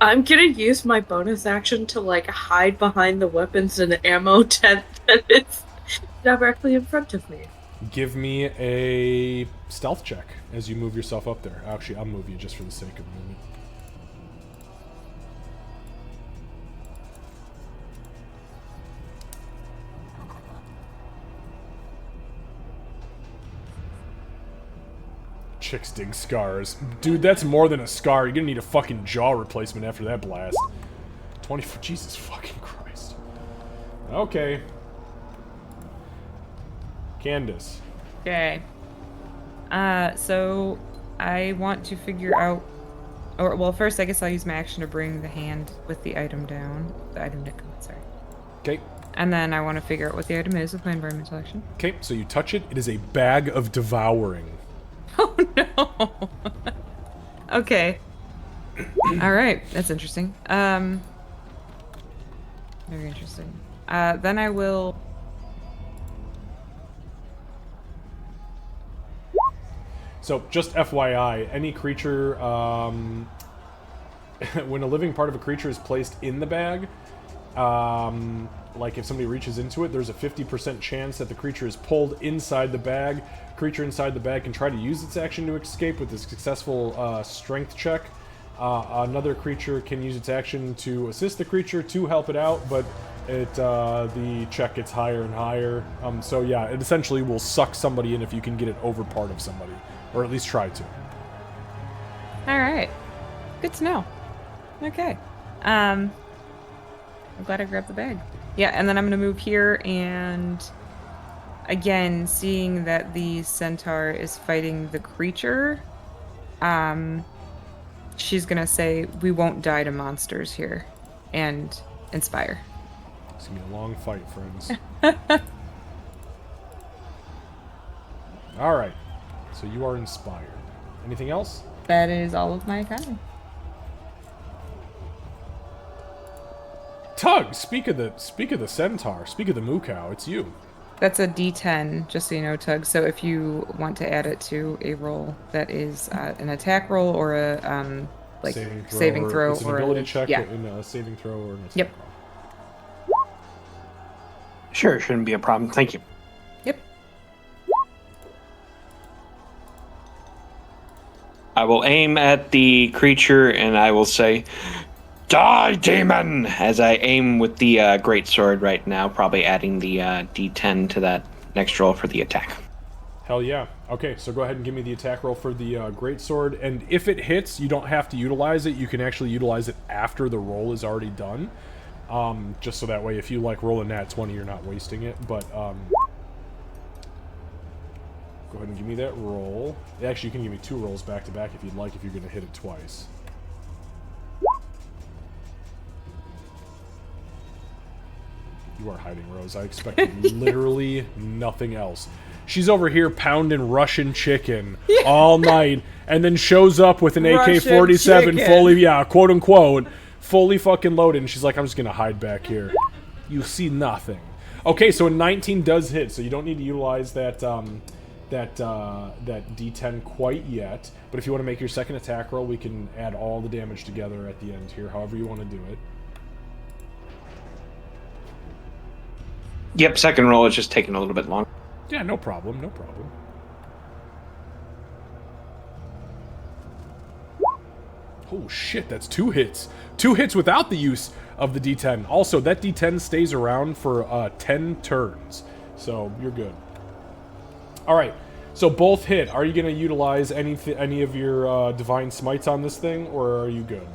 I'm gonna use my bonus action to like hide behind the weapons and ammo tent that is directly in front of me. Give me a stealth check as you move yourself up there. Actually, I'll move you just for the sake of movement. Chicks dig scars. Dude, that's more than a scar. You're gonna need a fucking jaw replacement after that blast. 24. Jesus fucking Christ. Okay. Candace. Okay. So I want to figure out, or well, first I guess I'll use my action to bring the hand with the item down. The item that comes, sorry. Okay. And then I want to figure out what the item is with my environmental action. Okay, so you touch it. It is a bag of devouring. Oh no. Okay. All right, that's interesting. Very interesting. Then I will. So, just FYI, any creature, when a living part of a creature is placed in the bag, like if somebody reaches into it, there's a 50% chance that the creature is pulled inside the bag. Creature inside the bag can try to use its action to escape with a successful strength check. Another creature can use its action to assist the creature to help it out, but the check gets higher and higher. So yeah, it essentially will suck somebody in if you can get it over part of somebody, or at least try to. All right, good to know. Okay, I'm glad I grabbed the bag. Yeah, and then I'm gonna move here, and again, seeing that the centaur is fighting the creature, she's gonna say, "We won't die to monsters here," and inspire. It's gonna be a long fight, friends. All right, so you are inspired. Anything else? That is all of my economy. Tug, speak of the centaur, speak of the moo cow, it's you. That's a D10, just so you know, Tug. So if you want to add it to a roll that is an attack roll or a like saving throw, it's an or ability check, yeah, in a saving throw, or an attack yep. roll. Sure, shouldn't be a problem. Thank you. Yep. I will aim at the creature and I will say, "Die, demon!" as I aim with the great sword right now, probably adding the D10 to that next roll for the attack. Hell yeah. Okay, so go ahead and give me the attack roll for the great sword, and if it hits, you don't have to utilize it. You can actually utilize it after the roll is already done. Just so that way, if you like roll a nat 20, you're not wasting it. But go ahead and give me that roll. Actually, you can give me 2 rolls back to back if you'd like, if you're going to hit it twice. You are hiding, Rose. I expected literally nothing else. She's over here pounding Russian chicken all night, and then shows up with an AK-47 fully, quote unquote, fully fucking loaded, and she's like, "I'm just gonna hide back here." You see nothing. Okay, so a 19 does hit, so you don't need to utilize that that D10 quite yet. But if you want to make your second attack roll, we can add all the damage together at the end here, however you want to do it. Yep, second roll is just taking a little bit longer. Yeah, no problem, no problem. Oh shit, that's 2 hits. 2 hits without the use of the D10. Also, that D10 stays around for 10 turns, so you're good. All right, so both hit. Are you going to utilize any of your divine smites on this thing, or are you good?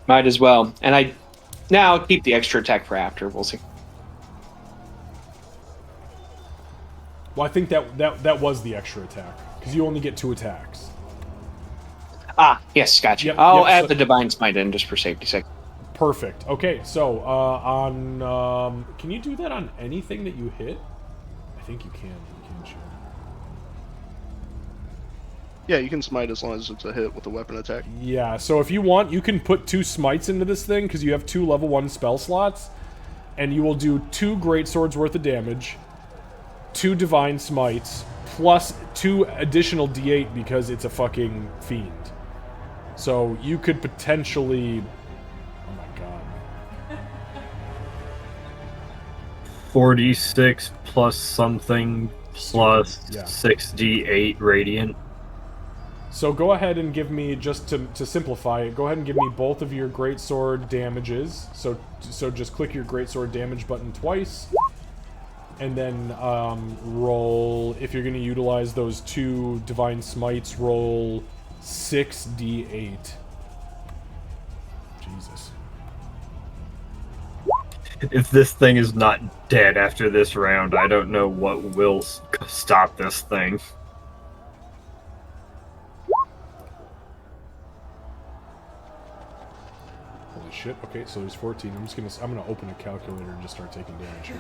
Might as well. And now keep the extra attack for after. We'll see. Well, I think that was the extra attack, because you only get 2 attacks. Ah, yes, gotcha. Yep, I'll add the divine smite in just for safety's sake. Perfect. Okay, so can you do that on anything that you hit? I think you can, can't you? Yeah, you can smite as long as it's a hit with a weapon attack. Yeah, so if you want, you can put 2 smites into this thing, because you have 2 level 1 spell slots, and you will do 2 great swords worth of damage, 2 divine smites, plus 2 additional d8 because it's a fucking fiend. So you could potentially... Oh my god. 46 plus something plus Yeah. 6d8 radiant. So go ahead and give me, just to simplify it, go ahead and give me both of your greatsword damages. So just click your greatsword damage button twice. And then roll, if you're going to utilize those 2 divine smites, roll 6d8. Jesus. If this thing is not dead after this round, I don't know what will stop this thing. Holy shit. Okay, so there's 14. I'm gonna open a calculator and just start taking damage here.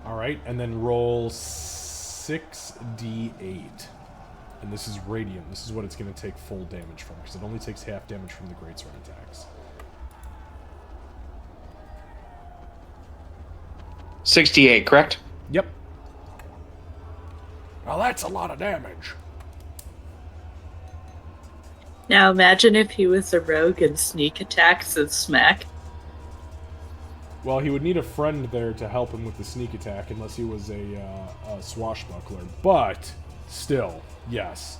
Alright, and then roll 6d8. And this is radiant. This is what it's going to take full damage from, because it only takes half damage from the greatsword attacks. 68, correct? Yep. Well, that's a lot of damage. Now imagine if he was a rogue and sneak attacks and smack. Well, he would need a friend there to help him with the sneak attack, unless he was a swashbuckler. But, still, yes.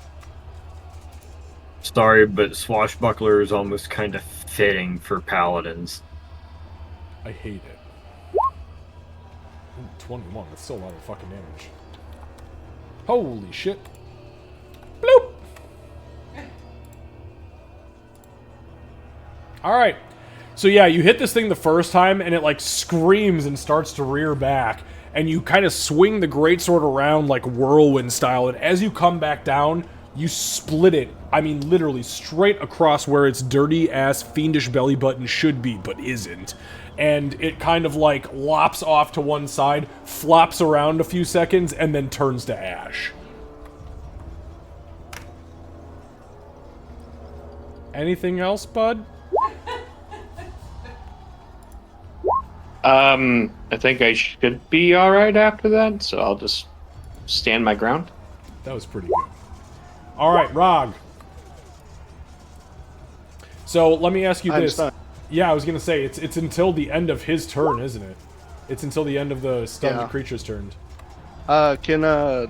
Sorry, but swashbuckler is almost kind of fitting for paladins. I hate it. Ooh, 21, that's still a lot of fucking damage. Holy shit. Bloop! Alright. So yeah, you hit this thing the first time, and it like screams and starts to rear back, and you kind of swing the greatsword around like whirlwind style, and as you come back down, you split it, I mean literally straight across where its dirty-ass fiendish belly button should be, but isn't. And it kind of like lops off to one side, flops around a few seconds, and then turns to ash. Anything else, bud? I think I should be alright after that, so I'll just stand my ground. That was pretty good. Alright, Rog. So, let me ask you this. Yeah, I was gonna say, it's until the end of his turn, isn't it? It's until the end of the stunned creature's turn. While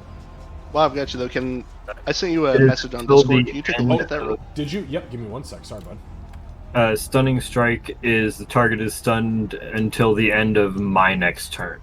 I've got you though, can I sent you a message on Discord? Can you take a look at that? Did you? Yep, give me 1 sec. Sorry, bud. Stunning strike is the target is stunned until the end of my next turn.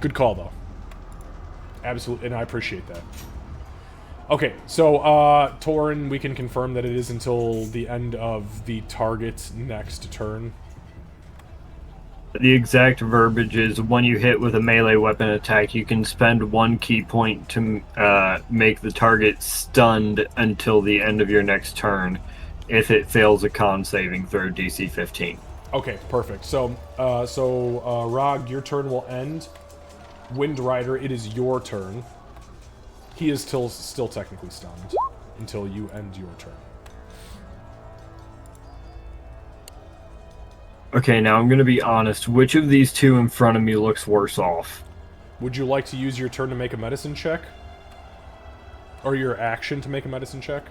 Good call, though. Absolutely, and I appreciate that. Okay, so, Torin, we can confirm that it is until the end of the target's next turn. The exact verbiage is when you hit with a melee weapon attack, you can spend 1 key point to make the target stunned until the end of your next turn if it fails a con saving throw DC 15. Okay, perfect. So, Rog, your turn will end. Wind Rider, it is your turn. He is still technically stunned until you end your turn. Okay, now I'm going to be honest. Which of these two in front of me looks worse off? Would you like to use your turn to make a medicine check? Or your action to make a medicine check?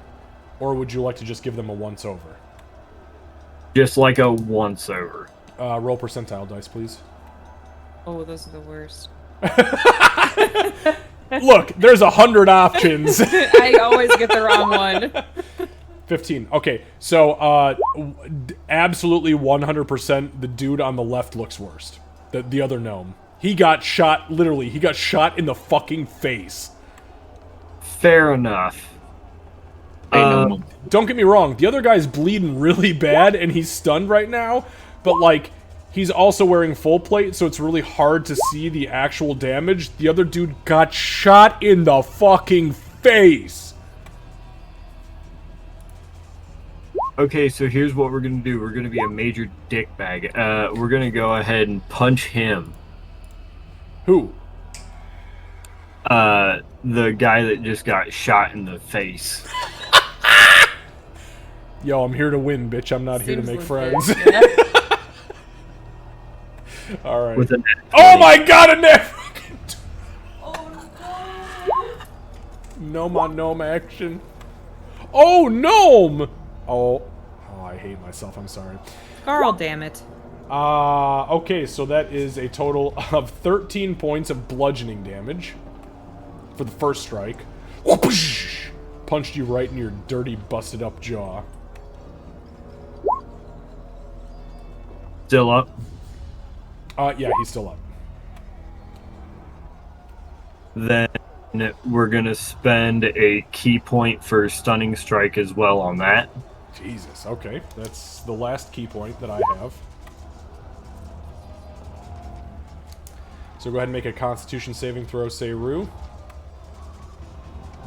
Or would you like to just give them a once-over? Just like a once-over. Roll percentile dice, please. Oh, those are the worst. Look, there's 100 options. I always get the wrong one. 15. Okay, so absolutely 100% the dude on the left looks worst. The other gnome. He got shot, literally, he got shot in the fucking face. Fair enough. Don't get me wrong, the other guy's bleeding really bad and he's stunned right now, but like, he's also wearing full plate, so it's really hard to see the actual damage. The other dude got shot in the fucking face. Okay, so here's what we're gonna do. We're gonna be a major dickbag. We're gonna go ahead and punch him. Who? The guy that just got shot in the face. Yo, I'm here to win, bitch. I'm not here to make friends. Yeah. All right. With a oh my god, a net! Gnome on gnome action. Oh, gnome! Oh, I hate myself. I'm sorry. Carl, damn it. Okay, so that is a total of 13 points of bludgeoning damage for the first strike. Punched you right in your dirty, busted up jaw. Still up? Yeah, he's still up. Then we're gonna spend a key point for stunning strike as well on that. Jesus, okay. That's the last key point that I have. So go ahead and make a Constitution saving throw, Seru.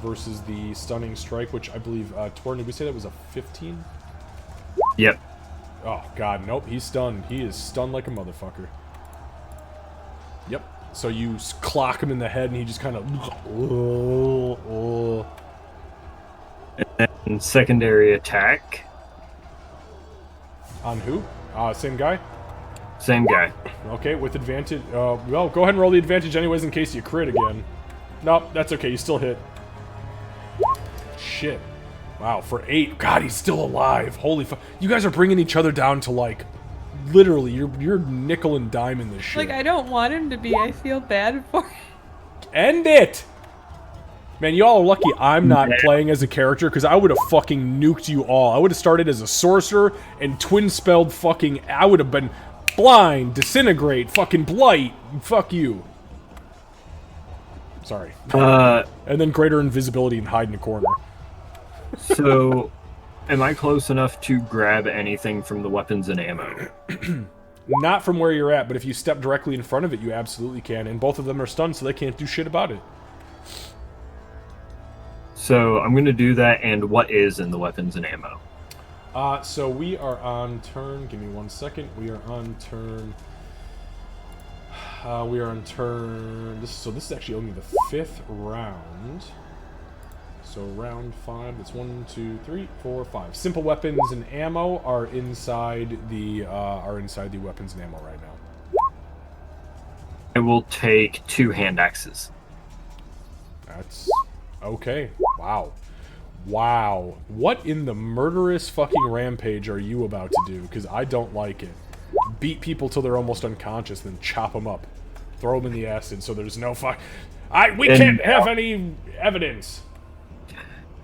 Versus the stunning strike, which I believe, Torn, did we say that was a 15? Yep. Oh, God, nope, he's stunned. He is stunned like a motherfucker. Yep. So you clock him in the head, and he just kind of... And then secondary attack. On who? Same guy? Same guy. Okay, with advantage... well, go ahead and roll the advantage anyways in case you crit again. Nope, that's okay, you still hit. Shit. Wow, for 8. God, he's still alive. Holy fuck. You guys are bringing each other down to, like... Literally, you're nickel and diming this shit. Like, I don't want him to be. I feel bad for him. End it! Man, y'all are lucky I'm not playing as a character, because I would have fucking nuked you all. I would have started as a sorcerer, and twin-spelled fucking... I would have been blind, disintegrate, fucking blight. Fuck you. Sorry. And then greater invisibility and hide in a corner. So, am I close enough to grab anything from the weapons and ammo? Not from where you're at, but if you step directly in front of it, you absolutely can. And both of them are stunned, so they can't do shit about it. So, I'm going to do that, and what is in the weapons and ammo? So we are on turn... Give me 1 second. We are on turn... So this is actually only the 5th round. So round 5, that's 1, 2, 3, 4, 5. Simple weapons and ammo are inside the weapons and ammo right now. I will take 2 hand axes. That's okay. Wow. Wow. What in the murderous fucking rampage are you about to do? Because I don't like it. Beat people till they're almost unconscious, then chop them up. Throw them in the acid so there's no fuck... We can't have any evidence!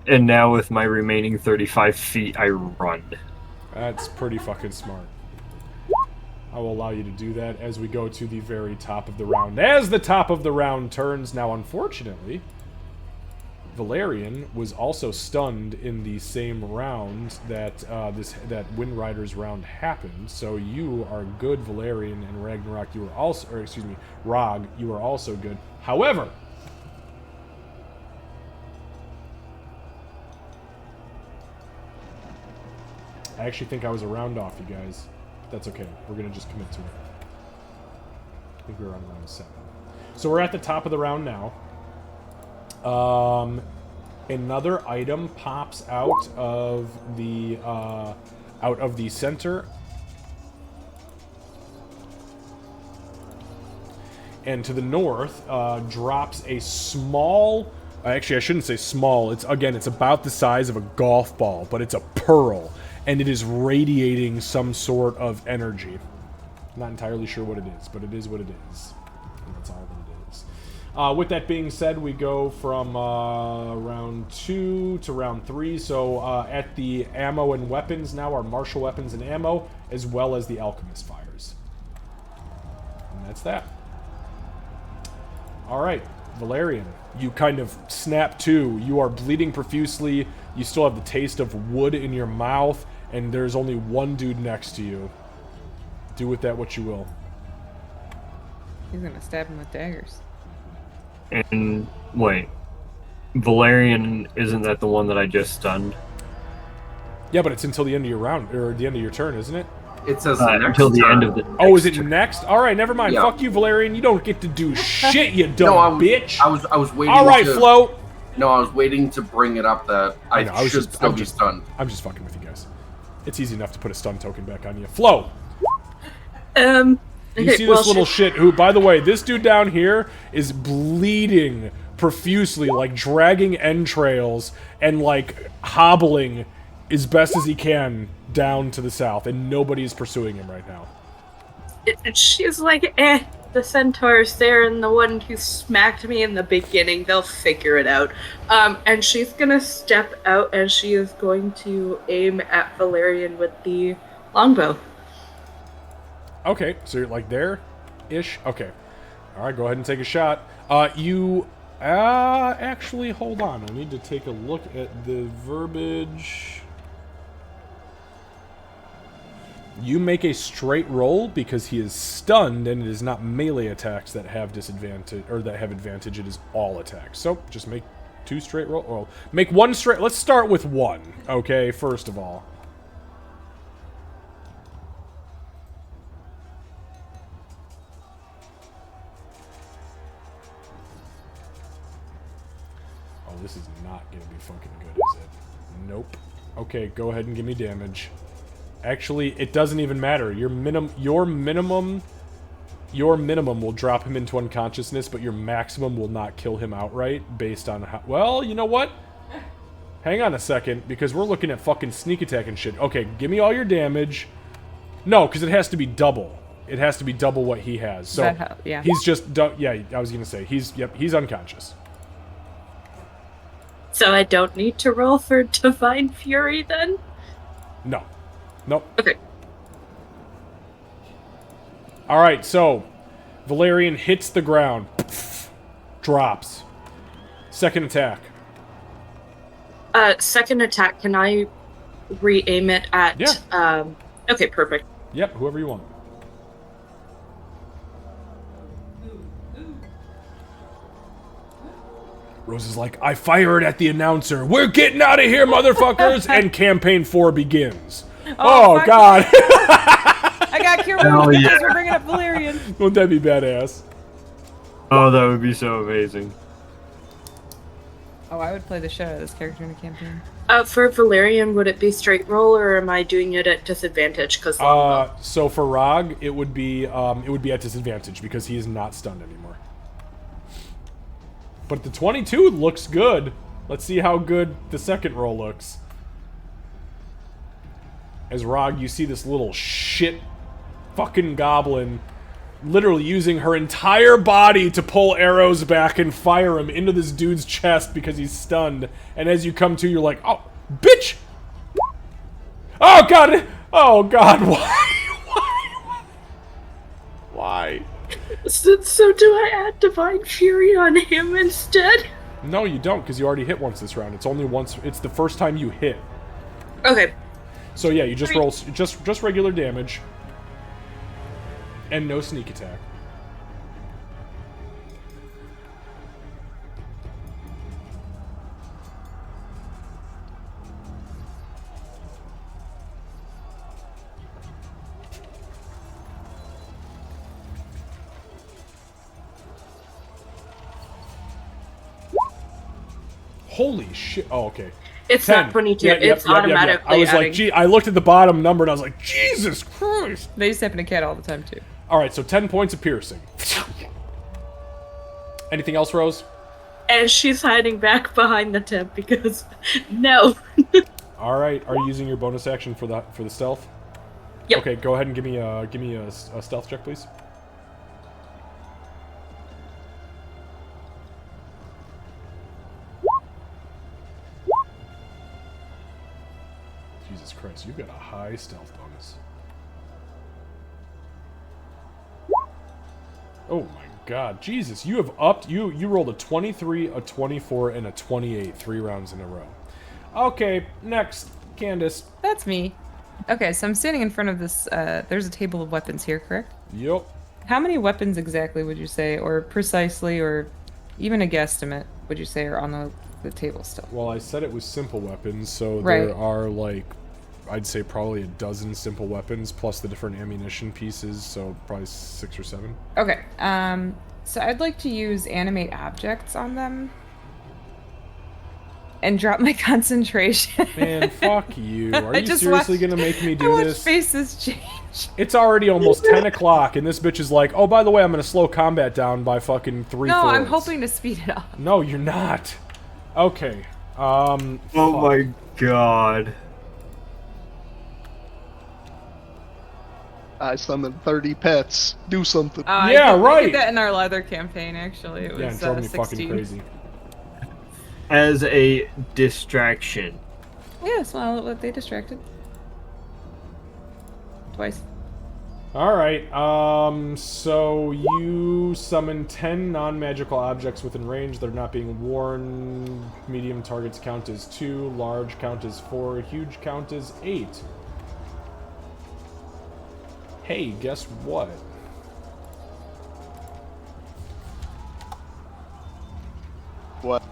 And now with my remaining 35 feet, I run. That's pretty fucking smart. I will allow you to do that as we go to the very top of the round. As the top of the round turns, now unfortunately, Valerian was also stunned in the same round that that Wind Rider's round happened. So you are good, Valerian, and Ragnarok. You are also, or excuse me, Rog. You are also good. However, I actually think I was a round off, you guys. But that's okay. We're gonna just commit to it. I think we were on round 7. So we're at the top of the round now. Another item pops out of the center, and to the north drops a small. Actually, I shouldn't say small. It's about the size of a golf ball, but it's a pearl, and it is radiating some sort of energy. I'm not entirely sure what it is, but it is what it is, and that's all that it is. With that being said, we go from round 2 to round 3. So at the ammo and weapons now are martial weapons and ammo, as well as the alchemist fires. And that's that. All right. Valerian, you kind of snap to. You are bleeding profusely. You still have the taste of wood in your mouth, and there's only one dude next to you. Do with that what you will. He's gonna stab him with daggers. And wait, Valerian, isn't that the one that I just stunned? Yeah, but it's until the end of your round, or the end of your turn, isn't it? It says until the end of the. Oh, is it next? All right, never mind. Yeah. Fuck you, Valerian. You don't get to do shit, you dumb bitch. I was waiting. All right, Flo. No, I was waiting to bring it up that I should still be stunned. I'm just fucking with you guys. It's easy enough to put a stun token back on you. Flo. You see this little shit who, by the way, this dude down here is bleeding profusely, like dragging entrails and like hobbling as best as he can down to the south, and nobody is pursuing him right now. She's like, the centaur's there, and the one who smacked me in the beginning, they'll figure it out. And she's gonna step out, and she is going to aim at Valerian with the longbow. Okay, so you're like there-ish? Okay. Alright, go ahead and take a shot. Actually, hold on. I need to take a look at the verbiage. You make a straight roll because he is stunned, and it is not melee attacks that have disadvantage, or that have advantage, it is all attacks. So, just make 2 straight roll. Well, make 1 straight. Let's start with 1, okay, first of all. This is not going to be fucking good, is it? Nope. Okay, go ahead and give me damage. Actually, it doesn't even matter. Your minimum will drop him into unconsciousness, but your maximum will not kill him outright based on how... Well, you know what? Hang on a second, because we're looking at fucking sneak attack and shit. Okay, give me all your damage. No, because it has to be double. It has to be double what he has. So, yeah. He's just... Yeah, I was going to say. He's unconscious. So I don't need to roll for Divine Fury then? No. Nope. Okay. Alright, so Valerian hits the ground. Drops. Second attack. Second attack, can I re-aim it at... Yeah. Okay, perfect. Yep, whoever you want. Rose is like, I fire it at the announcer. We're getting out of here, motherfuckers! And campaign 4 begins. Oh God. I got Kira because we're bringing up Valerian. Wouldn't that be badass? Oh, that would be so amazing. Oh, I would play the shit out of this character in a campaign. For Valerian, would it be straight roll, or am I doing it at disadvantage? Because so for Rog, it would be at disadvantage because he is not stunned anymore. But the 22 looks good. Let's see how good the second roll looks. As Rog, you see this little shit fucking goblin literally using her entire body to pull arrows back and fire him into this dude's chest because he's stunned. And as you come to, you're like, oh, bitch! Oh, God! Oh, God, why? Why? So do I add Divine Fury on him instead? No, you don't, because you already hit once this round. It's only once. It's the first time you hit. Okay. So yeah, you just roll just regular damage, and no sneak attack. Holy shit. Oh, okay. It's 10. Not 22. It's automatically I was adding. like, gee, I looked at the bottom number and I was like, Jesus Christ. They just happen to cat all the time, too. Alright, so 10 points of piercing. Anything else, Rose? And she's hiding back behind the tent because, no. Alright, are you using your bonus action for the stealth? Yep. Okay, go ahead and give me a stealth check, please. Jesus Christ, you've got a high stealth bonus. Oh my God, Jesus! You have upped. You rolled a 23, a 24, and a 28 3 rounds in a row. Okay, next, Candace. That's me. Okay, so I'm standing in front of this. There's a table of weapons here, correct? Yep. How many weapons exactly would you say, or precisely, or even a guesstimate, would you say are on the table still? Well, I said it was simple weapons, so Right. there are like, I'd say probably a dozen simple weapons plus the different ammunition pieces, so probably 6 or 7. Okay. So I'd like to use animate objects on them. And drop my concentration. Man, fuck you. Are you just seriously watched- gonna make me I do watched this? faces change. It's already almost 10 o'clock, and this bitch is like, oh, by the way, I'm gonna slow combat down by fucking 3/4. No, I'm hoping to speed it up. No, you're not. Okay. Oh my god. I summoned 30 pets. Do something. Yeah, I right. did that in our leather campaign, actually. It was Yeah, it drove me 16. fucking crazy. As a distraction. Yes, well, they distracted. Twice. Alright, so you summon 10 non-magical objects within range that are not being worn. Medium targets count as 2, large count as 4, huge count as 8. Hey, guess what? What?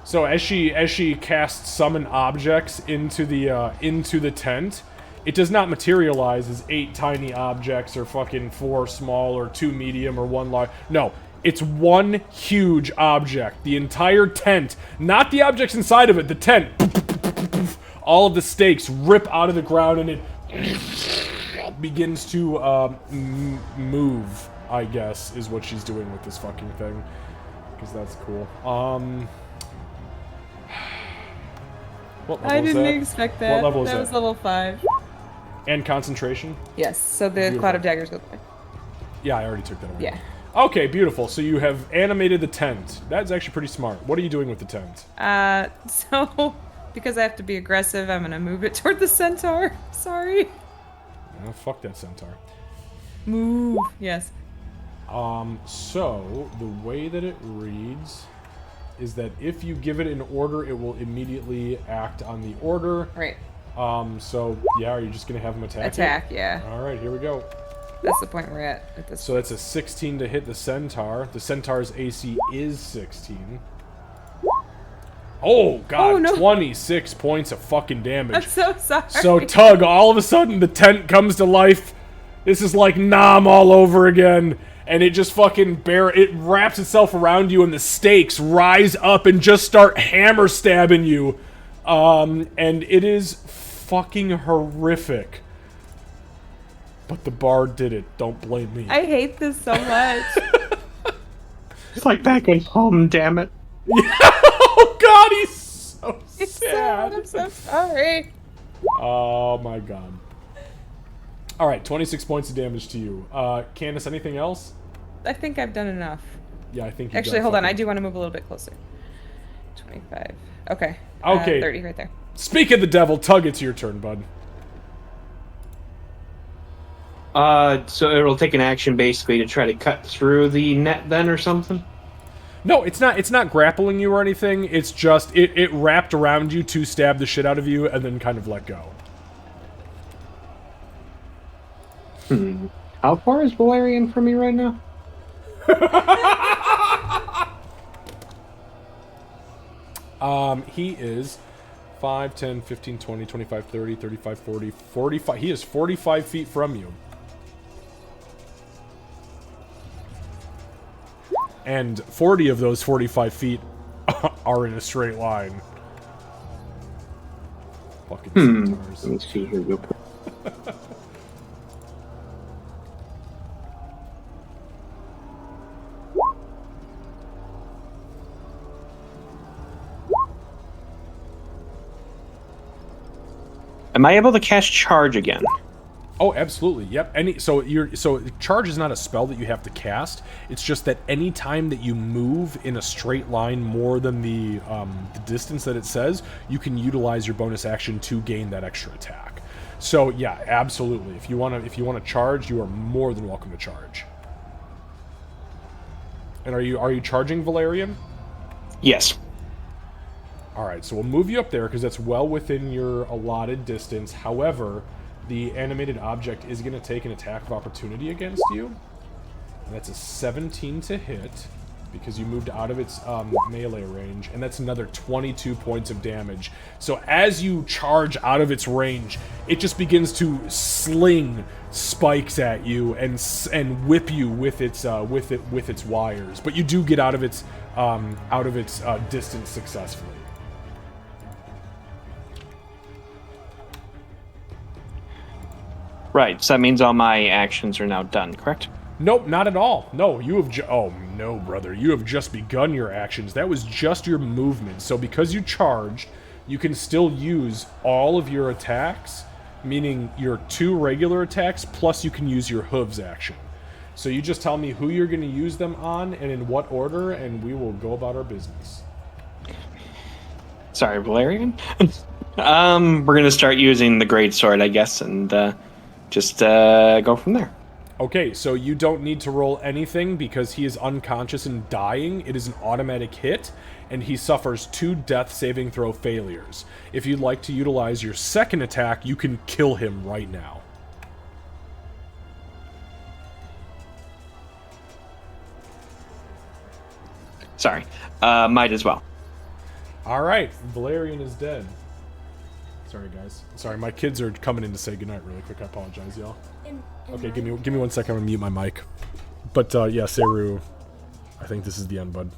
So as she casts summon objects into the tent, it does not materialize as 8 tiny objects or fucking 4 small or 2 medium or 1 large. No, it's one huge object. The entire tent, not the objects inside of it, the tent. All of the stakes rip out of the ground and it begins to move, I guess, is what she's doing with this fucking thing. Because that's cool. What level I is didn't that? expect that. What level is that that? was level 5. And concentration? Yes, so the Beautiful. Cloud of Daggers go away. Yeah, I already took that away. Yeah. Okay, beautiful. So you have animated the tent. That's actually pretty smart. What are you doing with the tent? So, because I have to be aggressive, I'm gonna move it toward the centaur. Sorry. Oh, fuck that centaur. Move. Yes. So the way that it reads is that if you give it an order, it will immediately act on the order. Right. So yeah, are you just gonna have him attack? Attack, yeah. All right, here we go. That's the point we're at this. So that's a 16 to hit the centaur. The centaur's AC is 16. Oh god, Oh, no. 26 points of fucking damage. I'm so sorry. So Tug, all of a sudden the tent comes to life. This is like Nam all over again. And it just fucking it wraps itself around you and the stakes rise up and just start hammer stabbing you. And it is fucking horrific. But the bard did it. Don't blame me. I hate this so much. It's like back at home, damn it. Oh god, he's so It's sad. I'm so sorry. Oh my god. Alright, 26 points of damage to you. Candace, anything else? I think I've done enough. Yeah, I think you've Actually, done hold on. I fucking- do want to move a little bit closer. 25. Okay. Okay. 30 right there. Speak of the devil, Tug, it's your turn, bud. So it'll take an action basically to try to cut through the net then or something? No, it's not grappling you or anything. It's just it wrapped around you to stab the shit out of you and then kind of let go. How far is Valerian from me right now? He is 5, 10, 15, 20, 25, 30, 35, 40, 45. He is 45 feet from you. And 40 of those 45 feet are in a straight line. Fucking centaurs. Let me see here real quick. Am I able to cast charge again? Oh, absolutely. Yep. So charge is not a spell that you have to cast. It's just that any time that you move in a straight line more than the distance that it says, you can utilize your bonus action to gain that extra attack. So yeah, absolutely. If you want to charge, you are more than welcome to charge. And are you charging, Valerian? Yes. All right. So we'll move you up there because that's well within your allotted distance. However, the animated object is going to take an attack of opportunity against you. And that's a 17 to hit, because you moved out of its melee range. And that's another 22 points of damage. So as you charge out of its range, it just begins to sling spikes at you and whip you with its wires. But you do get out of its distance successfully. Right, so that means all my actions are now done, correct? Nope, not at all. No, you have oh, no, brother. You have just begun your actions. That was just your movement. So because you charged, you can still use all of your attacks, meaning your 2 regular attacks, plus you can use your hooves action. So you just tell me who you're going to use them on and in what order, and we will go about our business. Sorry, Valerian. We're going to start using the greatsword, I guess, and just go from there. Okay, so you don't need to roll anything because he is unconscious and dying. It is an automatic hit, and he suffers 2 death saving throw failures. If you'd like to utilize your second attack, you can kill him right now. Sorry. Might as well. All right, Valerian is dead. Sorry, guys. Sorry, my kids are coming in to say goodnight really quick. I apologize, y'all. Okay, give me 1 second. I'm gonna mute my mic. But yeah, Seru, I think this is the end, bud.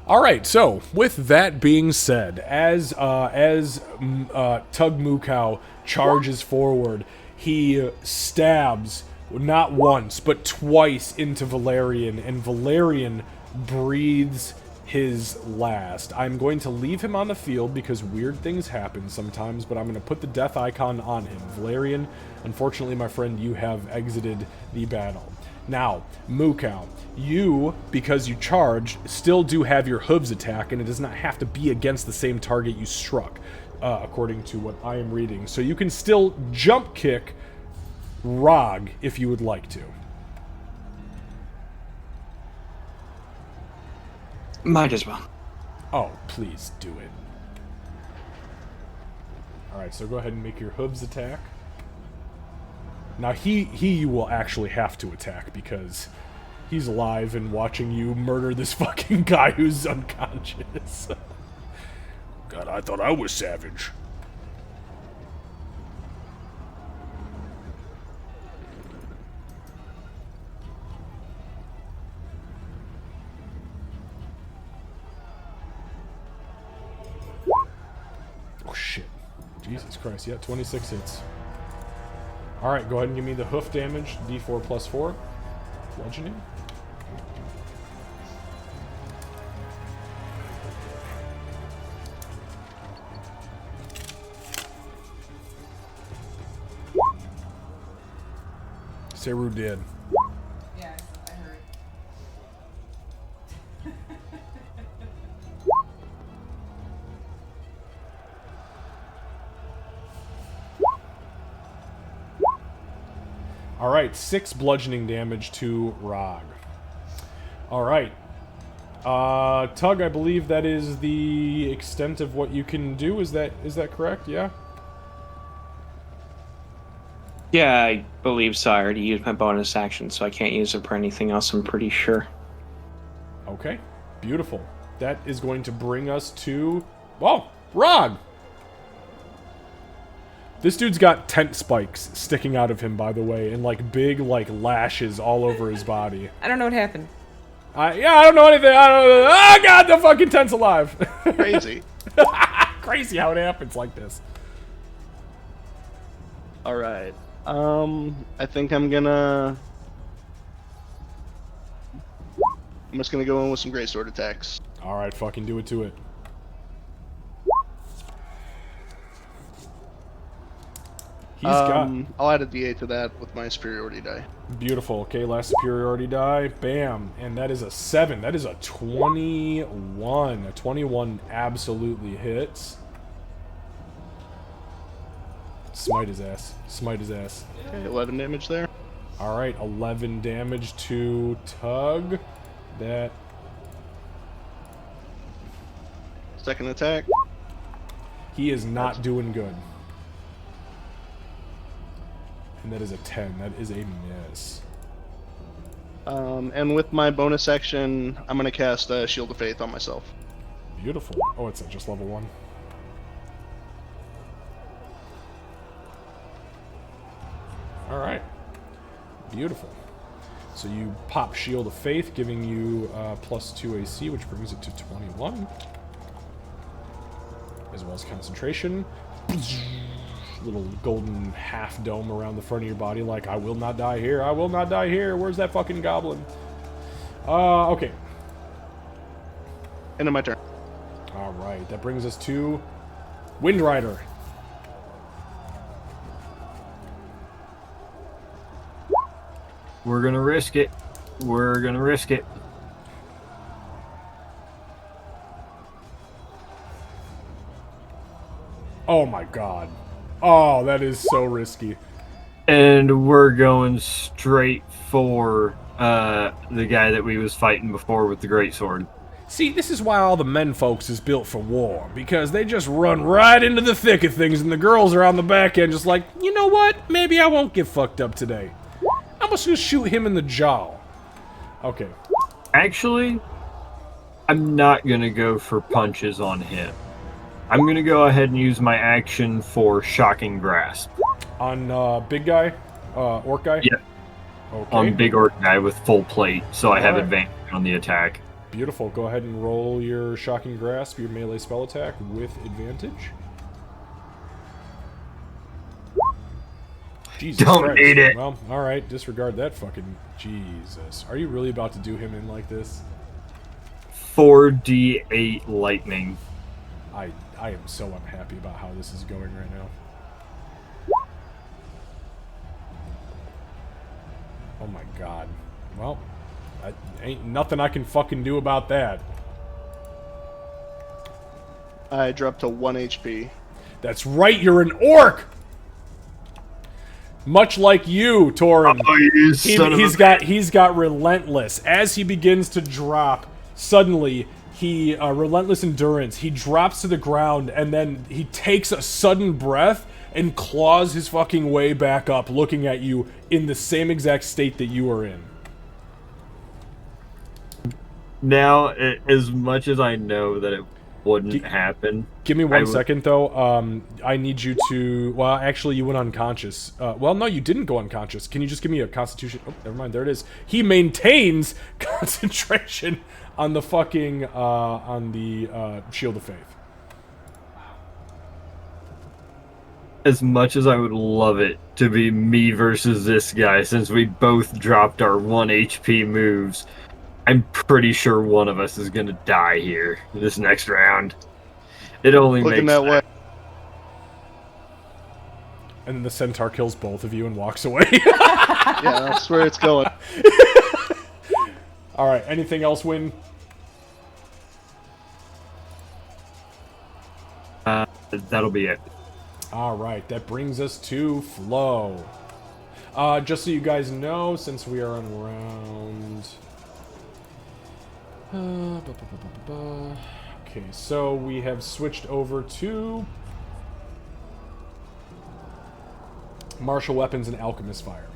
All right, so with that being said, as Tug Mukau charges forward, he stabs not once but twice into Valerian, and Valerian breathes his last. I'm going to leave him on the field because weird things happen sometimes, but I'm going to put the death icon on him. Valerian, unfortunately, my friend, you have exited the battle. Now, Mukau, you, because you charged, still do have your hooves attack, and it does not have to be against the same target you struck, according to what I am reading. So you can still jump kick Rog if you would like to. Might as well. Oh, please do it. Alright, so go ahead and make your hooves attack. Now, he will actually have to attack because he's alive and watching you murder this fucking guy who's unconscious. God, I thought I was savage. Oh, shit. Jesus Christ. Yeah, 26 hits. Alright, go ahead and give me the hoof damage, d4 plus 4. Bludgeoning. Seru did. Yeah, I heard. Alright, 6 bludgeoning damage to Rog. Alright. Tug, I believe that is the extent of what you can do. Is that correct? Yeah? Yeah, I believe so. I already used my bonus action, so I can't use it for anything else, I'm pretty sure. Okay, beautiful. That is going to bring us to... Whoa, Rog! This dude's got tent spikes sticking out of him, by the way, and like big like lashes all over his body. I don't know what happened. Yeah, I don't know anything. I don't know. Oh god, the fucking tent's alive. Crazy. Crazy how it happens like this. All right. I think I'm just gonna go in with some greatsword attacks. All right, fucking do it to it. He's got... I'll add a D8 to that with my superiority die. Beautiful. Okay, last superiority die. Bam. And that is a 7. That is a 21. A 21 absolutely hits. Smite his ass. Smite his ass. Okay, 11 damage there. Alright, 11 damage to Tug. That... Second attack. He is not doing good. And that is a 10. That is a miss. And with my bonus action, I'm going to cast Shield of Faith on myself. Beautiful. Oh, it's at just level 1. Alright. Beautiful. So you pop Shield of Faith, giving you +2 AC, which brings it to 21. As well as concentration. Little golden half dome around the front of your body, like, I will not die here, I will not die here. Where's that fucking goblin? Okay. End of my turn. Alright, that brings us to Wind Rider. We're gonna risk it. We're gonna risk it. Oh my god. Oh, that is so risky. And we're going straight for the guy that we was fighting before with the greatsword. See, this is why all the men folks is built for war, because they just run right into the thick of things, and the girls are on the back end just like, you know what? Maybe I won't get fucked up today. I'm just gonna shoot him in the jaw. Okay. Actually, I'm not gonna go for punches on him. I'm gonna go ahead and use my action for Shocking Grasp. On big guy? Orc guy? Yeah. Okay. On big orc guy with full plate, so I have advantage on the attack. Beautiful. Go ahead and roll your Shocking Grasp, your melee spell attack, with advantage. Jesus Don't Christ. need it. Well, alright, disregard that fucking... Jesus. Are you really about to do him in like this? 4d8 lightning. I am so unhappy about how this is going right now. Oh my god. Well, ain't nothing I can fucking do about that. I dropped to 1 HP. That's right, you're an orc! Much like you, Torin. Oh, you son of a... He's got relentless. As he begins to drop, suddenly he relentless endurance. He drops to the ground and then he takes a sudden breath and claws his fucking way back up, looking at you in the same exact state that you are in. Now, as much as I know that it wouldn't happen. Give me 1 second, though. I need you to... Well, actually, you went unconscious. Well, no, you didn't go unconscious. Can you just give me a constitution... Oh, never mind. There it is. He maintains concentration on the fucking... on the Shield of Faith. As much as I would love it to be me versus this guy, since we both dropped our 1 HP moves, I'm pretty sure one of us is gonna die here this next round. It only Looking makes that way. And then the centaur kills both of you and walks away. Yeah, that's where it's going. Alright, anything else, Win? That'll be it. Alright, that brings us to Flo. Just so you guys know, since we are on round... Okay, so we have switched over to martial weapons, and alchemist fire.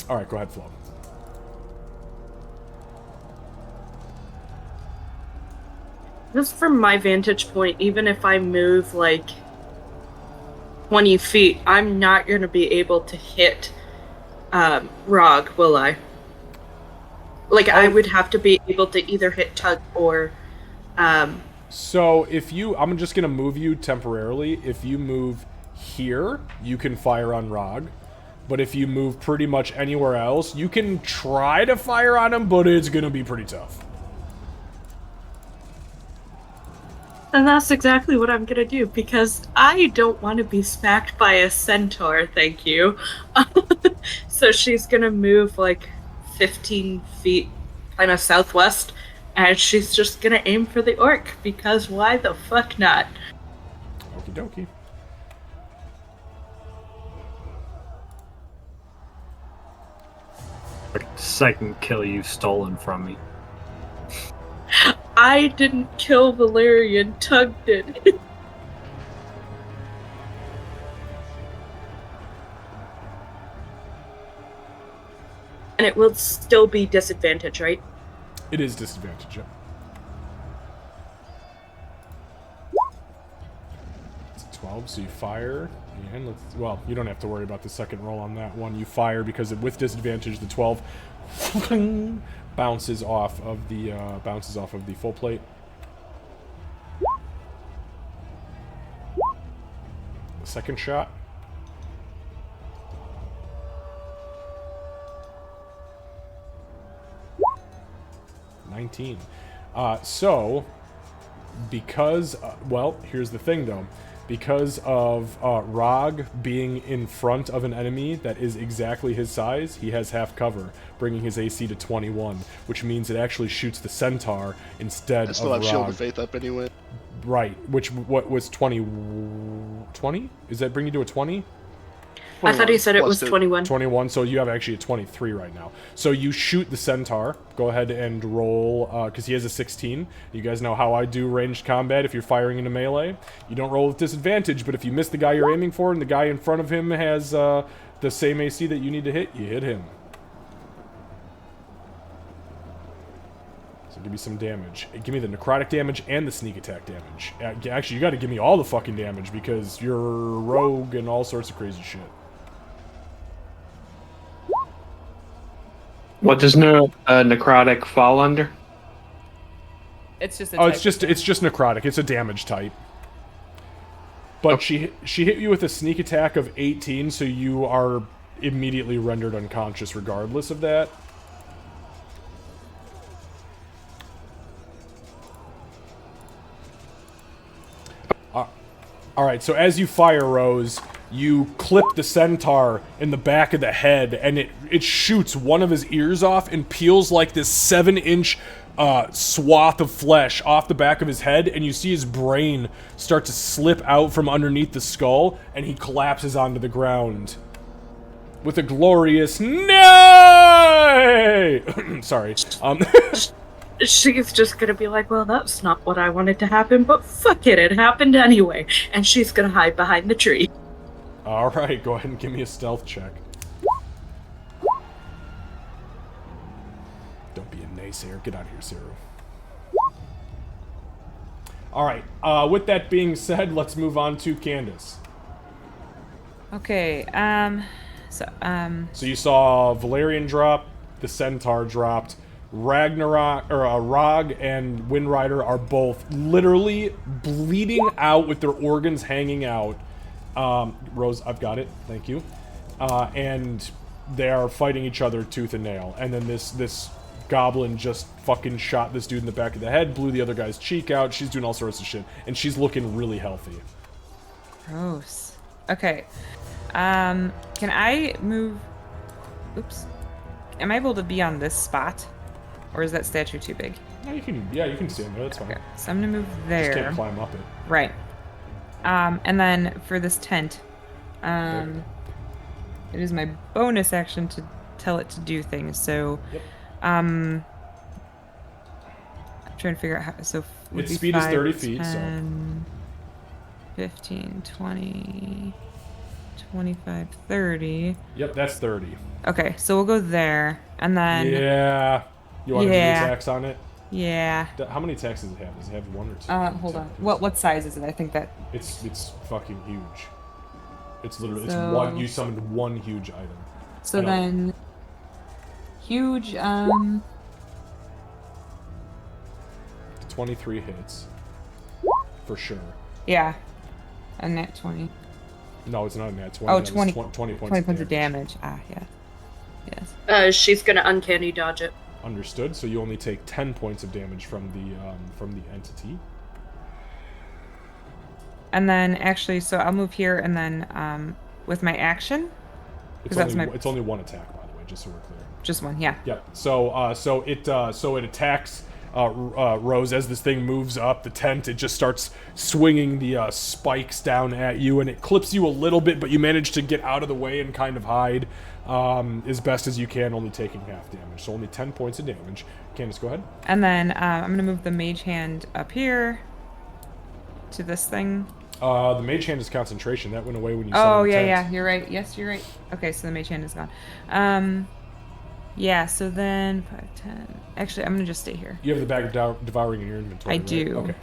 All right, go ahead, Flo. Just from my vantage point, even if I move like 20 feet, I'm not going to be able to hit Rog, will I? Like, I would have to be able to either hit Tug or... So, if you... I'm just going to move you temporarily. If you move here, you can fire on Rog. But if you move pretty much anywhere else, you can try to fire on him, but it's going to be pretty tough. And that's exactly what I'm gonna do, because I don't want to be smacked by a centaur, thank you. So she's gonna move like 15 feet kind of southwest, and she's just gonna aim for the orc, because why the fuck not? Okie dokie. Second kill you've stolen from me. I didn't kill Valerian, Tug did. And it will still be disadvantage, right? It is disadvantage, yep. It's 12, so you fire. And well, you don't have to worry about the second roll on that one. You fire because with disadvantage, the 12 bounces off of the full plate. The second shot. $19. So, because well, here's the thing though. Because of Rog being in front of an enemy that is exactly his size, he has half cover, bringing his AC to 21, which means it actually shoots the centaur instead of Rog. I still have Shield of Faith up anyway. Right, what was 20? 20? Does that bring you to a 20? I thought he said it was 21. 21, so you have actually a 23 right now. So you shoot the centaur. Go ahead and roll, because he has a 16. You guys know how I do ranged combat if you're firing into melee. You don't roll with disadvantage, but if you miss the guy you're aiming for and the guy in front of him has the same AC that you need to hit, you hit him. So give me some damage. Give me the necrotic damage and the sneak attack damage. Actually, you got to give me all the fucking damage because you're rogue and all sorts of crazy shit. What does necrotic fall under? It's just. It's just necrotic. It's a damage type. But she hit you with a sneak attack of 18, so you are immediately rendered unconscious regardless of that. All right. So as you fire, Rose, you clip the centaur in the back of the head, and it shoots one of his ears off and peels like this 7-inch swath of flesh off the back of his head, and you see his brain start to slip out from underneath the skull, and he collapses onto the ground with a glorious nay. Sorry. She's just gonna be like, well, that's not what I wanted to happen, but fuck it, it happened anyway. And she's gonna hide behind the tree. Alright, go ahead and give me a stealth check. Don't be a naysayer. Get out of here, Saru. Alright, with that being said, let's move on to Candace. Okay, So you saw Valerian drop, the centaur dropped, Ragnarok, or Rog and Windrider are both literally bleeding out with their organs hanging out. Rose, I've got it. Thank you. And they are fighting each other tooth and nail. And then this goblin just fucking shot this dude in the back of the head, blew the other guy's cheek out. She's doing all sorts of shit. And she's looking really healthy. Gross. Okay. Can I move... Oops. Am I able to be on this spot? Or is that statue too big? Yeah, you can stand there. That's fine. Okay. So I'm gonna move there. Just can't climb up it. Right. And then for this tent, it is my bonus action to tell it to do things. So, I'm trying to figure out how. So its speed 5, is 30 feet. 10, 15, 20, 25, 30. Yep, that's 30. Okay, so we'll go there, and then... Yeah. You want to do the attacks on it? Yeah. How many attacks does it have? Does it have 1 or 2? Hold on. What size is it? I think that... It's fucking huge. It's literally, it's one, you summoned one huge item. So then... Huge, 23 hits. For sure. Yeah. A nat 20. No, it's not a nat 20. Oh, 20 points of damage. Ah, yeah. Yes. She's gonna uncanny dodge it. Understood. So you only take 10 points of damage from the entity. And then actually, so I'll move here, and then with my action. It's only one attack, by the way, just so we're clear. Just one, yeah. Yeah. So it attacks Rose as this thing moves up the tent. It just starts swinging the spikes down at you, and it clips you a little bit, but you manage to get out of the way and kind of hide as best as you can, only taking half damage. So only 10 points of damage. Candace, go ahead. And then I'm going to move the mage hand up here to this thing. The mage hand is concentration. That went away when you Oh, yeah, you're right. Yes, you're right. Okay, so the mage hand is gone. Yeah, so then 5, 10. Actually, I'm going to just stay here. You have the bag of devouring in your inventory, I right? do. Okay.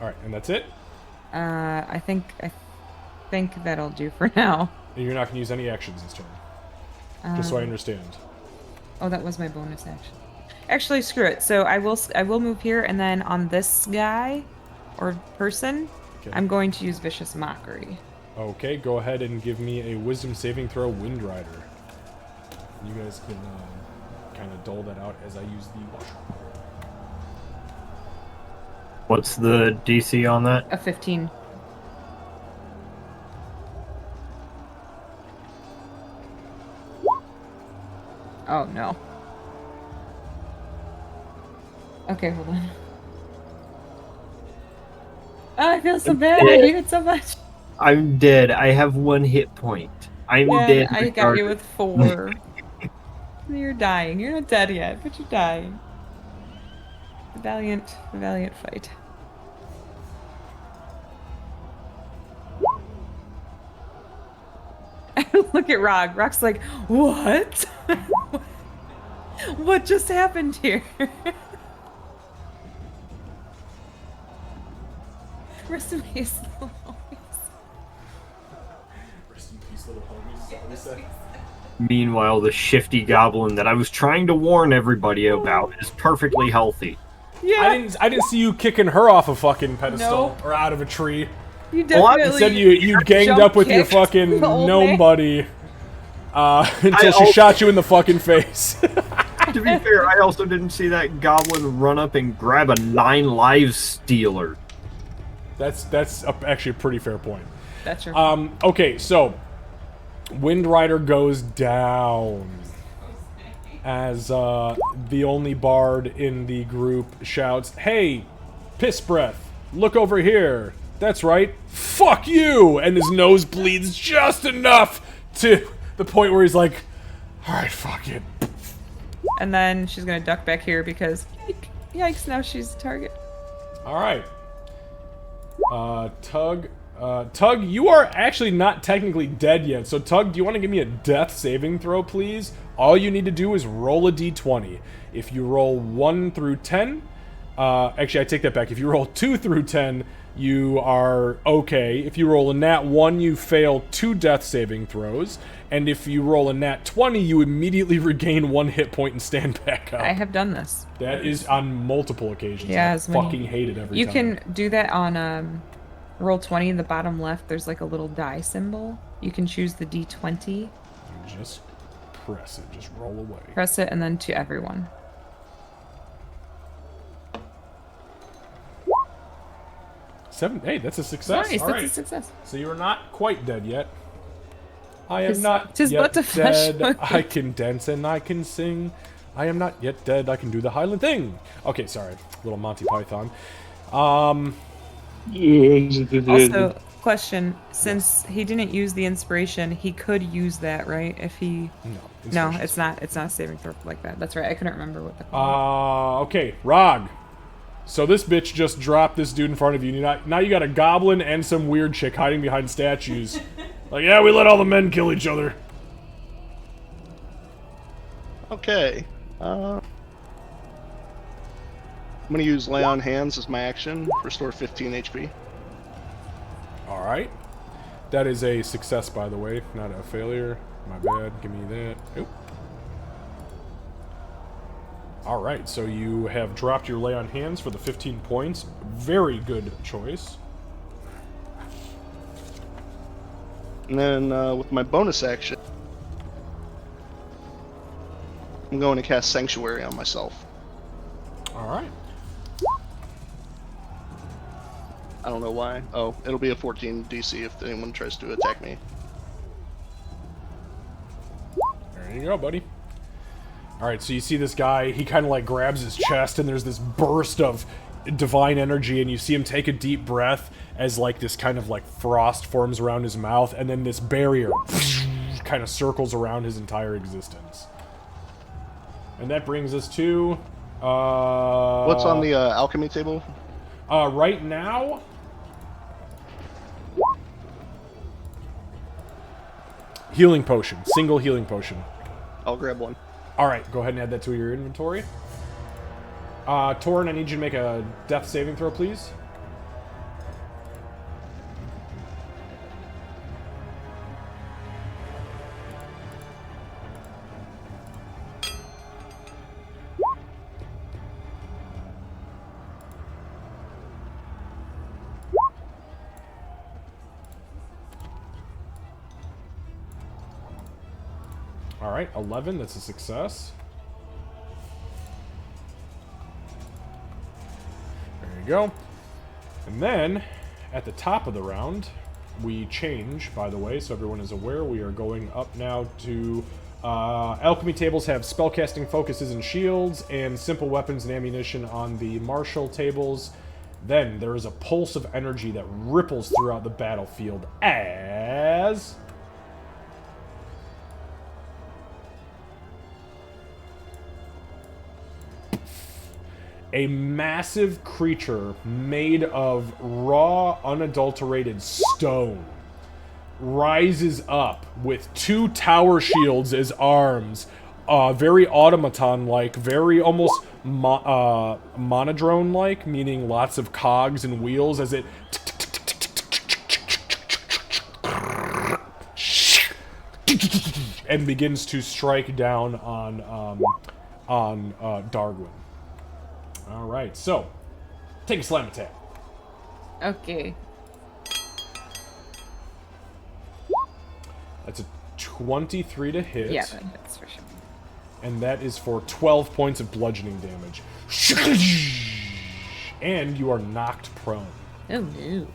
All right, and that's it? I think that'll do for now. And you're not going to use any actions this turn. Just so I understand. Oh, that was my bonus action. Actually, screw it. So I will move here, and then on this guy or person, okay, I'm going to use Vicious Mockery. Okay, go ahead and give me a Wisdom saving throw, Wind Rider. You guys can kind of dole that out as I use the mushroom. What's the DC on that? A 15. Oh, no. Okay, hold on. Oh, I feel so bad. I hate it so much. I'm dead. I have 1 hit point. I'm dead. I got you with 4. You're dying. You're not dead yet, but you're dying. A valiant fight. Look at Rog. Rog's like, what? What just happened here? Rest in peace, little homies. Rest in peace, little homies. Meanwhile, the shifty goblin that I was trying to warn everybody about is perfectly healthy. Yeah. I didn't see you kicking her off a fucking pedestal or out of a tree. You definitely. Instead, you ganged up with your fucking gnome buddy until she shot you in the fucking face. To be fair, I also didn't see that goblin run up and grab a 9 lives stealer. That's actually a pretty fair point. That's true. Okay, so Wind Rider goes down as the only bard in the group shouts, "Hey, piss breath, look over here. That's right, fuck you!" And his nose bleeds just enough to the point where he's like, "Alright, fuck it." And then she's gonna duck back here because, yikes, now she's a target. Alright. Tug, you are actually not technically dead yet. So, Tug, do you want to give me a death saving throw, please? All you need to do is roll a d20. If you roll 1 through 10, actually, I take that back. If you roll 2 through 10, you are okay. If you roll a nat 1, you fail 2 death saving throws. And if you roll a nat 20, you immediately regain 1 hit point and stand back up. I have done this. That is on multiple occasions. Yeah, I fucking hate it every time. You can do that on roll 20 in the bottom left. There's like a little die symbol. You can choose the d20. You just press it. Just roll away. Press it and then to everyone. Hey, that's a success. Nice, all that's right. a success. So you are not quite dead yet. I am not tis yet but a flesh dead. wound. I can dance and I can sing. I am not yet dead. I can do the Highland thing. Okay, sorry. Little Monty Python. Also, question. Since he didn't use the inspiration, he could use that, right? If he... No, it's not a saving throw like that. That's right. I couldn't remember what the... Okay, Rog. So this bitch just dropped this dude in front of you. Now you got a goblin and some weird chick hiding behind statues. Like, yeah, we let all the men kill each other. Okay. I'm going to use Lay on Hands as my action. Restore 15 HP. Alright. That is a success, by the way. Not a failure. My bad. Give me that. Oop. Alright, so you have dropped your Lay on Hands for the 15 points. Very good choice. And then with my bonus action, I'm going to cast Sanctuary on myself. Alright. I don't know why. Oh, it'll be a 14 DC if anyone tries to attack me. There you go, buddy. Alright, so you see this guy, he kind of like grabs his chest and there's this burst of divine energy and you see him take a deep breath as like this kind of like frost forms around his mouth and then this barrier kind of circles around his entire existence. And that brings us to... What's on the alchemy table? Right now... Healing potion. Single healing potion. I'll grab one. Alright, go ahead and add that to your inventory. Torin, I need you to make a death saving throw, please. Alright, 11, that's a success. There you go. And then, at the top of the round, we change, by the way, so everyone is aware, we are going up now to... alchemy tables have spellcasting focuses and shields, and simple weapons and ammunition on the martial tables. Then, there is a pulse of energy that ripples throughout the battlefield as... a massive creature made of raw, unadulterated stone rises up with 2 tower shields as arms, very automaton-like, very almost monodrone-like, meaning lots of cogs and wheels as it and begins to strike down on Darwin. Alright, so, take a slam attack. Okay. That's a 23 to hit. Yeah, that hits for sure. And that is for 12 points of bludgeoning damage. And you are knocked prone. Oh no.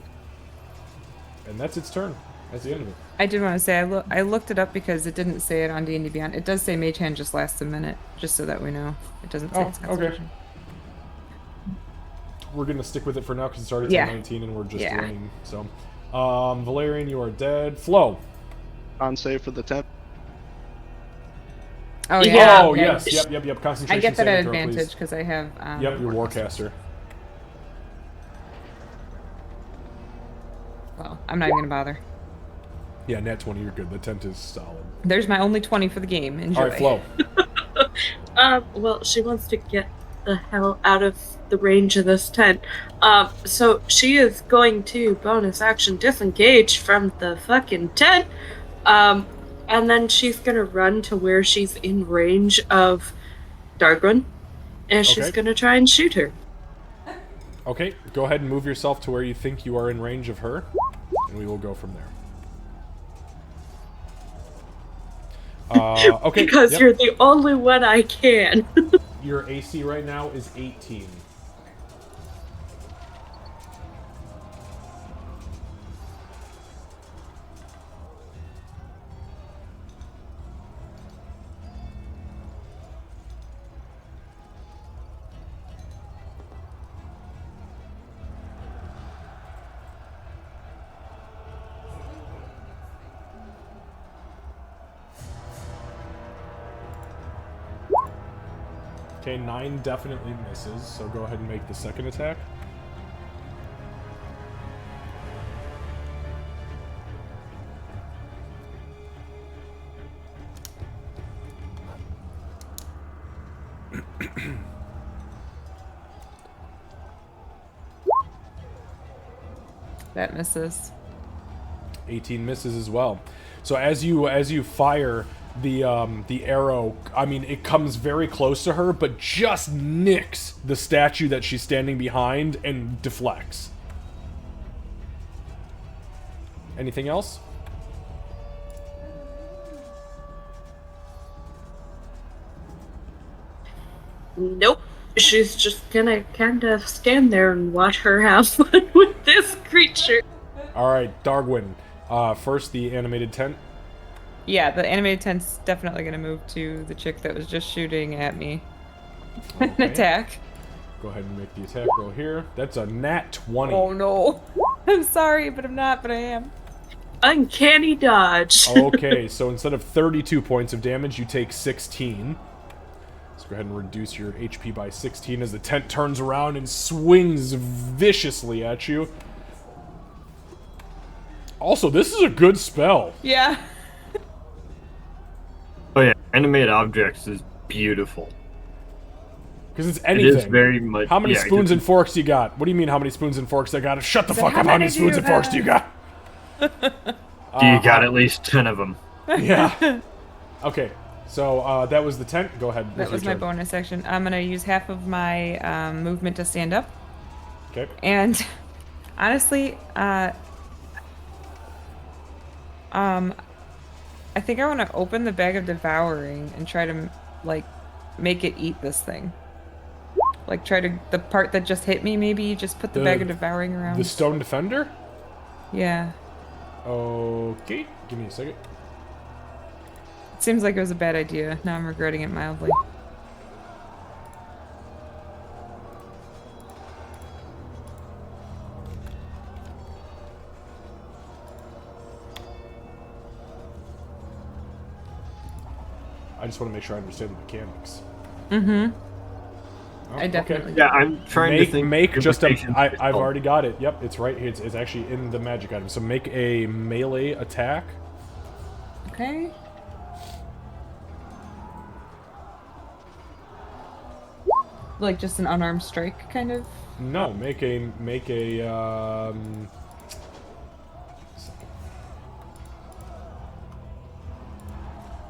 And that's its turn. That's the end of it. I did want to say, I looked it up because it didn't say it on D&D Beyond. It does say Mage Hand just lasts a minute, just so that we know. It doesn't say it's concentration. Okay. We're going to stick with it for now because it started at 19 and we're just running. So, Valerian, you are dead. Flo. On save for the 10. Oh, yeah. Oh, yes. Yep. Concentration. I get that at advantage because I have... yep, you're Warcaster. Well, I'm not even going to bother. Yeah, nat 20, you're good. The tent is solid. There's my only 20 for the game. Enjoy. All right, Flo. Well, she wants to get the hell out of the range of this tent. So she is going to bonus action disengage from the fucking tent. And then she's gonna run to where she's in range of Dargwin. And she's gonna try and shoot her. Okay, go ahead and move yourself to where you think you are in range of her. And we will go from there. Okay. Because you're the only one I can. Your AC right now is 18. Okay, 9 definitely misses, so go ahead and make the second attack. That misses. 18 misses as well. So as you fire the arrow, I mean, it comes very close to her, but just nicks the statue that she's standing behind and deflects. Anything else? Nope. She's just gonna kind of stand there and watch her have fun with this creature. All right, Darwin. First, the animated tent. Yeah, the animated tent's definitely gonna move to the chick that was just shooting at me. Okay. An attack. Go ahead and make the attack roll here. That's a nat 20. Oh no. I'm sorry, but I'm not, but I am. Uncanny dodge. Okay, so instead of 32 points of damage, you take 16. Let's go ahead and reduce your HP by 16 as the tent turns around and swings viciously at you. Also, this is a good spell. Yeah. Oh yeah, animated objects is beautiful. Because it's anything. It is very much. How many spoons and forks you got? What do you mean, how many spoons and forks I got? Shut the fuck up. How many spoons and forks do you got? You got at least 10 of them. Yeah. Okay, so that was the tent. Go ahead. That was my bonus action. I'm going to use half of my movement to stand up. Okay. And honestly, I think I want to open the bag of devouring and try to, like, make it eat this thing. Like, try to... The part that just hit me, maybe you just put the bag of devouring around. The stone defender? Yeah. Okay. Give me a second. It seems like it was a bad idea. Now I'm regretting it mildly. I just want to make sure I understand the mechanics. Mm-hmm. Oh, I definitely. Okay. Yeah, I'm trying to think. Make just a. I've already got it. Yep, it's right here. It's actually in the magic item. So make a melee attack. Okay. Like just an unarmed strike, kind of. No, make a.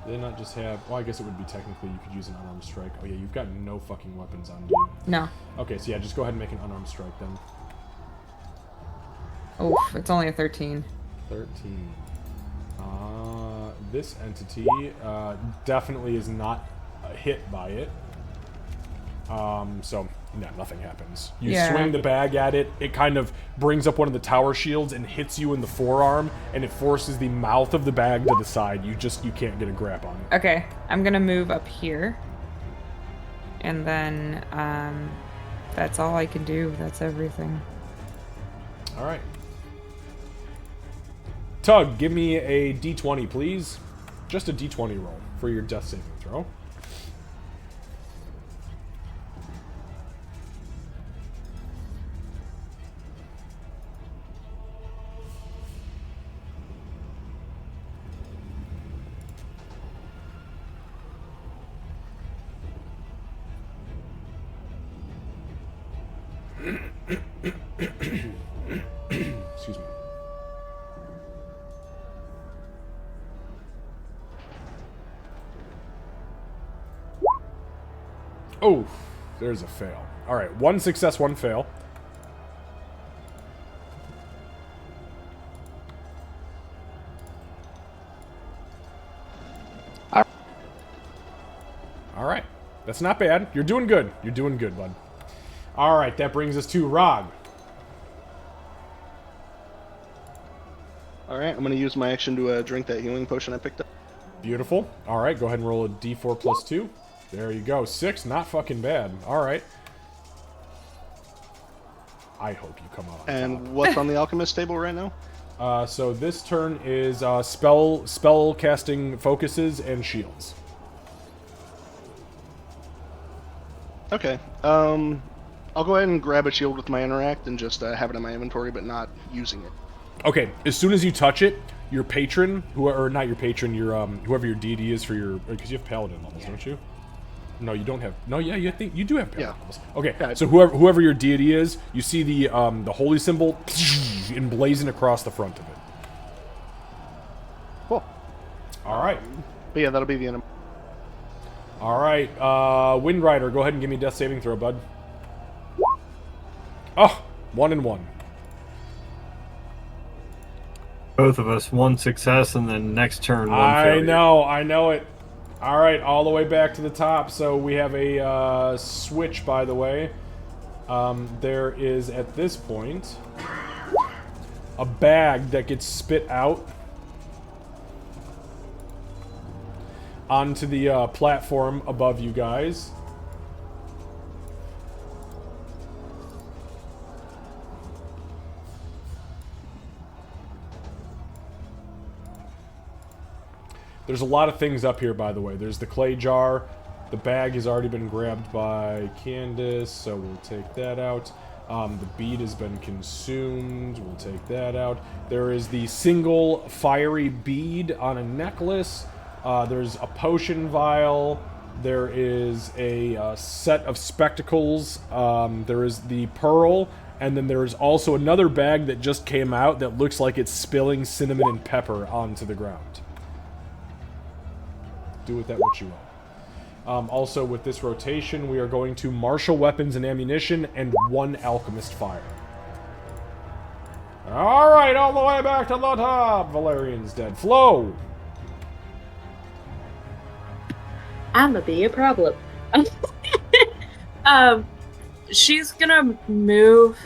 They not just have. Well, I guess it would be technically you could use an unarmed strike. Oh yeah, you've got no fucking weapons on you. No. Okay, so yeah, just go ahead and make an unarmed strike then. Oh, it's only a 13. 13. This entity definitely is not hit by it. So no, nothing happens. You swing the bag at it, it kind of brings up one of the tower shields and hits you in the forearm, and it forces the mouth of the bag to the side. You can't get a grab on it. Okay, I'm gonna move up here. And then, that's all I can do. That's everything. Alright. Tug, give me a d20, please. Just a d20 roll for your death saving throw. Excuse me. Oh, there's a fail. All right, 1 success, 1 fail. All right, that's not bad. You're doing good. You're doing good, bud. All right, that brings us to Rog. All right, I'm going to use my action to drink that healing potion I picked up. Beautiful. All right, go ahead and roll a d4 plus 2. There you go. 6, not fucking bad. All right. I hope you come out on And top. what's on the alchemist table right now? So this turn is spell casting focuses and shields. Okay. I'll go ahead and grab a shield with my interact and just have it in my inventory, but not using it. Okay. As soon as you touch it, your patron, or not your patron, your whoever your deity is for your, because you have paladin levels, don't you? No, you don't have. No, yeah, you think you do have paladin levels. Okay. Yeah, so whoever your deity is, you see the holy symbol emblazoned across the front of it. Cool. All right. But yeah, that'll be the end of. All right, Wind Rider, go ahead and give me a death saving throw, bud. Oh, 1 and 1. Both of us, 1 success, and then next turn, 1 failure. I know it. All right, all the way back to the top. So we have a switch, by the way. There is, at this point, a bag that gets spit out onto the platform above you guys. There's a lot of things up here, by the way. There's the clay jar. The bag has already been grabbed by Candace, so we'll take that out. The bead has been consumed. We'll take that out. There is the single fiery bead on a necklace. There's a potion vial. There is a set of spectacles. There is the pearl. And then there is also another bag that just came out that looks like it's spilling cinnamon and pepper onto the ground. Do with that what you will. Also, with this rotation, we are going to martial weapons and ammunition and 1 alchemist fire. Alright, all the way back to the top. Valerian's dead. Flo! I'ma be a problem. She's gonna move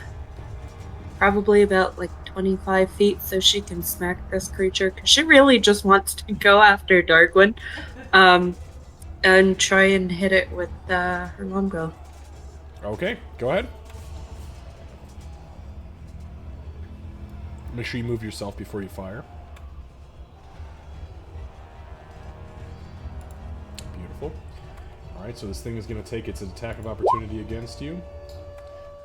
probably about like 25 feet so she can smack this creature, because she really just wants to go after Darkwing. And try and hit it with her longbow. Okay, go ahead. Make sure you move yourself before you fire. Beautiful. Alright, so this thing is going to take its attack of opportunity against you.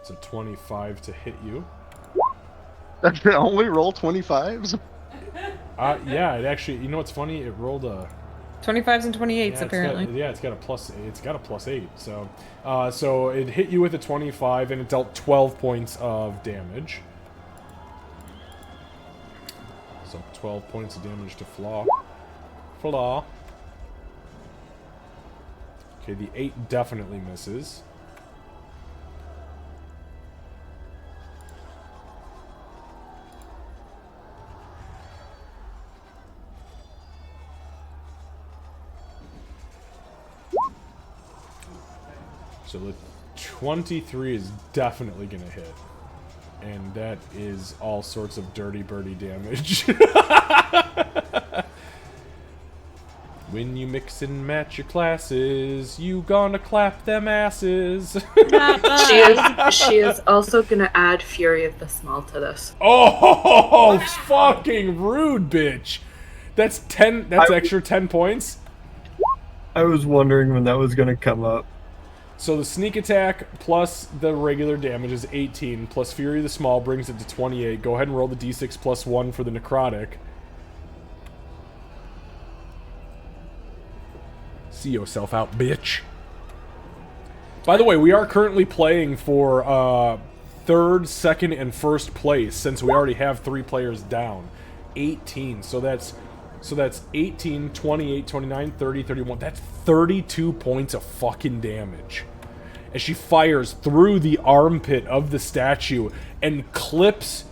It's a 25 to hit you. Does it only roll 25s? Yeah, it actually, you know what's funny? It rolled a 25s and 28s, apparently. It's got a plus 8. So, so it hit you with a 25, and it dealt 12 points of damage. So 12 points of damage to Flaw. Okay, the 8 definitely misses. So the 23 is definitely going to hit. And that is all sorts of dirty birdie damage. When you mix and match your classes, you gonna clap them asses. She is also gonna add Fury of the Small to this. Oh, fucking rude, bitch. That's 10, that's extra 10 points. I was wondering when that was gonna come up. So the sneak attack plus the regular damage is 18, plus Fury of the Small brings it to 28. Go ahead and roll the d6 plus 1 for the necrotic. See yourself out, bitch. By the way, we are currently playing for 3rd, 2nd, and 1st place, since we already have 3 players down. 18, so that's 18, 28, 29, 30, 31. That's 32 points of fucking damage. As she fires through the armpit of the statue and clips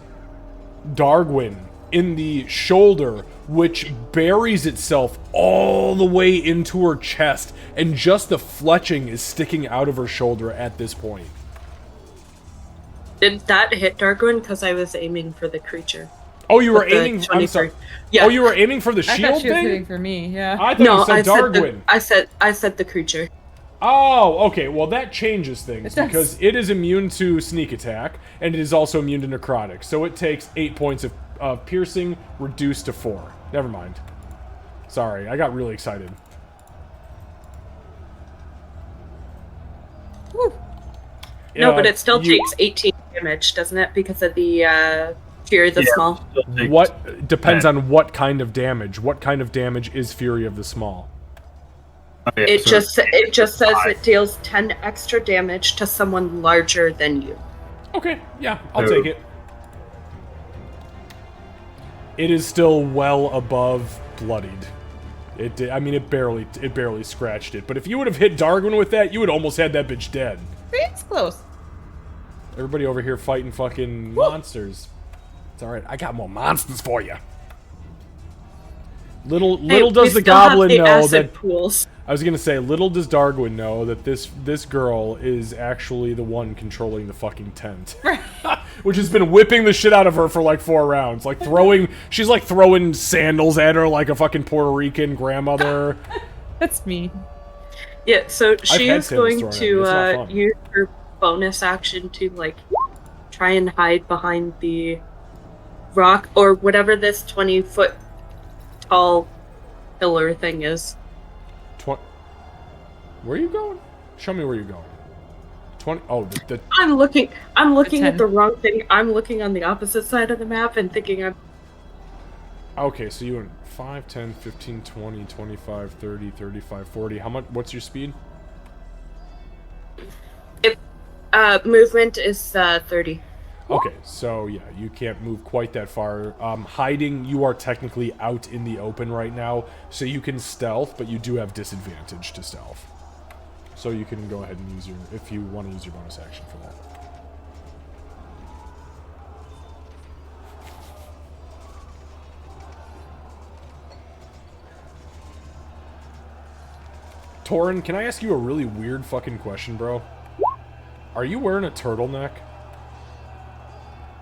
Darwin in the shoulder, which buries itself all the way into her chest, and just the fletching is sticking out of her shoulder at this point. Did that hit Darwin? Because I was aiming for the creature. Oh, you were aiming. I'm sorry. Yeah. Oh, you were aiming for the shield I thought she was thing? hitting for me. Yeah. I thought you said Darwin. I said the creature. Oh, okay. Well, that changes things It does. because it is immune to sneak attack, and it is also immune to necrotic. So it takes 8 points of piercing, reduced to 4. Never mind. Sorry, I got really excited. No, but it still takes 18 damage, doesn't it? Because of the Fury of the Small. What depends on what kind of damage? What kind of damage is Fury of the Small? Okay, it just says it deals 10 extra damage to someone larger than you. Okay, yeah, I'll take it. It is still well above bloodied. It barely scratched it. But if you would have hit Darwin with that, you would almost had that bitch dead. It's close. Everybody over here fighting fucking monsters. It's alright, I got more monsters for you. Little does the goblin know that pools. I was gonna say, little does Darwin know that this girl is actually the one controlling the fucking tent, which has been whipping the shit out of her for like 4 rounds, like she's like throwing sandals at her like a fucking Puerto Rican grandmother. That's me. Yeah, so she is going to use her bonus action to like try and hide behind the rock or whatever this 20-foot tall pillar thing is. Where are you going? Show me where you're going. 20. Oh, I'm looking at the wrong thing. I'm looking on the opposite side of the map and thinking I'm. Okay, so you went 5, 10, 15, 20, 25, 30, 35, 40. How much? What's your speed? Movement is 30. Okay, so yeah, you can't move quite that far. Hiding, you are technically out in the open right now, so you can stealth, but you do have disadvantage to stealth. So you can go ahead and use if you want to use your bonus action for that. Torin, can I ask you a really weird fucking question, bro? Are you wearing a turtleneck?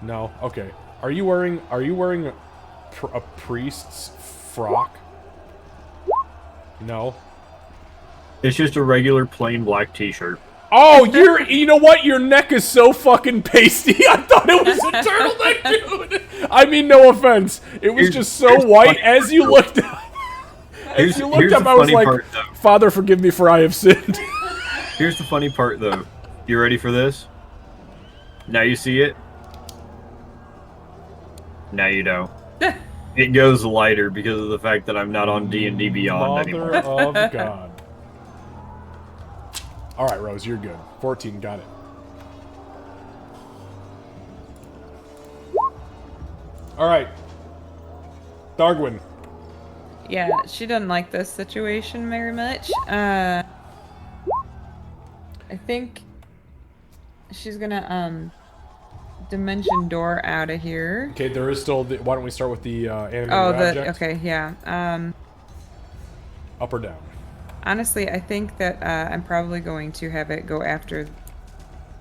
No. Okay. Are you wearing a priest's frock? No. It's just a regular plain black t-shirt. Oh, you know what? Your neck is so fucking pasty. I thought it was a turtleneck, dude. I mean, no offense. It was just so white. As you looked up, I was like, Father, forgive me for I have sinned. Here's the funny part, though. You ready for this? Now you see it. Now you don't. It goes lighter because of the fact that I'm not on D&D Beyond anymore. Mother of God. Alright, Rose, you're good. 14, got it. Alright. Darwin. Yeah, she doesn't like this situation very much. I think she's gonna, dimension door out of here. Okay, there is still the, why don't we start with the animated object? Okay, yeah. Up or down? Honestly, I think that I'm probably going to have it go after.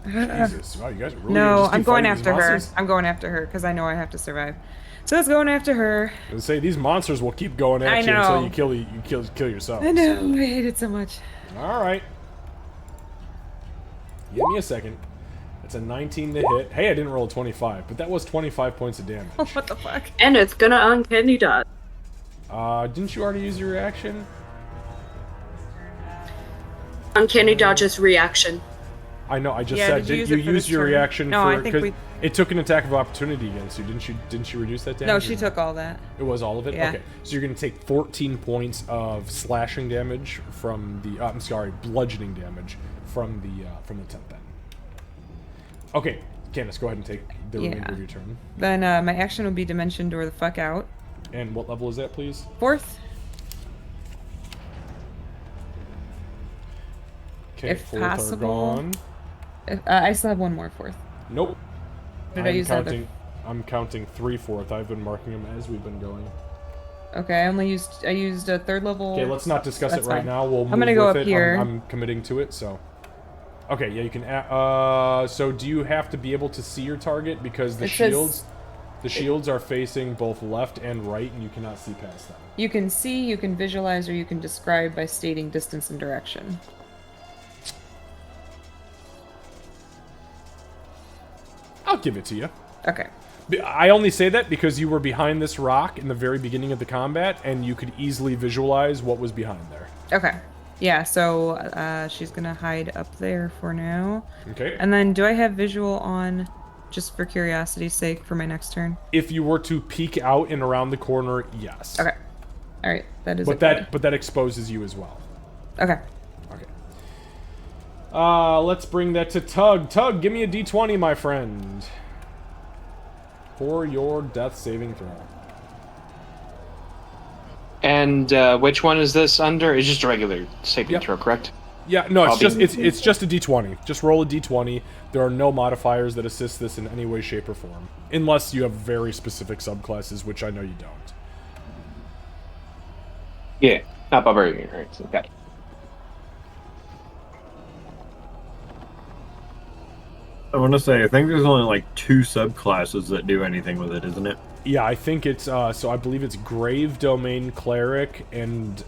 Jesus, wow, you guys are really No, I'm going after her. I'm going after her because I know I have to survive. So it's going after her. I was say these monsters will keep going at you until you kill yourself. I know. So. I hate it so much. All right. Give me a second. It's a 19 to hit. Hey, I didn't roll a 25, but that was 25 points of damage. Oh, what the fuck? And it's gonna uncanny dodge. Didn't you already use your reaction? Uncanny dodge's reaction. I know. I just said did you use your reaction for because it took an attack of opportunity against you. Didn't she reduce that damage? No, she took all that. It was all of it. Yeah. Okay, so you're gonna take 14 points of slashing damage from the. I'm sorry, bludgeoning damage from the tent. Then. Okay, Candace, go ahead and take the remainder of your turn. Then my action would be Dimension Door the fuck out. And what level is that, please? 4th. Okay, if 4th possible. are gone. I still have one more 4th. Nope. Did I use counting? I'm counting 3 4th. I've been marking them as we've been going. Okay, I used a 3rd level. Okay, let's not discuss it right now. We'll. I'm gonna go up here. I'm committing to it, so. Okay, yeah, you can. So do you have to be able to see your target because the shields are facing both left and right, and you cannot see past them. You can see, you can visualize, or you can describe by stating distance and direction. I'll give it to you. Okay. I only say that because you were behind this rock in the very beginning of the combat, and you could easily visualize what was behind there. Okay. Yeah, so she's gonna hide up there for now. Okay. And then do I have visual on, just for curiosity's sake, for my next turn? If you were to peek out and around the corner, yes. Okay. All right, that is. But that exposes you as well. Okay. Okay. Let's bring that to Tug. Tug, give me a D20, my friend, for your death saving throw. And which one is this under? It's just a regular saving throw, correct? Yeah, no, it's just a D20. Just roll a D20. There are no modifiers that assist this in any way, shape, or form, unless you have very specific subclasses, which I know you don't. Yeah, not barbarian, right? Okay. I want to say, I think there's only like 2 subclasses that do anything with it, isn't it? Yeah, I think it's, so I believe it's Grave Domain Cleric, and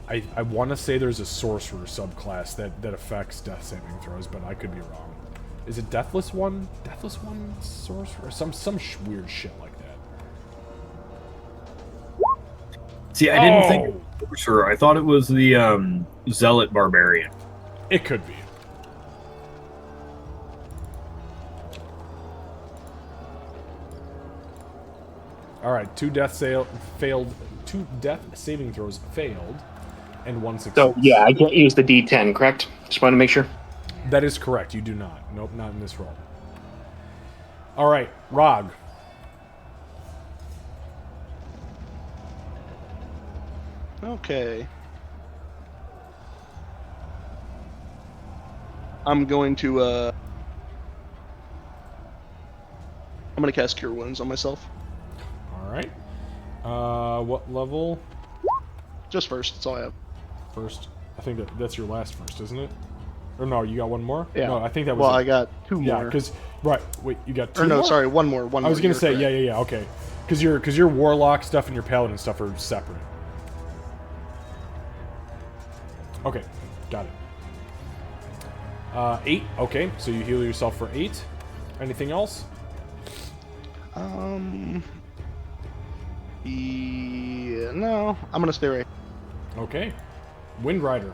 I want to say there's a Sorcerer subclass that affects death saving throws, but I could be wrong. Is it Deathless One? Deathless One Sorcerer? Some weird shit like that. See, I didn't think it was Sorcerer. I thought it was the Zealot Barbarian. It could be. All right, 2 death saving throws failed, and 1 success. So yeah, I can't use the D10, correct? Just want to make sure. That is correct. You do not. Nope, not in this roll. All right, Rog. Okay. I'm going to cast Cure Wounds on myself. All right. What level? Just first. That's all I have. First. I think that's your last first, isn't it? Or no, you got one more? Yeah. No, I think that was... Well, I got 2 more. Yeah, because... Right, wait, you got 2 Or no, more? sorry, one more. I was going to say, yeah, okay. Because your Warlock stuff and your Paladin stuff are separate. Okay, got it. 8, okay, so you heal yourself for 8. Anything else? Yeah, no, I'm going to stay right. Okay. Wind Rider.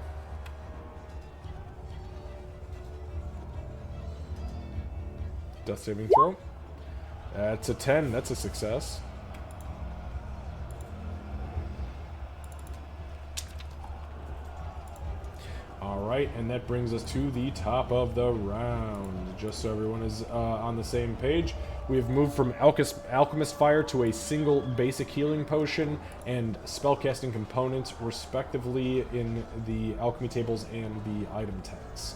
Death saving throw. That's a 10. That's a success. Alright, and that brings us to the top of the round. Just so everyone is on the same page, we have moved from Alchemist Fire to a single basic healing potion and spellcasting components, respectively, in the alchemy tables and the item tags.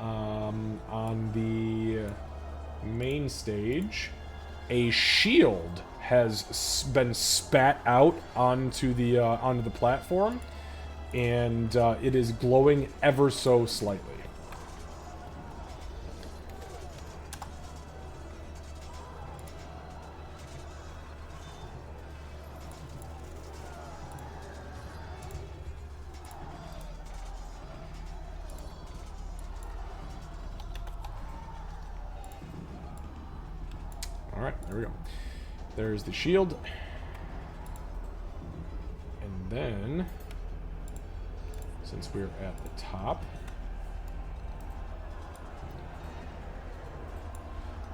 On the main stage, a shield has been spat out onto the platform, and it is glowing ever so slightly. Alright, there we go. There's the shield. And then, since we're at the top,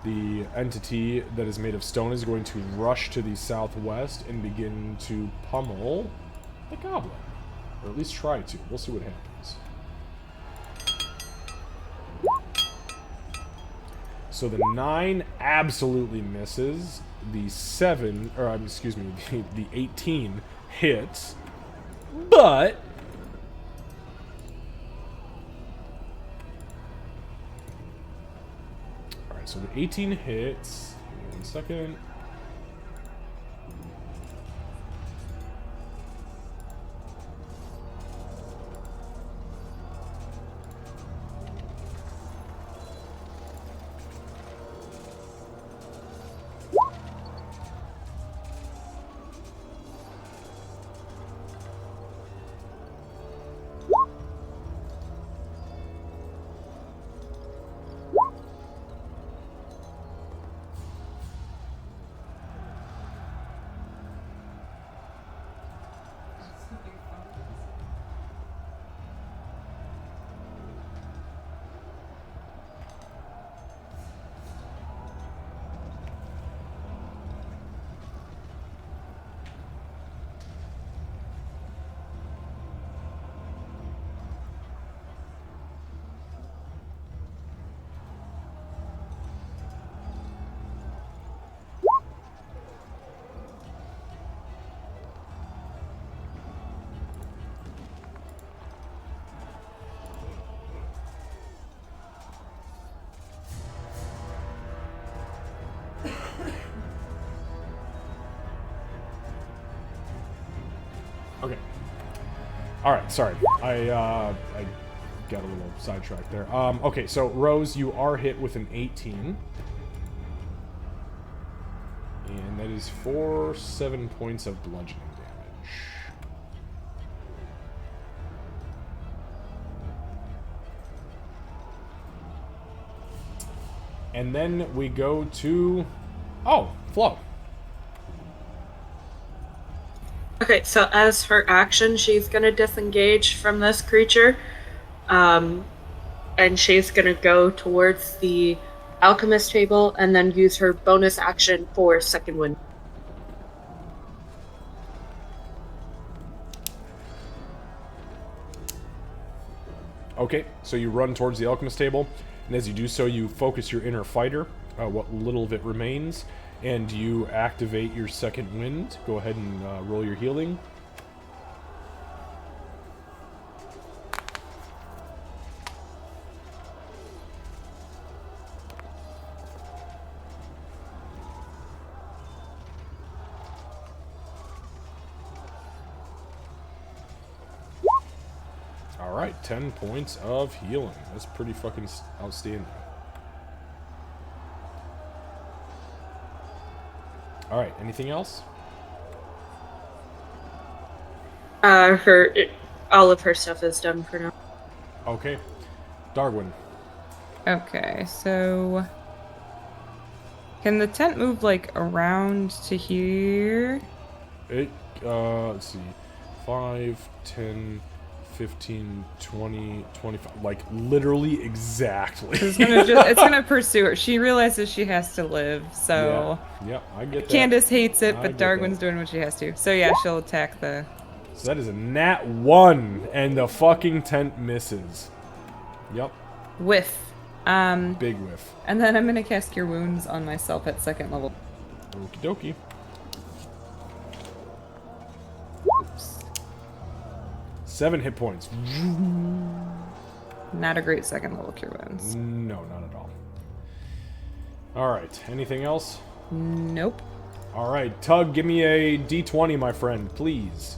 the entity that is made of stone is going to rush to the southwest and begin to pummel the goblin. Or at least try to. We'll see what happens. So the 9 absolutely misses. The 7, or excuse me, the 18 hits. But alright, so the 18 hits. Give me 1 second. All right, sorry. I got a little sidetracked there. Okay, so Rose, you are hit with an 18. And that is for 7 points of bludgeoning damage. And then we go to... Oh, Flo. Okay, so as her action, she's going to disengage from this creature. And she's going to go towards the alchemist table and then use her bonus action for second wind. Okay, so you run towards the alchemist table, and as you do so, you focus your inner fighter, what little of it remains, and you activate your second wind. Go ahead and roll your healing. Alright, 10 points of healing. That's pretty fucking outstanding. Alright, anything else? All of her stuff is done for now. Okay. Darwin. Okay, so... Can the tent move, like, around to here? Let's see. 5, 10... 15, 20, 25, like literally exactly. It's gonna pursue her. She realizes she has to live, so... Yeah, I get that. Candace hates it, but Darwin's doing what she has to. So yeah, she'll attack the... So that is a nat 1, and the fucking tent misses. Yep. Whiff. Big whiff. And then I'm gonna cast Cure Wounds on myself at second level. Okie dokie. Oops. 7 hit points. Not a great second level Cure Wounds. No, not at all. Alright, anything else? Nope. Alright, Tug, give me a d20, my friend, please.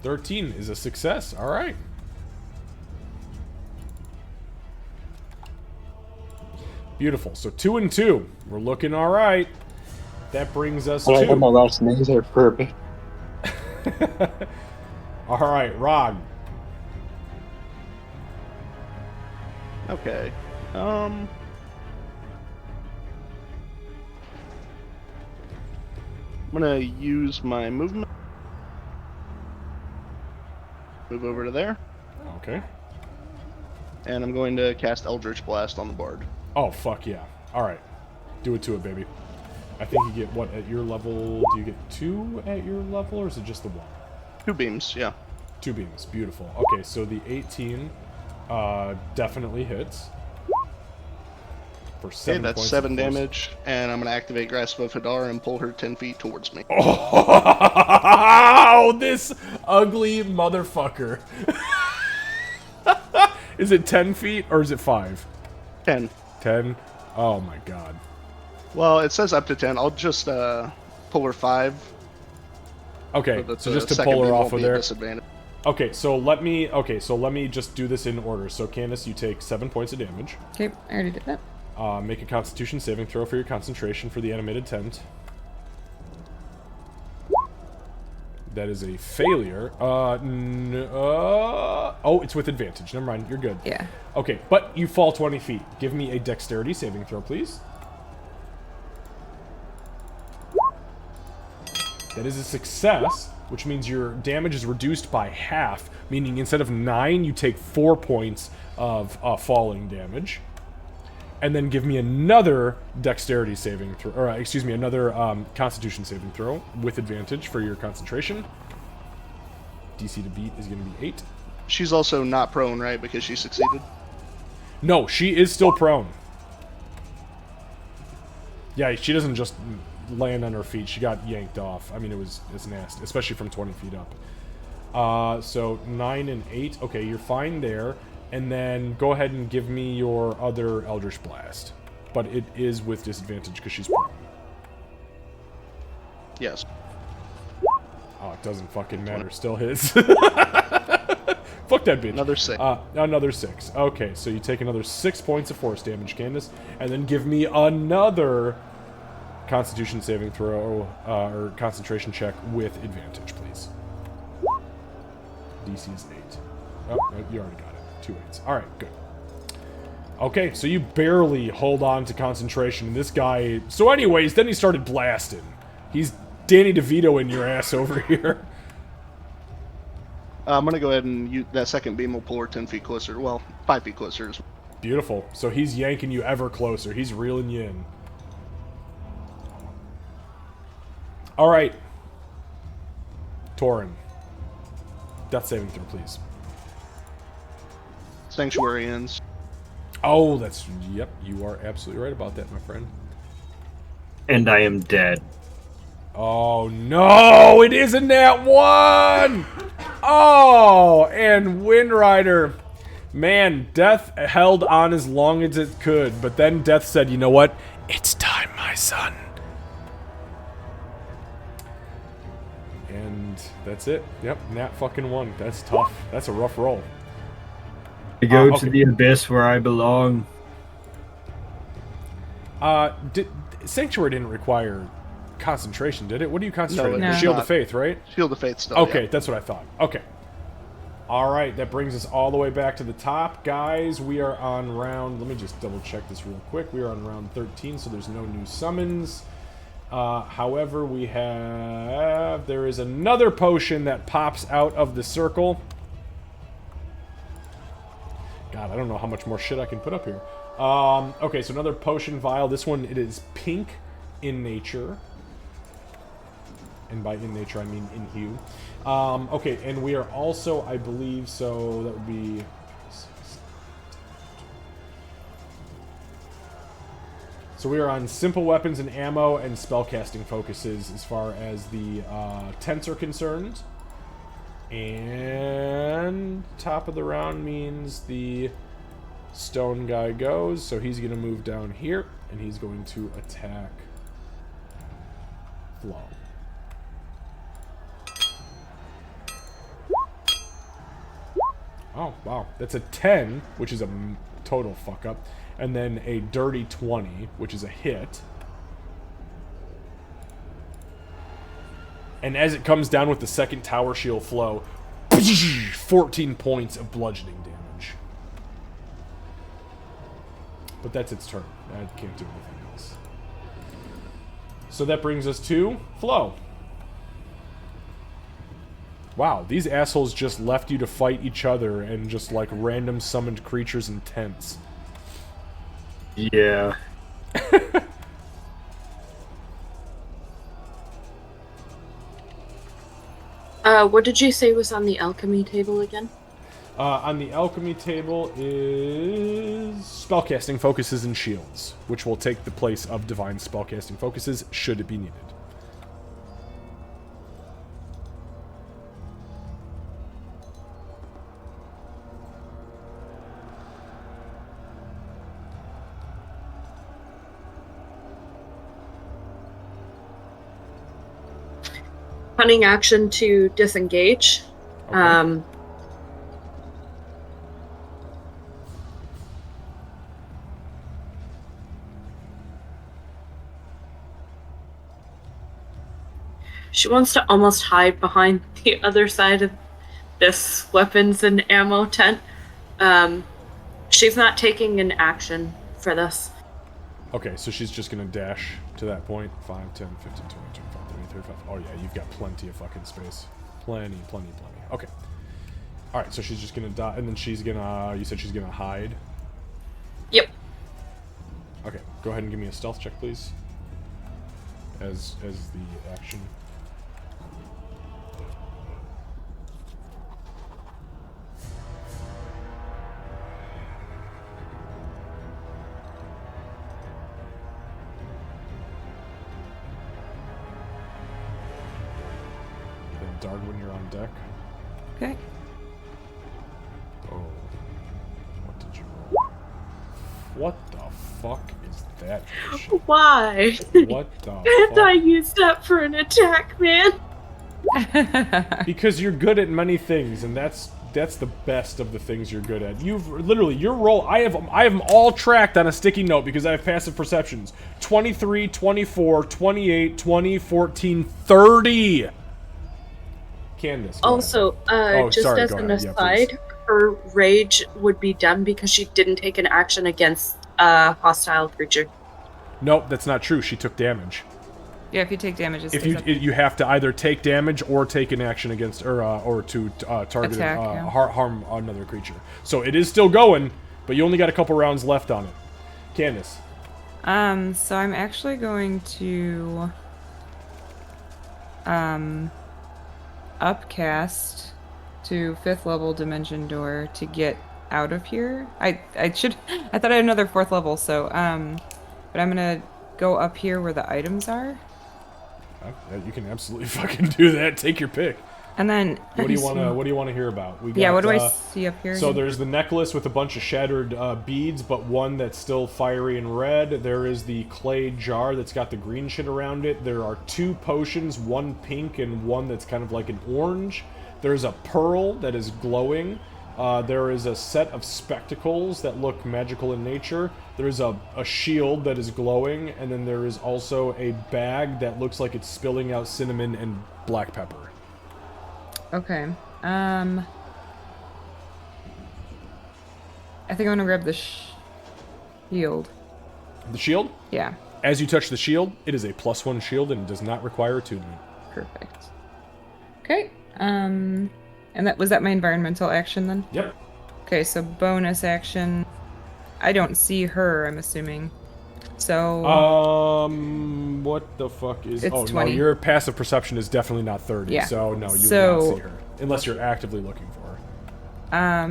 $13 is a success. All right. Beautiful. So 2 and 2. We're looking all right. That brings us to... I had my last name there for a bit. All right, Rog. Okay. I'm gonna use my movement. Move over to there. Okay. And I'm going to cast Eldritch Blast on the bard. Oh, fuck yeah. All right. Do it to it, baby. I think you get, what, at your level? Do you get 2 at your level, or is it just the 1? 2 beams, yeah. 2 beams. Beautiful. Okay, so the 18 definitely hits. For 7 that's points 7 of force. damage, and I'm going to activate Grasp of Hadar and pull her 10 feet towards me. Oh, this ugly motherfucker. Is it 10 feet, or is it 5? 10. 10? Oh my god. Well, it says up to 10. I'll just pull her 5. Okay, so just to pull her off of there. Okay, so let me just do this in order. So Candace, you take 7 points of damage. Okay, I already did that. Make a Constitution saving throw for your concentration for the animated tent. That is a failure. Oh, it's with advantage. Never mind, you're good. Yeah. Okay, but you fall 20 feet. Give me a dexterity saving throw, please. That is a success, which means your damage is reduced by half, meaning instead of 9, you take 4 points of falling damage. and then give me another dexterity saving throw, or excuse me, another constitution saving throw with advantage for your concentration. DC to beat is going to be 8. She's also not prone, right? Because she succeeded? No, she is still prone. Yeah, she doesn't just land on her feet. She got yanked off. I mean, it's nasty, especially from 20 feet up. So 9 and 8. Okay, you're fine there. And then go ahead and give me your other Eldritch Blast. But it is with disadvantage because she's prone. Yes. Oh, it doesn't fucking matter. Still hits. Fuck that bitch. Another 6. Another 6. Okay, so you take another 6 points of force damage, Candace, and then give me another Constitution saving throw or concentration check with advantage, please. DC is 8. Oh, you already got it. 2 8s. All right, good. Okay, so you barely hold on to concentration. This guy. So, anyways, then he started blasting. He's Danny DeVito in your ass over here. I'm going to go ahead and use that second beam will pull her 10 feet closer. Well, 5 feet closer. Beautiful. So he's yanking you ever closer. He's reeling you in. All right. Torin. Death saving throw, please. Sanctuary ends. Oh, that's... Yep, you are absolutely right about that, my friend. And I am dead. Oh, no! It isn't that one! Oh, and Wind Rider. Man, Death held on as long as it could, but then Death said, you know what? It's time, my son. And that's it. Yep, Nat fucking won. That's tough. That's a rough roll. I go to the abyss where I belong. Sanctuary didn't require concentration, did it? What do you concentrate on? No. Shield of Faith, right? Shield of Faith still. Okay, yeah. that's what I thought. Okay. All right, that brings us all the way back to the top. Guys, we are on round... Let me just double check this real quick. We are on round 13, so there's no new summons. However, we have... There is another potion that pops out of the circle. God, I don't know how much more shit I can put up here. Okay, so another potion vial. This one, it is pink in nature. And by in nature, I mean in hue. Okay, and we are also, I believe, so that would be... So we are on simple weapons and ammo and spellcasting focuses as far as the tents are concerned. And top of the round means the stone guy goes, so he's going to move down here, and he's going to attack Flo. Oh, wow. That's a 10, which is a total fuck-up. And then a dirty 20, which is a hit. And as it comes down with the second tower shield flow, 14 points of bludgeoning damage. But that's its turn. I can't do anything else. So that brings us to Flo. Wow, these assholes just left you to fight each other and just like random summoned creatures in tents. Yeah. What did you say was on the alchemy table again? On the alchemy table is spellcasting focuses and shields, which will take the place of divine spellcasting focuses should it be needed. Cunning action to disengage. Okay. She wants to almost hide behind the other side of this weapons and ammo tent. She's not taking an action for this. Okay, so she's just going to dash to that point. 5, 10, 15, 20, 25, 30, 35. Oh, yeah, you've got plenty of fucking space. Plenty. Okay. All right, so she's just going to die. And then she's going to... You said she's going to hide? Yep. Okay, go ahead and give me a stealth check, please. As the action. Dart when you're on deck. Okay. Oh. What did you roll? What the fuck is that? Why? What the Can't I use that for an attack, man? Because you're good at many things, and that's the best of the things you're good at. You've literally your roll. I have them all tracked on a sticky note because I have passive perceptions. 23, 24, 28, 20, 14, 30. Candace. Also, just sorry, as go an ahead. Yeah, aside, her rage would be done because she didn't take an action against a hostile creature. Nope, that's not true. She took damage. Yeah, if you take damage, If you have to either take damage or take an action against or to target Attack, harm another creature. So it is still going, but you only got a couple rounds left on it. Candace. So I'm actually going to upcast to 5th level dimension door to get out of here. I thought I had another 4th level, so but I'm gonna go up here where the items are. You can absolutely fucking do that. Take your pick. And then what do you want to hear about? We got, what do I see up here? So there's the necklace with a bunch of shattered beads, but one that's still fiery and red. There is the clay jar that's got the green shit around it. There are 2 potions, one pink and one that's kind of like an orange. There's a pearl that is glowing. There is a set of spectacles that look magical in nature. There's a shield that is glowing, and then there is also a bag that looks like it's spilling out cinnamon and black pepper. Okay. I think I'm gonna grab the shield. The shield? Yeah. As you touch the shield, it is a +1 shield and does not require attunement. Perfect. Okay. And was that my environmental action then? Yep. Okay, so bonus action. I don't see her, I'm assuming. So what the fuck is... It's 20. No, your passive perception is definitely not 30, yeah. So no, you would not see her. Unless you're actively looking for her.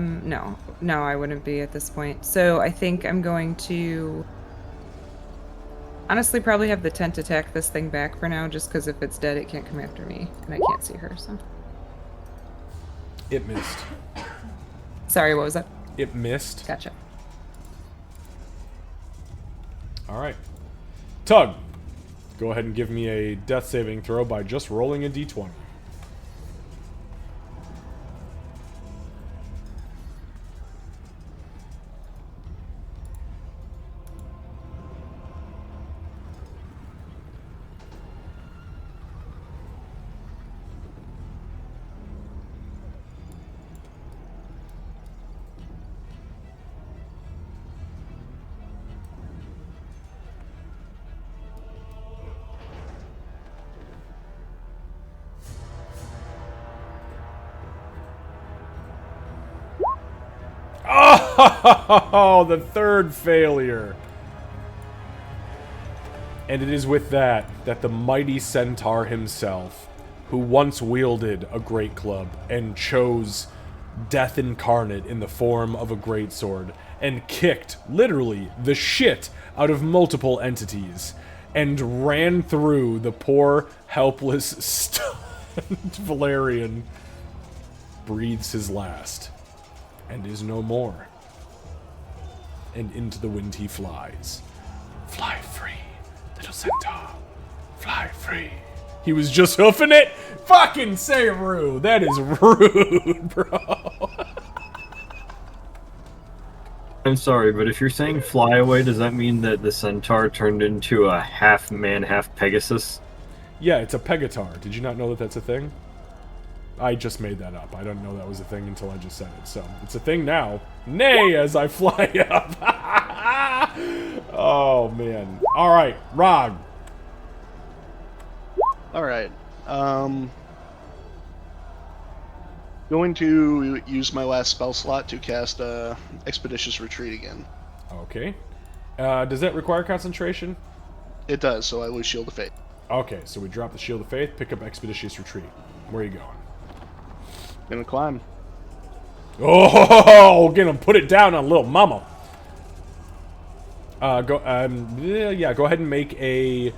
No, I wouldn't be at this point. So I think I'm going to... honestly probably have the tent attack this thing back for now, just because if it's dead, it can't come after me, and I can't see her, so... It missed. Sorry, what was that? It missed. Gotcha. Alright. Tug, go ahead and give me a death saving throw by just rolling a d20. Oh, the third failure. And it is with that the mighty centaur himself, who once wielded a great club and chose death incarnate in the form of a greatsword and kicked, literally, the shit out of multiple entities and ran through the poor, helpless, stunned Valerian, breathes his last and is no more. And into the wind he flies. Fly free, little centaur. Fly free. He was just hoofing it? Fucking say rude. That is rude, bro. I'm sorry, but if you're saying fly away, does that mean that the centaur turned into a half man, half Pegasus? Yeah, it's a pegatar. Did you not know that that's a thing? I just made that up. I didn't know that was a thing until I just said it. So, it's a thing now. Nay, as I fly up. Oh, man. Alright, Rog. Alright. Going to use my last spell slot to cast Expeditious Retreat again. Okay. Does that require concentration? It does, so I lose Shield of Faith. Okay, so we drop the Shield of Faith, pick up Expeditious Retreat. Where are you going? Gonna climb. Oh, gonna put it down on little mama. Go ahead and make an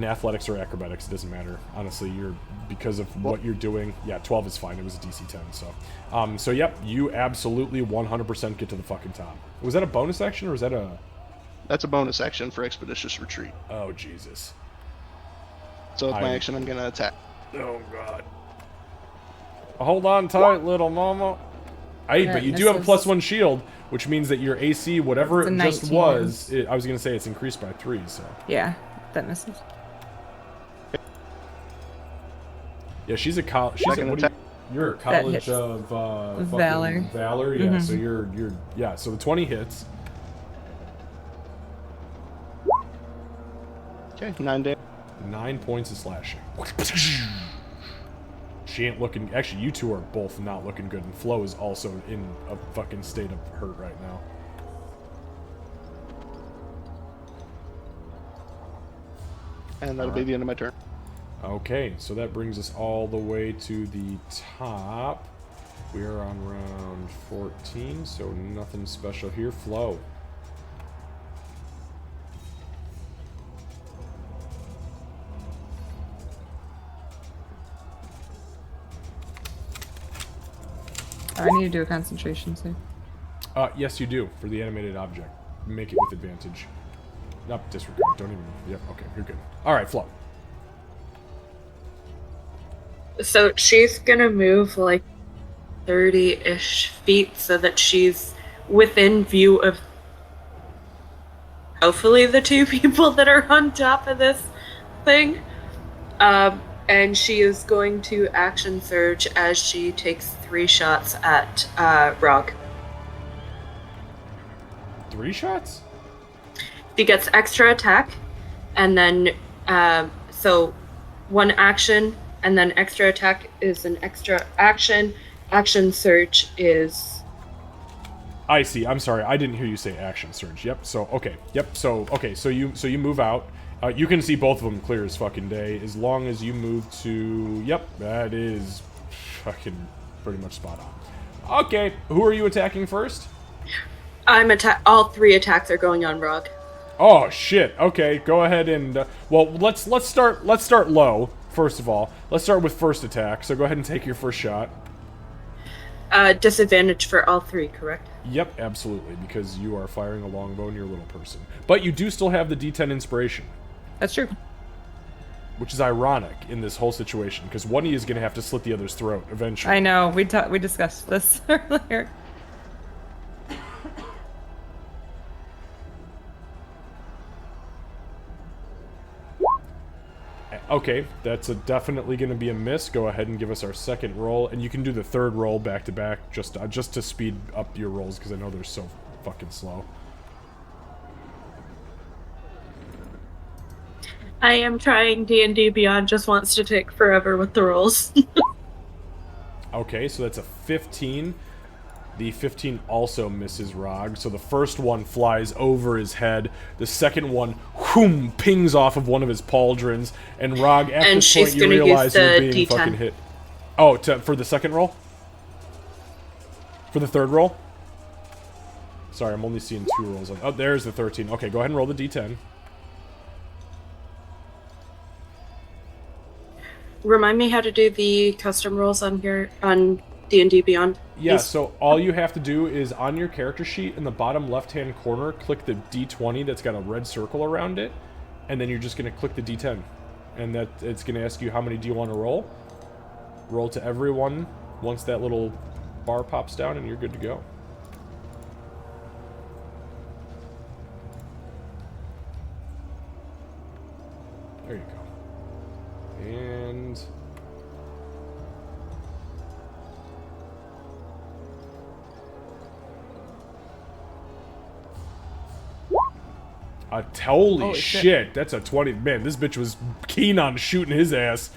athletics or acrobatics. It doesn't matter, honestly. Because of what you're doing. Yeah, 12 is fine. It was a DC 10, so. So yep, you absolutely 100% get to the fucking top. Was that a bonus action or was that a? That's a bonus action for Expeditious Retreat. Oh Jesus. So with my action, I'm gonna attack. Oh God. Hold on tight, little mama. But you do have a +1 shield, which means that your AC, whatever it just was, I was going to say it's increased by 3, so. Yeah, that misses. Yeah, she's a college. You're a college of Valor. Valor, yeah. So you're So the 20 hits. Okay, 9 damage. 9 points of slashing. She ain't looking. Actually, you two are both not looking good, and Flo is also in a fucking state of hurt right now. And that'll be the end of my turn. Okay, so that brings us all the way to the top. We are on round 14, so nothing special here. Flo. I need to do a concentration save. Yes, you do, for the animated object. Make it with advantage. Nope, disregard. Don't even... Yep, okay, you're good. Alright, Flo. So she's gonna move like 30-ish feet so that she's within view of hopefully the two people that are on top of this thing. And she is going to action surge as she takes 3 shots at Rog. 3 shots? She gets extra attack, and then so 1 action, and then extra attack is an extra action. Action surge is. I see. I'm sorry. I didn't hear you say action surge. Yep. So okay. Yep. So okay. So you move out. You can see both of them clear as fucking day, as long as you move to... Yep, that is fucking pretty much spot on. Okay, who are you attacking first? All 3 attacks are going on Rog. Oh shit. Okay, go ahead and well, let's start low first of all. Let's start with first attack. So go ahead and take your first shot. Disadvantage for all 3, correct? Yep, absolutely, because you are firing a longbow and you're a little person. But you do still have the D10 inspiration. That's true. Which is ironic in this whole situation, because one of you is going to have to slit the other's throat eventually. I know. We discussed this earlier. Okay, that's definitely going to be a miss. Go ahead and give us our second roll, and you can do the third roll back to back just to speed up your rolls, because I know they're so fucking slow. I am trying. D&D Beyond just wants to take forever with the rolls. Okay, so that's a 15. The 15 also misses Rog, so the first one flies over his head. The second one, whoom, pings off of one of his pauldrons, and Rog, at this point, you realize you're being D10. fucking hit. Oh, for the second roll? For the third roll? Sorry, I'm only seeing 2 rolls. Oh, there's the 13. Okay, go ahead and roll the D10. Remind me how to do the custom rolls on here on D&D Beyond. Yeah, so all you have to do is on your character sheet in the bottom left-hand corner, click the D20 that's got a red circle around it, and then you're just going to click the D10. And that it's going to ask you how many do you want to roll. Roll to everyone once that little bar pops down, and you're good to go. There you go. And... holy shit, that's a 20. Man, this bitch was keen on shooting his ass.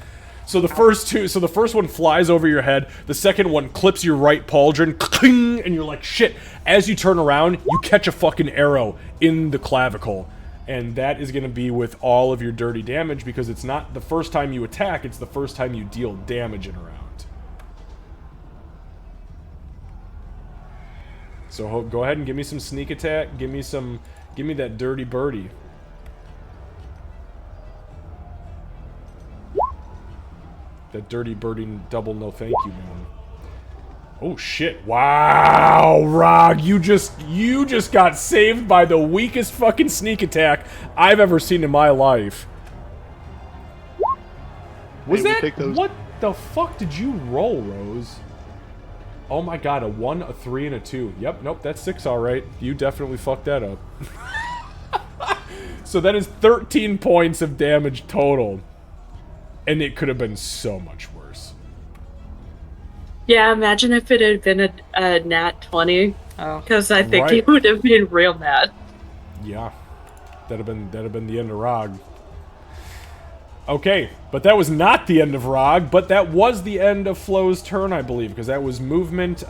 So the first one flies over your head. The second one clips your right pauldron, and you're like, shit. As you turn around, you catch a fucking arrow in the clavicle. And that is going to be with all of your dirty damage, because it's not the first time you attack, it's the first time you deal damage in a round. So go ahead and give me some sneak attack. Give me that dirty birdie. That dirty birdie double no thank you, man. Oh shit. Wow, Rog, you just got saved by the weakest fucking sneak attack I've ever seen in my life. Was that what the fuck did you roll, Rose? Oh my god, a 1, a 3, and a 2. Yep, nope, that's 6 alright. You definitely fucked that up. So that is 13 points of damage total. And it could have been so much worse. Yeah, imagine if it had been a nat 20. Because I think he would have been real mad. Yeah. That'd have been the end of Rog. Okay, but that was not the end of Rog, but that was the end of Flo's turn, I believe, because that was movement,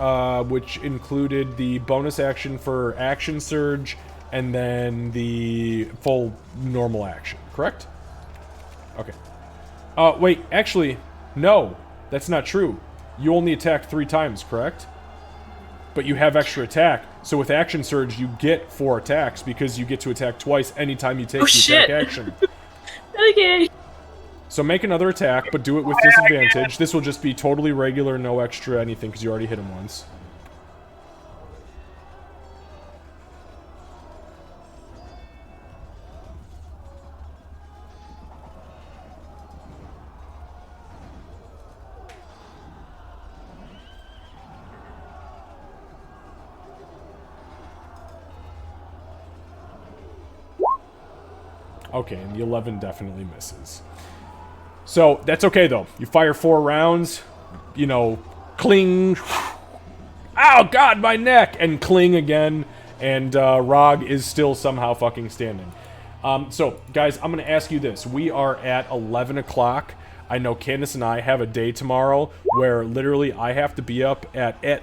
which included the bonus action for Action Surge, and then the full normal action, correct? Okay. Wait, actually, no, that's not true. You only attacked 3 times, correct? But you have extra attack, so with Action Surge, you get 4 attacks, because you get to attack twice anytime you take the attack action. Okay. So make another attack, but do it with disadvantage. This will just be totally regular, no extra anything, because you already hit him once. Okay, and the 11 definitely misses. So, that's okay, though. You fire 4 rounds, you know, cling. Ow, God, my neck! And cling again, and Rog is still somehow fucking standing. So, guys, I'm going to ask you this. We are at 11 o'clock. I know Candace and I have a day tomorrow where literally I have to be up at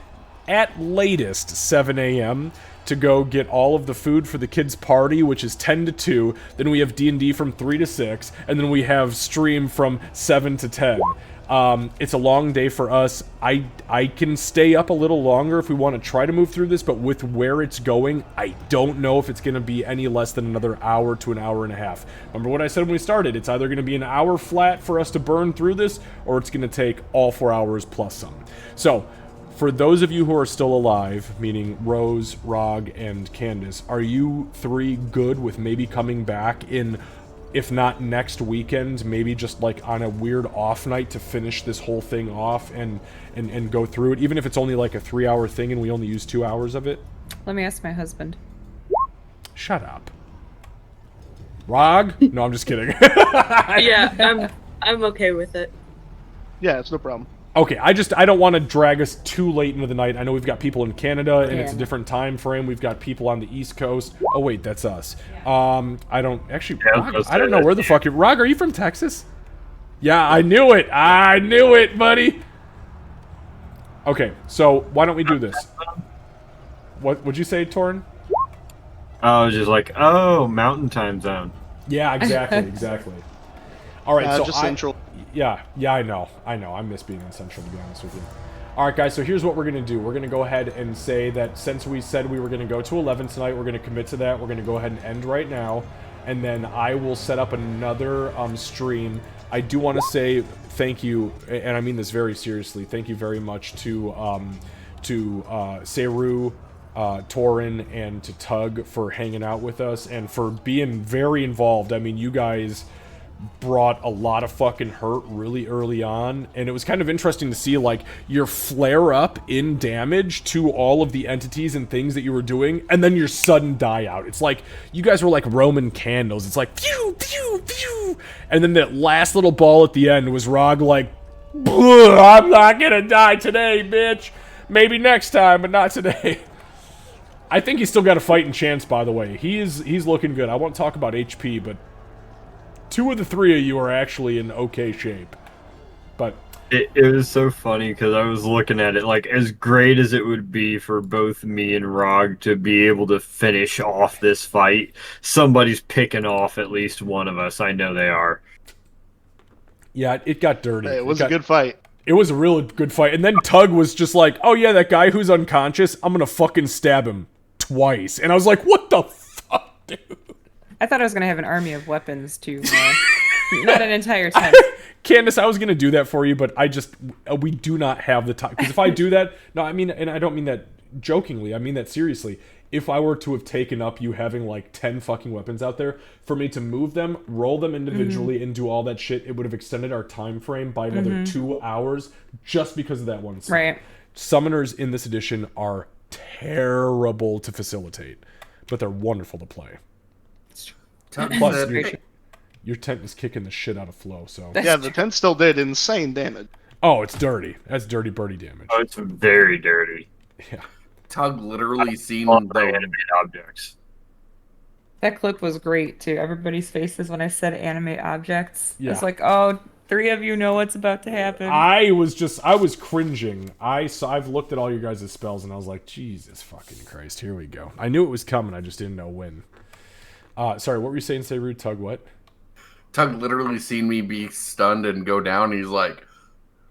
latest 7 a.m. to go get all of the food for the kids' party, which is 10 to 2. Then we have D&D from 3 to 6. And then we have stream from 7 to 10. It's a long day for us. I can stay up a little longer if we want to try to move through this, but with where it's going, I don't know if it's going to be any less than another hour to an hour and a half. Remember what I said when we started? It's either going to be an hour flat for us to burn through this, or it's going to take all 4 hours plus some. So, for those of you who are still alive, meaning Rose, Rog, and Candace, are you 3 good with maybe coming back in, if not next weekend, maybe just like on a weird off night to finish this whole thing off and go through it, even if it's only like a 3-hour thing and we only use 2 hours of it? Let me ask my husband. Shut up. Rog? No, I'm just kidding. Yeah, I'm okay with it. Yeah, it's no problem. Okay, I don't want to drag us too late into the night. I know we've got people in Canada, and it's a different time frame. We've got people on the East Coast. Oh, wait, that's us. I don't... Actually, Rog, I don't know where the fuck you... Rog, are you from Texas? Yeah, I knew it. I knew it, buddy. Okay, so why don't we do this? What would you say, Torrin? I was just like, oh, mountain time zone. Yeah, exactly, exactly. All right, so just Central. Yeah, I know. I miss being in Central, to be honest with you. All right, guys, so here's what we're going to do. We're going to go ahead and say that since we said we were going to go to 11 tonight, we're going to commit to that. We're going to go ahead and end right now, and then I will set up another stream. I do want to say thank you, and I mean this very seriously, thank you very much to Seru, Torrin, and to Tug for hanging out with us and for being very involved. I mean, you guys brought a lot of fucking hurt really early on, and it was kind of interesting to see like your flare up in damage to all of the entities and things that you were doing, and then your sudden die out. It's like you guys were like Roman candles. It's like pew pew pew, and then that last little ball at the end was Rog like, I'm not gonna die today, bitch. Maybe next time, but not today. I think he's still got a fighting chance, by the way. He's looking good. I won't talk about HP, but 2 of the 3 of you are actually in okay shape. But it was so funny because I was looking at it like as great as it would be for both me and Rog to be able to finish off this fight. Somebody's picking off at least one of us. I know they are. Yeah, it got dirty. Hey, it was a good fight. It was a real good fight. And then Tug was just like, oh yeah, that guy who's unconscious, I'm gonna fucking stab him twice. And I was like, what the fuck, dude? I thought I was going to have an army of weapons to... not an entire tent. Candace, I was going to do that for you, but we do not have the time. Because if I do that... No, I mean, and I don't mean that jokingly. I mean that seriously. If I were to have taken up you having like 10 fucking weapons out there, for me to move them, roll them individually, and do all that shit, it would have extended our time frame by another 2 hours just because of that one scene. Right. Summoners in this edition are terrible to facilitate, but they're wonderful to play. Plus, your tent is kicking the shit out of Flo, so... Yeah, the tent still did insane damage. Oh, it's dirty. That's dirty birdie damage. Oh, it's very dirty. Yeah. Tug literally seen the the objects. That clip was great, too. Everybody's faces when I said animate objects. Yeah. It's like, oh, 3 of you know what's about to happen. I was cringing. I've looked at all your guys' spells, and I was like, Jesus fucking Christ, here we go. I knew it was coming, I just didn't know when. Sorry, what were you saying, Sayru? Tug what? Tug literally seen me be stunned and go down. He's like,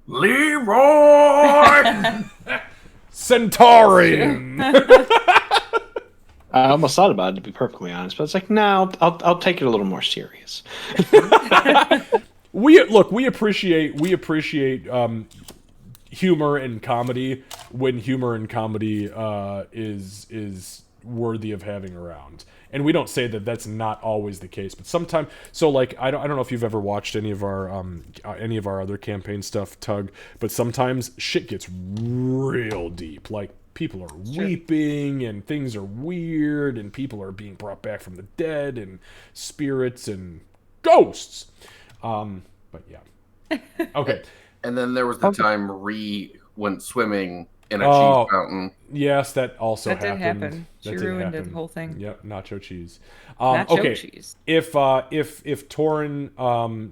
Leroy! Centaurian! I almost thought about it, to be perfectly honest, but it's like, no, I'll take it a little more serious. We appreciate humor and comedy when humor and comedy is worthy of having around. And we don't say that that's not always the case, but sometimes. So like, I don't know if you've ever watched any of our other campaign stuff, Tug, but sometimes shit gets real deep. Like people are weeping and things are weird and people are being brought back from the dead and spirits and ghosts. But yeah. Okay. And then there was the time Ree went swimming in a cheese fountain. Yes, that also happened. Did happen. She ruined the whole thing. Yep, nacho cheese. Nacho cheese. If Torin,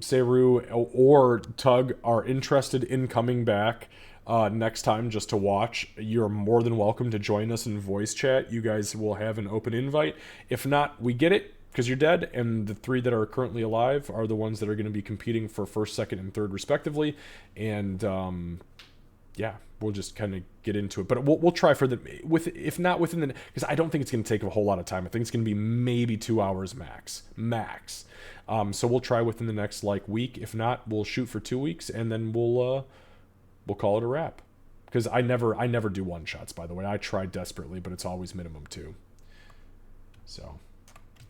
Seru, or Tug are interested in coming back next time just to watch, you're more than welcome to join us in voice chat. You guys will have an open invite. If not, we get it, because you're dead, and the 3 that are currently alive are the ones that are going to be competing for first, second, and third respectively. And yeah, we'll just kind of get into it, but we'll try for if not within the, because I don't think it's going to take a whole lot of time. I think it's going to be maybe 2 hours max. So we'll try within the next week. If not, we'll shoot for 2 weeks, and then we'll call it a wrap. Because I never do one shots, by the way. I try desperately, but it's always minimum 2. So.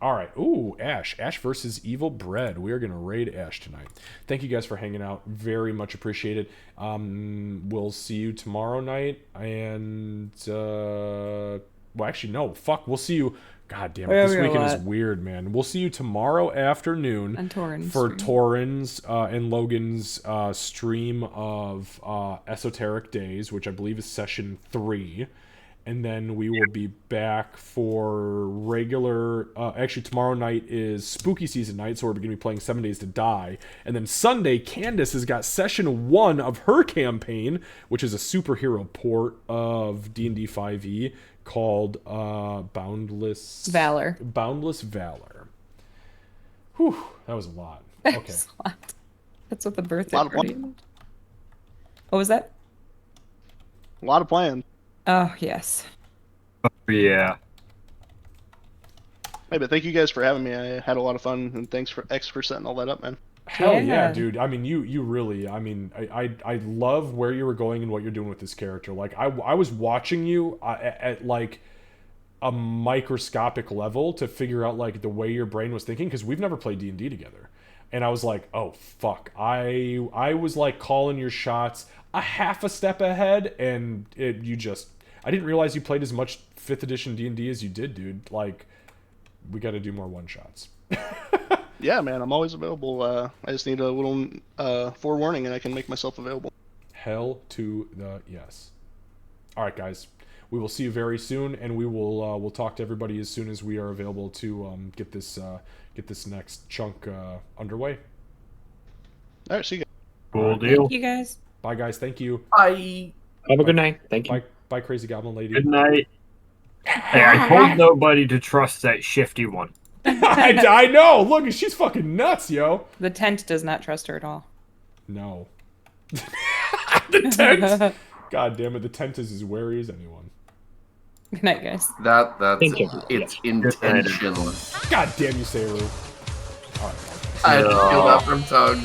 All right. Ooh, Ash. Ash versus Evil Bread. We are going to raid Ash tonight. Thank you guys for hanging out. Very much appreciated. We'll see you tomorrow night. And, well, actually, no. Fuck. We'll see you. God damn it. This weekend is weird, man. We'll see you tomorrow afternoon for Torin's and Logan's stream of Esoteric Days, which I believe is session 3. And then we will be back for regular... actually, tomorrow night is spooky season night, so we're going to be playing 7 Days to Die. And then Sunday, Candace has got session 1 of her campaign, which is a superhero port of D&D 5e called Boundless... Valor. Boundless Valor. Whew, that was a lot. Okay. That's a lot. That's what the birthday party... What was that? A lot of plans. Oh, yes. Yeah. Hey, but thank you guys for having me. I had a lot of fun, and thanks for X for setting all that up, man. Hell yeah, dude. I mean, you really, I mean, I love where you were going and what you're doing with this character. Like, I was watching you at a microscopic level to figure out, the way your brain was thinking, because we've never played D&D together. And I was like, oh, fuck. I was, calling your shots a half a step ahead, and I didn't realize you played as much 5th edition D&D as you did, dude. We got to do more one-shots. Yeah, man, I'm always available. I just need a little forewarning, and I can make myself available. Hell to the yes. All right, guys. We will see you very soon, and we will we'll talk to everybody as soon as we are available to get this next chunk underway. All right, see you guys. Cool. Cool deal. Thank you guys. Bye, guys. Thank you. Bye. Have a good night. Thank you. Bye, crazy goblin lady. Good night. Hey, I told nobody to trust that shifty one. I know. Look, she's fucking nuts, yo. The tent does not trust her at all. No. The tent. God damn it. The tent is as wary as anyone. Good night, guys. That's Thank you. it's intentional. God damn you, Saru. All right. I had to feel that from Tug.